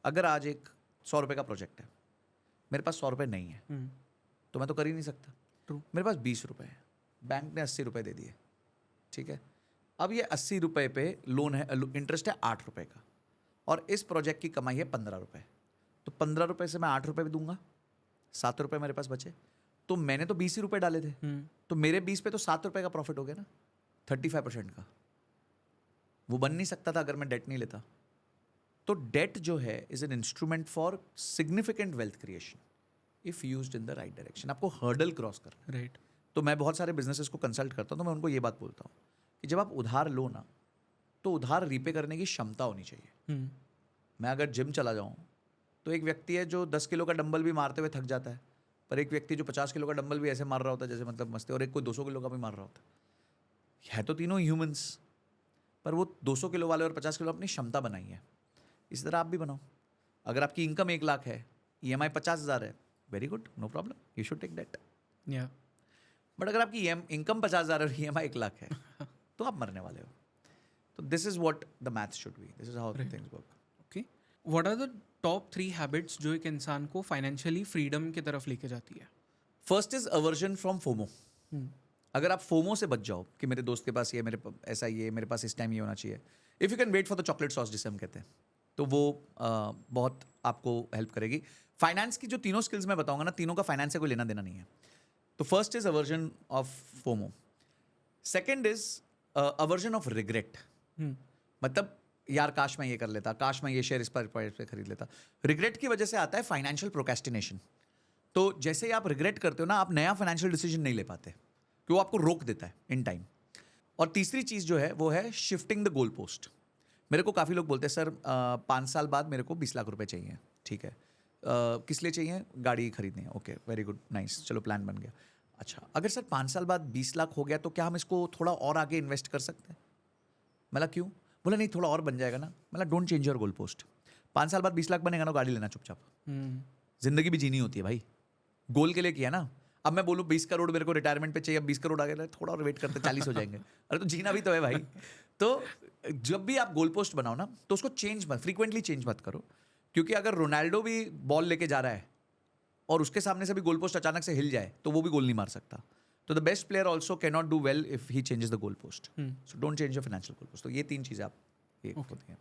[SPEAKER 2] अगर आज एक 100 रुपये का प्रोजेक्ट है, मेरे पास 100 रुपये नहीं है, तो मैं तो कर ही नहीं सकता.
[SPEAKER 1] True.
[SPEAKER 2] मेरे पास 20 रुपये है, बैंक ने 80 रुपये दे दिए, ठीक है. अब ये 80 रुपये पे लोन है, इंटरेस्ट है 8 रुपये का, और इस प्रोजेक्ट की कमाई है 15 रुपये. तो 15 रुपये से मैं 8 रुपये भी दूंगा, 7 रुपये मेरे पास बचे. तो मैंने तो 20 ही रुपये डाले थे, तो मेरे 20 पे तो 7 रुपये का प्रॉफिट हो गया ना, 35% का. वो बन नहीं सकता था अगर मैं डेट नहीं लेता. तो डेट जो है is an instrument for significant wealth creation if used in the right direction. आपको हर्डल क्रॉस करना.
[SPEAKER 1] राइट.
[SPEAKER 2] तो मैं बहुत सारे बिजनेसेस को कंसल्ट करता हूँ, तो मैं उनको ये बात बोलता हूँ कि जब आप उधार लो ना, तो उधार रीपे करने की क्षमता होनी चाहिए. मैं अगर जिम चला जाऊँ तो एक व्यक्ति है जो 10 किलो का डंबल भी मारते हुए थक जाता है, पर एक व्यक्ति जो 50 किलो का डंबल भी ऐसे मार रहा होता है जैसे मतलब मस्ती, और एक कोई 200 किलो का भी मार रहा होता है तो तीनों ह्यूमंस, पर वो 200 किलो वाले और 50 किलो अपनी क्षमता बनाई है. इसी तरह आप भी बनाओ. अगर आपकी इनकम 1 लाख है, EMI 50,000 है, very good, no problem, you should take debt.
[SPEAKER 1] या
[SPEAKER 2] बट अगर आपकी इनकम 50,000 और EMI 1 लाख है, तो आप मरने वाले हो. तो this is what the maths should be. This is how things work.
[SPEAKER 1] Okay. What are the top 3 habits जो एक इंसान को फाइनेंशियली फ्रीडम की तरफ लेके जाती है?
[SPEAKER 2] First is aversion from FOMO. अगर आप फोमो से बच जाओ कि मेरे दोस्त के पास ये, मेरे ऐसा ये, मेरे पास इस टाइम ये होना चाहिए, if you can wait for the chocolate sauce जिसे हम कहते हैं, तो वो बहुत आपको हेल्प करेगी. फाइनेंस की जो तीनों स्किल्स मैं बताऊंगा ना, तीनों का फाइनेंस से कोई लेना देना नहीं है. तो first is aversion of FOMO. Second is aversion of regret. मतलब यार काश मैं ये कर लेता, काश मैं ये शेयर इस पर खरीद लेता. रिग्रेट की वजह से आता है फाइनेंशियल प्रोक्रेस्टिनेशन. तो जैसे ही आप रिग्रेट करते हो ना, आप नया फाइनेंशियल डिसीजन नहीं ले पाते, कि वो आपको रोक देता है इन टाइम. और तीसरी चीज़ जो है वो है शिफ्टिंग द गोल पोस्ट. मेरे को काफ़ी लोग बोलते हैं, सर 5 साल बाद मेरे को 20 लाख रुपए चाहिए. ठीक है, किस लिए चाहिए? गाड़ी खरीदनी है. ओके, वेरी गुड, नाइस, चलो प्लान बन गया. अच्छा, अगर सर 5 साल बाद 20 लाख हो गया तो क्या हम इसको थोड़ा और आगे इन्वेस्ट कर सकते हैं? मतलब क्यों? बोला नहीं, थोड़ा और बन जाएगा ना. मतलब don't change your goal post. 5 साल बाद 20 लाख बनेगा ना, गाड़ी लेना चुपचाप। जिंदगी भी जीनी होती है भाई, गोल के लिए किया ना। अब मैं बोलूँ 20 करोड़ मेरे को रिटायरमेंट पे चाहिए, अब 20 करोड़ आ गए, थोड़ा और वेट करते 40 हो जाएंगे। अरे तो जीना भी तो है भाई। तो जब भी आप गोल पोस्ट बनाओ ना, तो उसको फ्रीक्वेंटली चेंज मत करो, क्योंकि अगर रोनाल्डो भी बॉल लेके जा रहा है और उसके सामने से भी गोल पोस्ट अचानक से हिल जाए तो वो भी गोल नहीं मार सकता। तो the best player also can not do well if he changes the goal post. So don't change your financial goal post. तो ये 3 चीज़ें आप होती हैं।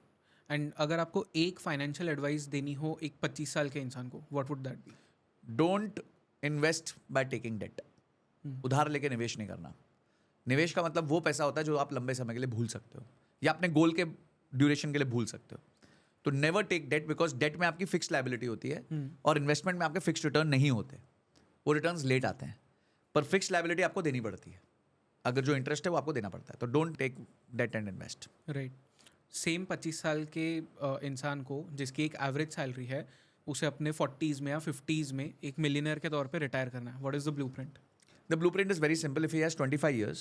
[SPEAKER 1] एंड अगर आपको एक फाइनेंशियल एडवाइस देनी हो एक 25 साल के इंसान को, what would that be?
[SPEAKER 2] Don't invest by taking debt. उधार लेके निवेश नहीं करना। निवेश का मतलब वो पैसा होता है जो आप लंबे समय के लिए भूल सकते हो या अपने गोल के ड्यूरेशन के लिए भूल सकते हो। तो never take debt, because debt में आपकी फिक्स लायबिलिटी होती है और इन्वेस्टमेंट में आपके फिक्स रिटर्न नहीं होते, वो रिटर्न्स लेट आते हैं, पर फिक्स लायबिलिटी आपको देनी पड़ती है। अगर जो इंटरेस्ट है वो आपको देना पड़ता है। तो don't take debt and invest.
[SPEAKER 1] Right. Same 25 साल के इंसान को जिसकी एक एवरेज सैलरी है, उसे अपने 40s में या 50s में एक मिलियनर के तौर पे रिटायर करना है। What is the blueprint?
[SPEAKER 2] The blueprint is very simple. If he has 25 years,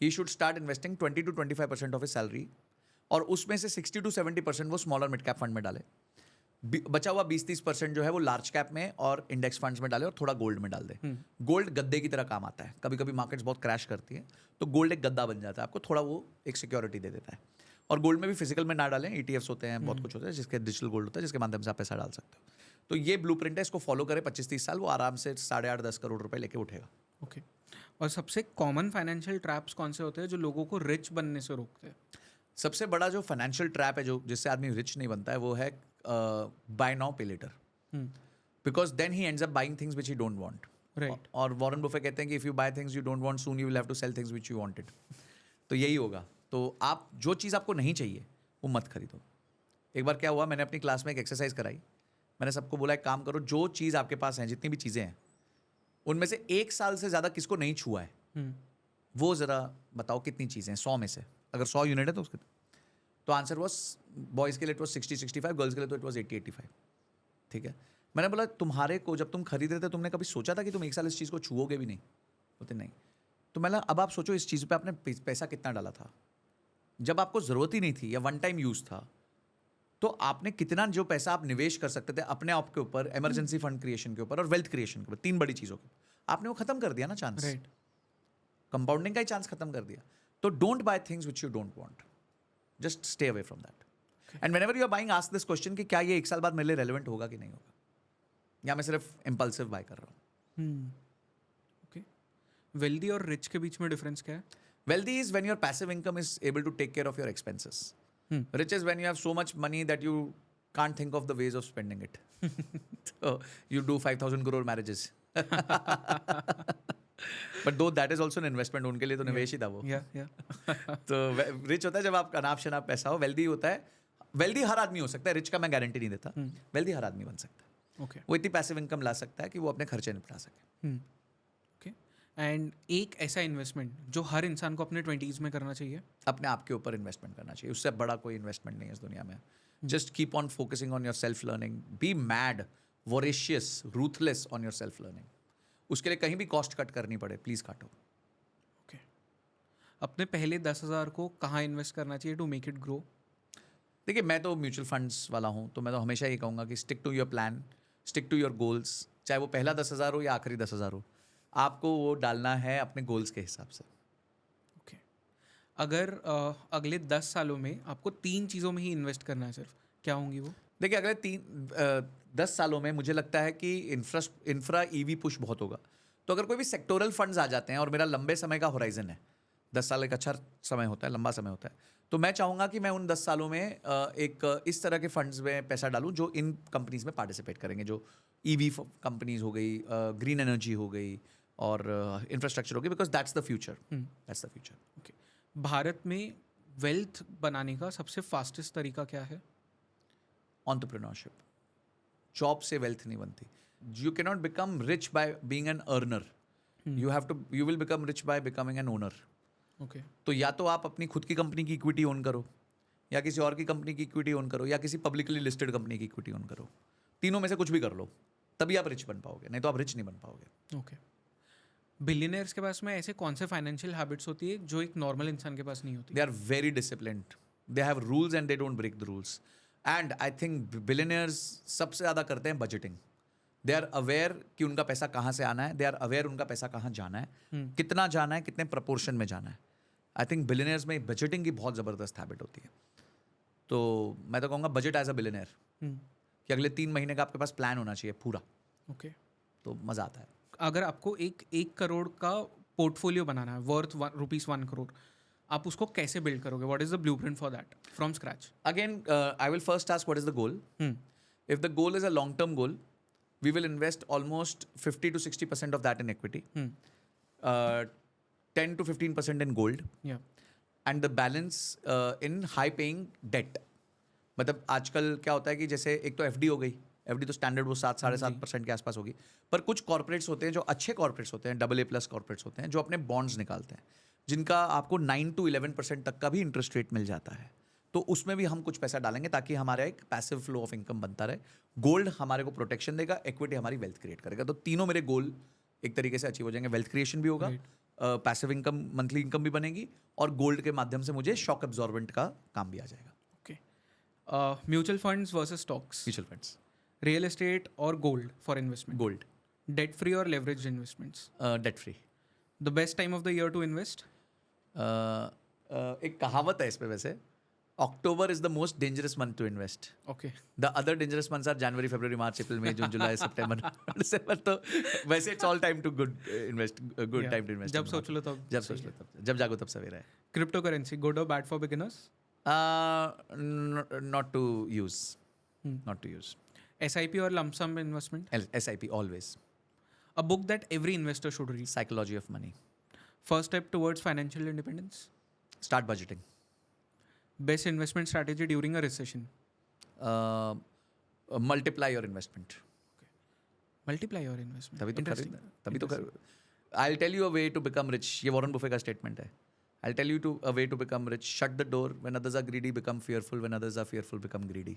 [SPEAKER 2] he should start investing 20 to 25% of his salary, और उसमें से 60 to 70% वो स्मॉलर मिड कैप फंड में डाले। बचा हुआ 20-30% जो है वो लार्ज कैप में और इंडेक्स फंड्स में डाले और थोड़ा गोल्ड में डाल दे। गोल्ड गद्दे की तरह काम आता है। कभी कभी मार्केट्स बहुत क्रैश करती है तो गोल्ड एक गद्दा बन जाता है, आपको थोड़ा वो एक सिक्योरिटी दे देता है। और गोल्ड में भी फिजिकल में ना डालें, ETFs होते हैं, बहुत कुछ होता है जिसके डिजिटल गोल्ड होता है, जिसके माध्यम से आप पैसा डाल सकते हो। तो ये ब्लूप्रिंट है, इसको फॉलो करें 25-30 साल, वो आराम से 8.5-10 करोड़ रुपए लेके उठेगा।
[SPEAKER 1] ओके। और सबसे कॉमन फाइनेंशियल ट्रैप्स कौन से होते हैं जो लोगों को रिच बनने से रोकते हैं?
[SPEAKER 2] सबसे बड़ा जो फाइनेंशियल ट्रैप है जो जिससे आदमी रिच नहीं बनता है वो है buy now pay later, because then he ends up buying things which he don't want.
[SPEAKER 1] Right.
[SPEAKER 2] और वॉरेन बफे कहते हैं कि if you buy things you don't want, soon you will have to sell things which you wanted. तो यही होगा। तो आप जो चीज़ आपको नहीं चाहिए वो मत खरीदो। एक बार क्या हुआ, मैंने अपनी क्लास में एक एक्सरसाइज कराई। मैंने सबको बोला एक काम करो, जो चीज़ आपके पास है, जितनी भी चीज़ें हैं, उनमें से 1 साल से ज़्यादा किसको नहीं छुआ है वो ज़रा बताओ कितनी चीज़ें हैं 100 में से। अगर 100 यूनिट है तो उसके तो आंसर वॉज, बॉयज़ के लिए इट वॉज 60-65, गर्ल्स के लिए तो इट वॉज 80-85। ठीक है। मैंने बोला तुम्हारे को जब तुम खरीद रहे थे तुमने कभी सोचा था कि तुम 1 साल इस चीज़ को छुओगे भी नहीं? बोलते नहीं। तो मैंने अब आप सोचो इस चीज़ पे आपने पैसा कितना डाला था जब आपको ज़रूरत ही नहीं थी या वन टाइम यूज़ था। तो आपने कितना जो पैसा आप निवेश कर सकते थे अपने आप के ऊपर, इमरजेंसी फंड क्रिएशन के ऊपर और वेल्थ क्रिएशन के ऊपर, 3 बड़ी चीज़ों के, आपने वो खत्म कर दिया ना चांस।
[SPEAKER 1] राइट।
[SPEAKER 2] कंपाउंडिंग का ही चांस खत्म कर दिया। तो don't buy things which you don't want, just stay away from that. And whenever you are buying ask this question कि क्या ये 1 साल बाद मेरे लिए रेलेवेंट होगा कि नहीं होगा, या मैं सिर्फ इम्पल्सिव बाय कर रहा हूँ।
[SPEAKER 1] ओके। वेल्दी और रिच के बीच में डिफरेंस क्या है?
[SPEAKER 2] Wealthy is when your passive income is able to take care of your expenses. Rich is when you have so much money that you can't think of the ways of spending it. So you do 5,000 crore marriages. But though that is also an investment, उनके लिए तो निवेश ही था वो। तो rich होता है जब आप अनाप शनाप पैसा हो। वेल्दी होता है, वेल्दी हर आदमी हो सकता है, रिच का मैं गारंटी नहीं देता। वेल्दी हर आदमी बन सकता है।
[SPEAKER 1] ओके।
[SPEAKER 2] वो इतनी पैसिव इनकम ला सकता है कि वो अपने खर्चे निपटा सके।
[SPEAKER 1] ओके। एंड एक ऐसा इन्वेस्टमेंट जो हर इंसान को अपने 20s में करना चाहिए?
[SPEAKER 2] अपने आप के ऊपर इन्वेस्टमेंट करना चाहिए, उससे बड़ा कोई इन्वेस्टमेंट नहीं है इस दुनिया में। Just keep on focusing on your self learning, B mad, voracious, ruthless on your self learning. उसके लिए कहीं भी कॉस्ट कट करनी पड़े, प्लीज काटो।
[SPEAKER 1] ओके। अपने पहले 10,000 को कहाँ इन्वेस्ट करना चाहिए टू मेक इट ग्रो?
[SPEAKER 2] देखिए, मैं तो म्यूचुअल फंड्स वाला हूँ, तो मैं तो हमेशा ये कहूँगा कि stick to your plan, stick to your goals. चाहे वो पहला 10,000 हो या आखिरी 10,000 हो, आपको वो डालना है अपने गोल्स के हिसाब से।
[SPEAKER 1] ओके। अगर अगले 10 सालों में आपको 3 चीज़ों में ही इन्वेस्ट करना है सिर्फ, क्या होंगी वो?
[SPEAKER 2] देखिए, अगले 10 सालों में मुझे लगता है कि इंफ्रा EV पुश बहुत होगा। तो अगर कोई भी सेक्टोरल फंड्स आ जाते हैं और मेरा लंबे समय का होराइजन है, 10 साल एक अच्छा समय होता है, लंबा समय होता है, तो मैं चाहूँगा कि मैं उन 10 सालों में एक इस तरह के फंड्स में पैसा डालूँ जो इन कंपनीज में पार्टिसिपेट करेंगे, जो EV कंपनीज हो गई, ग्रीन एनर्जी हो गई और इंफ्रास्ट्रक्चर होगी, because that's the future. That's the future.
[SPEAKER 1] Okay. Bharat में वेल्थ बनाने का सबसे फास्टेस्ट तरीका क्या है?
[SPEAKER 2] एंटरप्रेन्योरशिप। जॉब से वेल्थ नहीं बनती। You can not become rich by being an earner, you will become rich by becoming an owner.
[SPEAKER 1] Okay.
[SPEAKER 2] तो या तो आप अपनी खुद की कंपनी की इक्विटी ओन करो, या किसी और की कंपनी की इक्विटी ओन करो, या किसी पब्लिकली लिस्टेड कंपनी की इक्विटी ओन करो। तीनों में से कुछ भी कर लो, तभी आप रिच बन पाओगे, नहीं तो आप रिच नहीं बन पाओगे।
[SPEAKER 1] ओके। बिलियनियर्स के पास में ऐसे कौन से फाइनेंशियल हैबिट्स होती है जो एक नॉर्मल इंसान के पास नहीं होती?
[SPEAKER 2] They are very disciplined, they have rules and they don't break the rules. And I think billionaires सबसे ज़्यादा करते हैं बजटिंग. दे आर अवेयर कि उनका पैसा कहाँ से आना है, दे आर अवेयर उनका पैसा कहाँ जाना है, कितना जाना है, कितने प्रपोर्शन में जाना है. आई थिंक बिलियनियर्स में बजटिंग की बहुत ज़बरदस्त हैबिट होती है. तो मैं तो कहूँगा बजट एज अ बिलियनियर, कि अगले 3 महीने का आपके पास प्लान होना चाहिए पूरा,
[SPEAKER 1] ओके.
[SPEAKER 2] तो मज़ा आता है.
[SPEAKER 1] अगर आपको एक करोड़ का पोर्टफोलियो बनाना है वर्थ ₹1 करोड़, आप उसको कैसे बिल्ड करोगे? What is the blueprint for that from scratch?
[SPEAKER 2] Again, I will first ask what is the goal. If the goal is a long-term goal, we will invest almost 50 to 60% of that in equity, 10 to 15% in gold,
[SPEAKER 1] या
[SPEAKER 2] and the balance in high-paying debt. मतलब आजकल क्या होता है कि जैसे एक तो एफडी हो गई, एफडी तो स्टैंडर्ड वो 7-7.5% के आसपास होगी, पर कुछ कॉर्पोरेट्स होते हैं जो अच्छे कॉर्पोरेट्स होते हैं, AA+ कॉर्पोरेट्स होते हैं, जो अपने बॉन्ड्स निकालते हैं, जिनका आपको 9 to 11% तक का भी इंटरेस्ट रेट मिल जाता है. तो उसमें भी हम कुछ पैसा डालेंगे ताकि हमारा एक पैसिव फ्लो ऑफ इनकम बनता रहे. गोल्ड हमारे को प्रोटेक्शन देगा, इक्विटी हमारी वेल्थ क्रिएट करेगा. तो तीनों मेरे गोल एक तरीके से अचीव हो जाएंगे. वेल्थ क्रिएशन भी होगा, पैसिव इनकम, मंथली इनकम भी बनेगी, और गोल्ड के माध्यम से मुझे शॉक एब्जॉर्बेंट का काम भी आ जाएगा.
[SPEAKER 1] Okay. Mutual funds versus stocks,
[SPEAKER 2] mutual funds,
[SPEAKER 1] real estate और gold for investment,
[SPEAKER 2] gold,
[SPEAKER 1] debt free और leverage investments.
[SPEAKER 2] Debt free.
[SPEAKER 1] The best time of the year to invest?
[SPEAKER 2] एक कहावत है इस पे वैसे, October is the most dangerous month to invest.
[SPEAKER 1] Okay.
[SPEAKER 2] The other dangerous months are January, February, March, April, May, June, July, September, December. तो वैसे it's all time to good invest, good time to invest.
[SPEAKER 1] जब सोच लो तब.
[SPEAKER 2] जब सोच लो तब, जब जागो तब सवेरा है.
[SPEAKER 1] क्रिप्टो करेंसी, गुड और bad for beginners?
[SPEAKER 2] Not to use. Not to use.
[SPEAKER 1] SIP or lump sum investment?
[SPEAKER 2] SIP always.
[SPEAKER 1] A book that every investor should read.
[SPEAKER 2] Psychology of money.
[SPEAKER 1] First step towards financial independence.
[SPEAKER 2] Start budgeting.
[SPEAKER 1] Best investment strategy during a recession.
[SPEAKER 2] Multiply your investment.
[SPEAKER 1] Multiply your investment.
[SPEAKER 2] तभी तो
[SPEAKER 1] Interesting.
[SPEAKER 2] तभी तो I'll tell you a way to become rich. ये Warren Buffett का statement है. I'll tell you a way to become rich. Shut the door when others are greedy. Become fearful when others are fearful. Become greedy.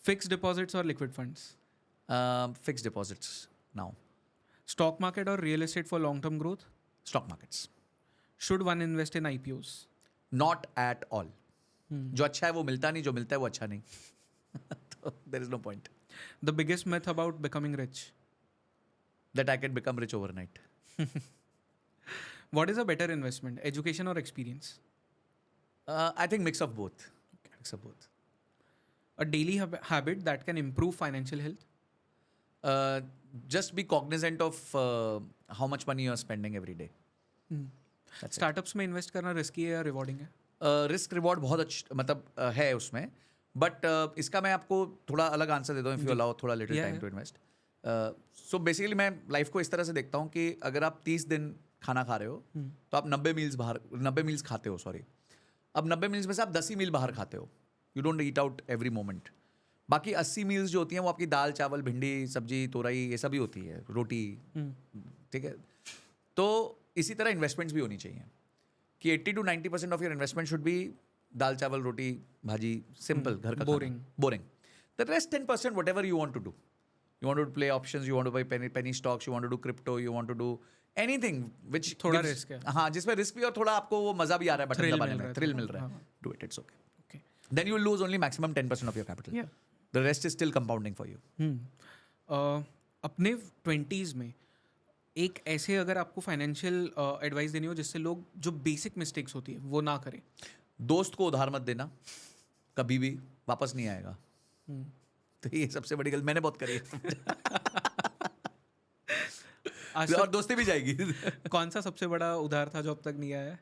[SPEAKER 1] Fixed deposits or liquid funds?
[SPEAKER 2] Fixed deposits now.
[SPEAKER 1] Stock market or real estate for long-term growth?
[SPEAKER 2] Stock markets.
[SPEAKER 1] Should one invest in IPOs?
[SPEAKER 2] Not at all. जो अच्छा है वो मिलता नहीं, जो मिलता है वो अच्छा नहीं. तो there is no point.
[SPEAKER 1] The biggest myth about becoming rich?
[SPEAKER 2] That I can become rich overnight.
[SPEAKER 1] What is a better investment, education or experience?
[SPEAKER 2] I think mix of both. Mix of both.
[SPEAKER 1] A daily habit that can improve financial health?
[SPEAKER 2] Just be cognizant of how much money you are spending every day. That's it.
[SPEAKER 1] Startups में invest करना risky है या rewarding है?
[SPEAKER 2] Risk reward बहुत अच्छा मतलब है उसमें, बट इसका मैं आपको थोड़ा अलग आंसर देता हूँ, इफ यू अलाउ थोड़ा little time to invest. So basically मैं लाइफ को इस तरह से देखता हूँ कि अगर आप 30 दिन खाना खा रहे हो तो आप 90 मील्स खाते हो. सॉरी, अब 90 मील्स में से आप 10 ही मील बाहर खाते हो. You don't eat out every moment. बाकी 80 मील्स जो होती हैं वो आपकी दाल, चावल, भिंडी, सब्जी, तोरई, ये सभी होती है, रोटी. ठीक है. तो इसी तरह इन्वेस्टमेंट्स भी होनी चाहिए कि 80 to 90% of your investment should be dal, chawal, roti, bhaji, simple, घर का
[SPEAKER 1] Boring.
[SPEAKER 2] Boring. The rest 10% whatever you want to do. You want to play options, you want to buy penny stocks, you want to do crypto, you want to do anything which
[SPEAKER 1] थोड़ा
[SPEAKER 2] gives-
[SPEAKER 1] risk है.
[SPEAKER 2] हाँ, जिसमें risk भी और थोड़ा आपको वो मजा भी आ रहा है, बटन
[SPEAKER 1] Thrill
[SPEAKER 2] दबाने
[SPEAKER 1] मिल
[SPEAKER 2] में
[SPEAKER 1] रहा है
[SPEAKER 2] थ्रिल
[SPEAKER 1] थोड़ा.
[SPEAKER 2] मिल रहा है.
[SPEAKER 1] हाँ.
[SPEAKER 2] Do it, it's okay.
[SPEAKER 1] Okay.
[SPEAKER 2] Then you will lose only maximum 10% of your capital.
[SPEAKER 1] Yeah.
[SPEAKER 2] The rest is still compounding for you.
[SPEAKER 1] अपने 20s में एक ऐसे अगर आपको फाइनेंशियल एडवाइस देनी हो जिससे लोग जो बेसिक मिस्टेक्स होती है वो ना करें.
[SPEAKER 2] दोस्त को उधार मत देना, कभी भी वापस नहीं आएगा. तो ये सबसे बड़ी गलती मैंने बहुत करी है.
[SPEAKER 1] आज
[SPEAKER 2] और
[SPEAKER 1] तक
[SPEAKER 2] दोस्ती भी जाएगी.
[SPEAKER 1] कौन सा सबसे बड़ा उधार था जो अब तक नहीं आया है?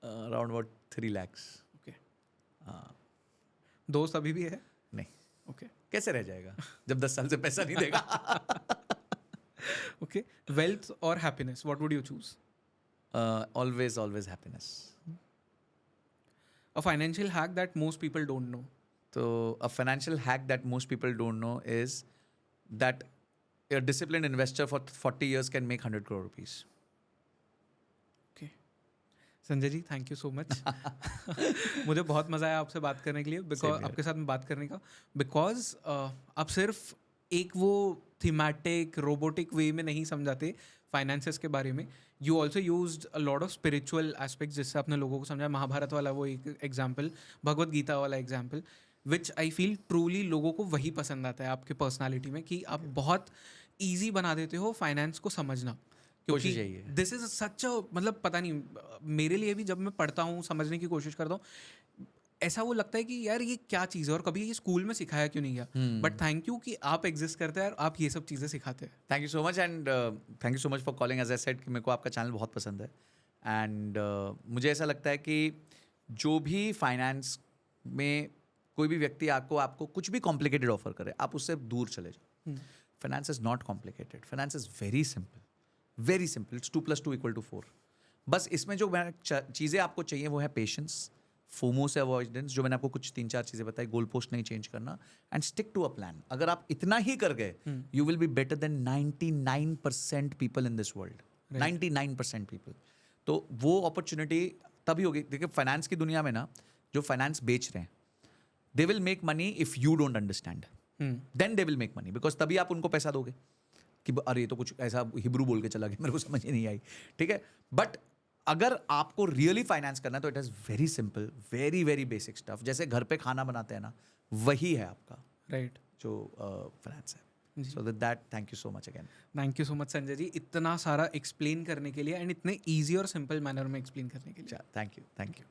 [SPEAKER 2] Around about 3 lakhs.
[SPEAKER 1] ओके.
[SPEAKER 2] हाँ.
[SPEAKER 1] दोस्त अभी भी है?
[SPEAKER 2] नहीं,
[SPEAKER 1] ओके.
[SPEAKER 2] कैसे रह जाएगा जब 10 साल से पैसा नहीं देगा.
[SPEAKER 1] ओके. वेल्थ और happiness, what would you choose?
[SPEAKER 2] Always happiness.
[SPEAKER 1] A financial hack that most people don't know.
[SPEAKER 2] So a financial hack that most people don't know is that a disciplined investor for 40 years can make 100 crore rupees.
[SPEAKER 1] Okay. Sanjay ji, thank you so much. मुझे बहुत मज़ा आया आपसे बात करने के लिए, because आपके साथ में बात करने का, बिकॉज आप सिर्फ एक वो थीमेटिक रोबोटिक वे में नहीं समझाते, फाइनेंसेस के बारे में, you also used a lot of spiritual aspects, जिससे आपने लोगों को समझा। महाभारत वाला वो एक एग्जाम्पल, भगवत गीता वाला example, which I feel truly लोगों को वही पसंद आता है आपके पर्सनालिटी में, कि आप बहुत ईजी बना देते हो फाइनेंस को समझना।
[SPEAKER 2] कोशिश यही है।
[SPEAKER 1] दिस इज सच, मतलब पता नहीं, मेरे लिए भी जब मैं पढ़ता हूँ, समझने की कोशिश करता हूँ, ऐसा वो लगता है कि यार ये क्या चीज़ है और कभी ये स्कूल में सिखाया क्यों नहीं गया। बट थैंक यू कि आप एग्जिस्ट करते हैं और आप ये सब चीज़ें सिखाते हैं।
[SPEAKER 2] Thank you so much and thank you so much for calling. As I said कि मेरे को आपका चैनल बहुत पसंद है एंड मुझे ऐसा लगता है कि जो भी फाइनेंस में कोई भी व्यक्ति आपको कुछ भी कॉम्प्लिकेटेड ऑफर करे, आप उससे दूर चले जाओ। Finance is not complicated, finance is very simple, it's 2 + 2 = 4। बस इसमें जो चीज़ें आपको चाहिए वो है पेशेंस, फोमो से अवॉइडेंस, जो मैंने आपको कुछ 3-4 चीज़ें बताई, गोल पोस्ट नहीं चेंज करना and stick to a plan. अगर आप इतना ही कर गए, you will be better than 99% people in this world. 99% people. तो वो अपॉर्चुनिटी तभी होगी। देखिए फाइनेंस की दुनिया में ना, जो फाइनेंस बेच रहे हैं, they will make money if you don't understand, then they will make money, because तभी आप उनको पैसा दोगे कि अरे ये तो कुछ ऐसा हिब्रू बोल के चला गया, मेरे को समझ ही नहीं आई, ठीक है। बट अगर आपको रियली फाइनेंस करना है तो it is very simple, very basic stuff, जैसे घर पे खाना बनाते हैं ना, वही है आपका
[SPEAKER 1] राइट
[SPEAKER 2] जो फाइनेंस है। So with that, thank you so much again.
[SPEAKER 1] Thank you so much Sanjay ji, इतना सारा एक्सप्लेन करने के लिए एंड इतने ईजी और सिंपल मैनर में एक्सप्लेन करने के लिए।
[SPEAKER 2] Thank you.